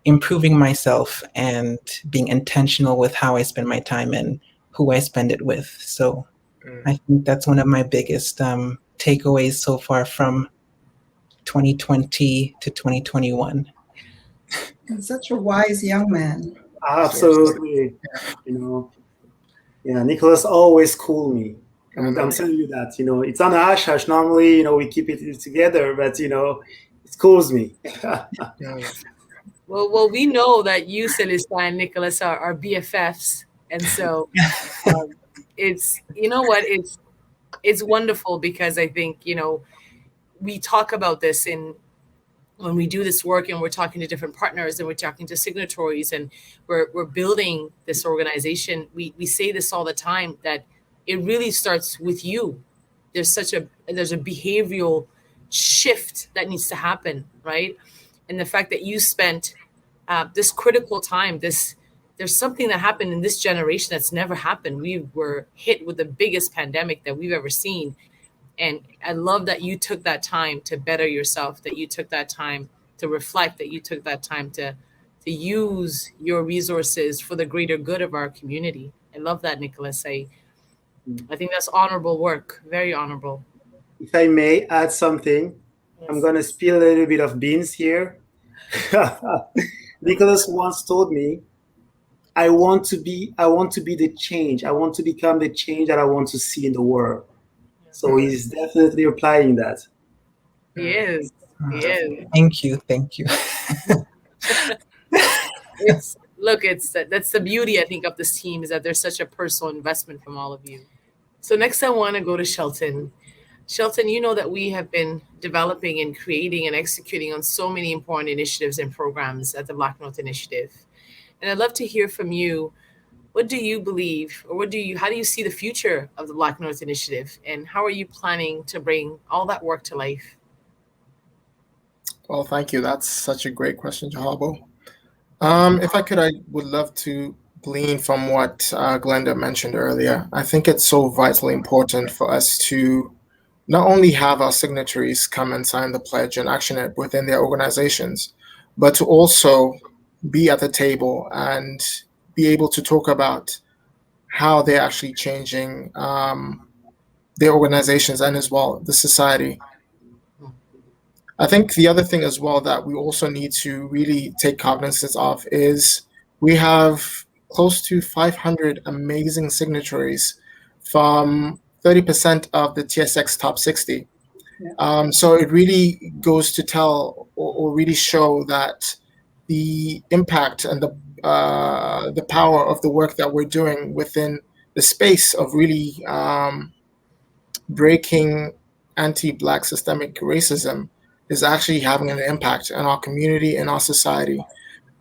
improving myself and being intentional with how I spend my time and who I spend it with. So I think that's one of my biggest takeaways so far from 2020 to 2021. You're such a wise young man. Absolutely. Nicholas always cool me. I'm telling you that, it's on hash normally, we keep it together, but, it cools me. Well, we know that you, Celesta, and Nicholas are BFFs. And so it's wonderful, because I think, we talk about this when we do this work, and we're talking to different partners, and we're talking to signatories, and we're building this organization. We say this all the time, that it really starts with you. There's a behavioral shift that needs to happen, right? And the fact that you spent this critical time, there's something that happened in this generation that's never happened. We were hit with the biggest pandemic that we've ever seen. And I love that you took that time to better yourself, that you took that time to reflect, that you took that time to use your resources for the greater good of our community. I love that, Nicholas. I think that's honorable work, very honorable. If I may add something, I'm going to spill a little bit of beans here. Nicholas once told me, I want to be the change. I want to become the change that I want to see in the world. So he's definitely applying that. He is. He is. Thank you. Thank you. That's the beauty, I think, of this team, is that there's such a personal investment from all of you. So next I want to go to Shelton. Shelton, you know that we have been developing and creating and executing on so many important initiatives and programs at the BlackNorth Initiative. And I'd love to hear from you. What do you believe, or how do you see the future of the BlackNorth Initiative, and how are you planning to bring all that work to life? Well, thank you. That's such a great question, Jahabo. If I could, I would love to glean from what Glenda mentioned earlier. I think it's so vitally important for us to not only have our signatories come and sign the pledge and action it within their organizations, but to also be at the table and be able to talk about how they're actually changing their organizations and as well the society. I think the other thing as well that we also need to really take cognizance of is we have close to 500 amazing signatories from 30% of the TSX top 60. So it really goes to tell or really show that the impact and the power of the work that we're doing within the space of really breaking anti-Black systemic racism is actually having an impact on our community and our society.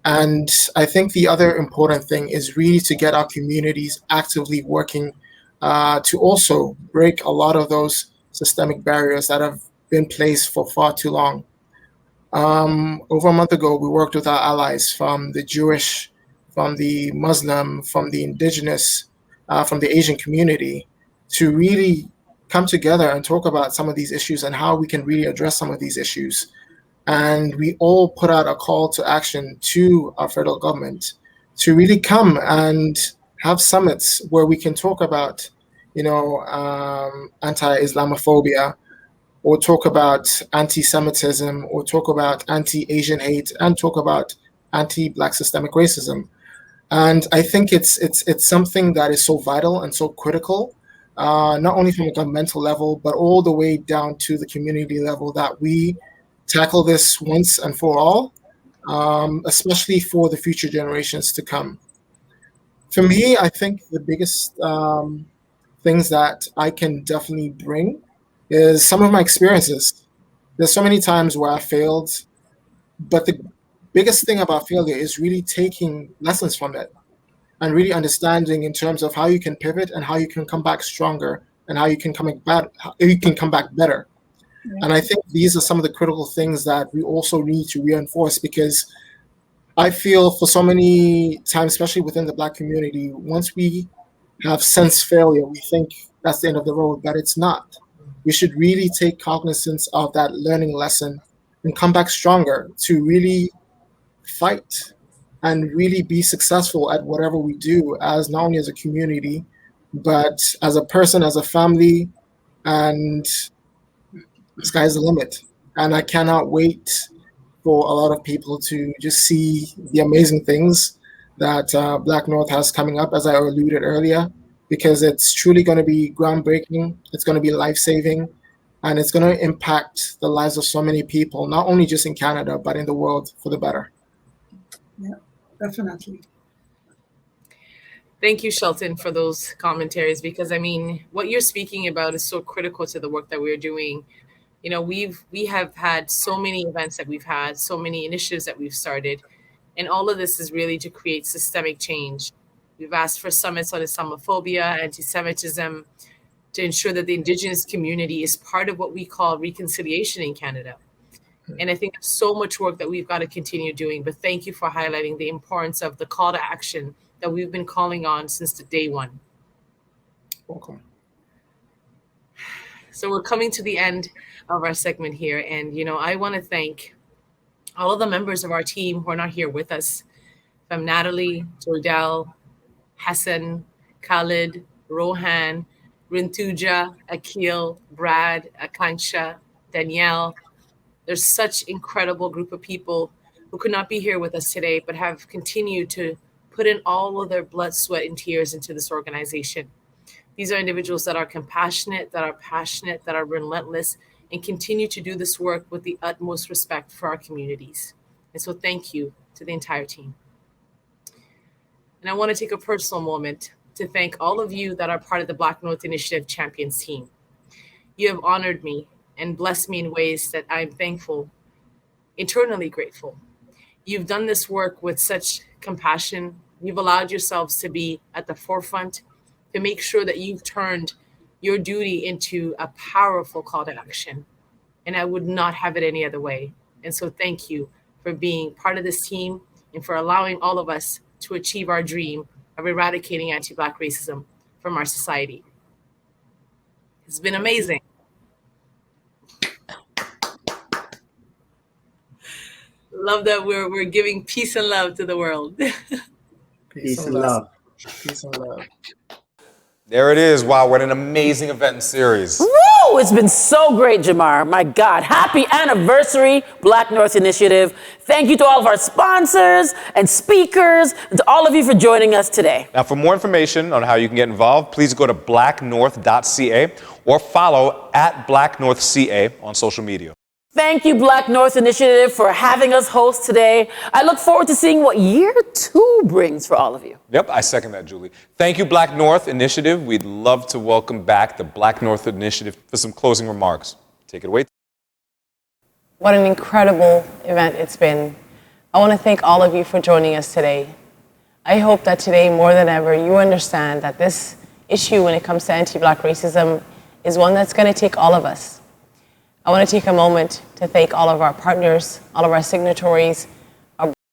And I think the other important thing is really to get our communities actively working to also break a lot of those systemic barriers that have been placed for far too long. Over a month ago, we worked with our allies from the Jewish, from the Muslim, from the Indigenous, from the Asian community to really come together and talk about some of these issues and how we can really address some of these issues. And we all put out a call to action to our federal government to really come and have summits where we can talk about, anti-Islamophobia, or talk about anti-Semitism, or talk about anti-Asian hate, and talk about anti-Black systemic racism. And I think it's something that is so vital and so critical, not only from a governmental level, but all the way down to the community level, that we tackle this once and for all, especially for the future generations to come. For me, I think the biggest things that I can definitely bring is some of my experiences. There's so many times where I failed, but the biggest thing about failure is really taking lessons from it and really understanding in terms of how you can pivot and how you can come back stronger and how you can come back better. And I think these are some of the critical things that we also need to reinforce, because I feel for so many times, especially within the Black community, once we have sensed failure, we think that's the end of the road, but it's not. We should really take cognizance of that learning lesson and come back stronger to really fight and really be successful at whatever we do, as not only as a community, but as a person, as a family, and the sky's the limit. And I cannot wait for a lot of people to just see the amazing things that BlackNorth has coming up, as I alluded earlier, because it's truly going to be groundbreaking, it's going to be life-saving, and it's going to impact the lives of so many people, not only just in Canada, but in the world for the better. Yeah, definitely. Thank you, Shelton, for those commentaries, because what you're speaking about is so critical to the work that we're doing. We have had so many events that we've had, so many initiatives that we've started, and all of this is really to create systemic change. We've asked for summits on Islamophobia, anti-Semitism, to ensure that the Indigenous community is part of what we call reconciliation in Canada. And I think there's so much work that we've got to continue doing, but thank you for highlighting the importance of the call to action that we've been calling on since the day one. Welcome. So we're coming to the end of our segment here. And, I want to thank all of the members of our team who are not here with us, from Natalie, Jordell, Hassan, Khalid, Rohan, Rintuja, Akil, Brad, Akansha, Danielle. There's such incredible group of people who could not be here with us today, but have continued to put in all of their blood, sweat, and tears into this organization. These are individuals that are compassionate, that are passionate, that are relentless, and continue to do this work with the utmost respect for our communities. And so thank you to the entire team. And I want to take a personal moment to thank all of you that are part of the BlackNorth Initiative Champions team. You have honored me and blessed me in ways that I'm thankful, eternally grateful. You've done this work with such compassion. You've allowed yourselves to be at the forefront to make sure that you've turned your duty into a powerful call to action. And I would not have it any other way. And so thank you for being part of this team and for allowing all of us to achieve our dream of eradicating anti-Black racism from our society. It's been amazing. Love that we're giving peace and love to the world. Peace and love. Peace and love. There it is. Wow, what an amazing event and series. Woo! It's been so great, Jamar. My God. Happy anniversary, BlackNorth Initiative. Thank you to all of our sponsors and speakers, and to all of you for joining us today. Now, for more information on how you can get involved, please go to blacknorth.ca or follow @BlackNorthCA on social media. Thank you, BlackNorth Initiative, for having us host today. I look forward to seeing what year 2 brings for all of you. Yep, I second that, Julie. Thank you, BlackNorth Initiative. We'd love to welcome back the BlackNorth Initiative for some closing remarks. Take it away. What an incredible event it's been. I want to thank all of you for joining us today. I hope that today, more than ever, you understand that this issue when it comes to anti-Black racism is one that's going to take all of us. I want to take a moment to thank all of our partners, all of our signatories,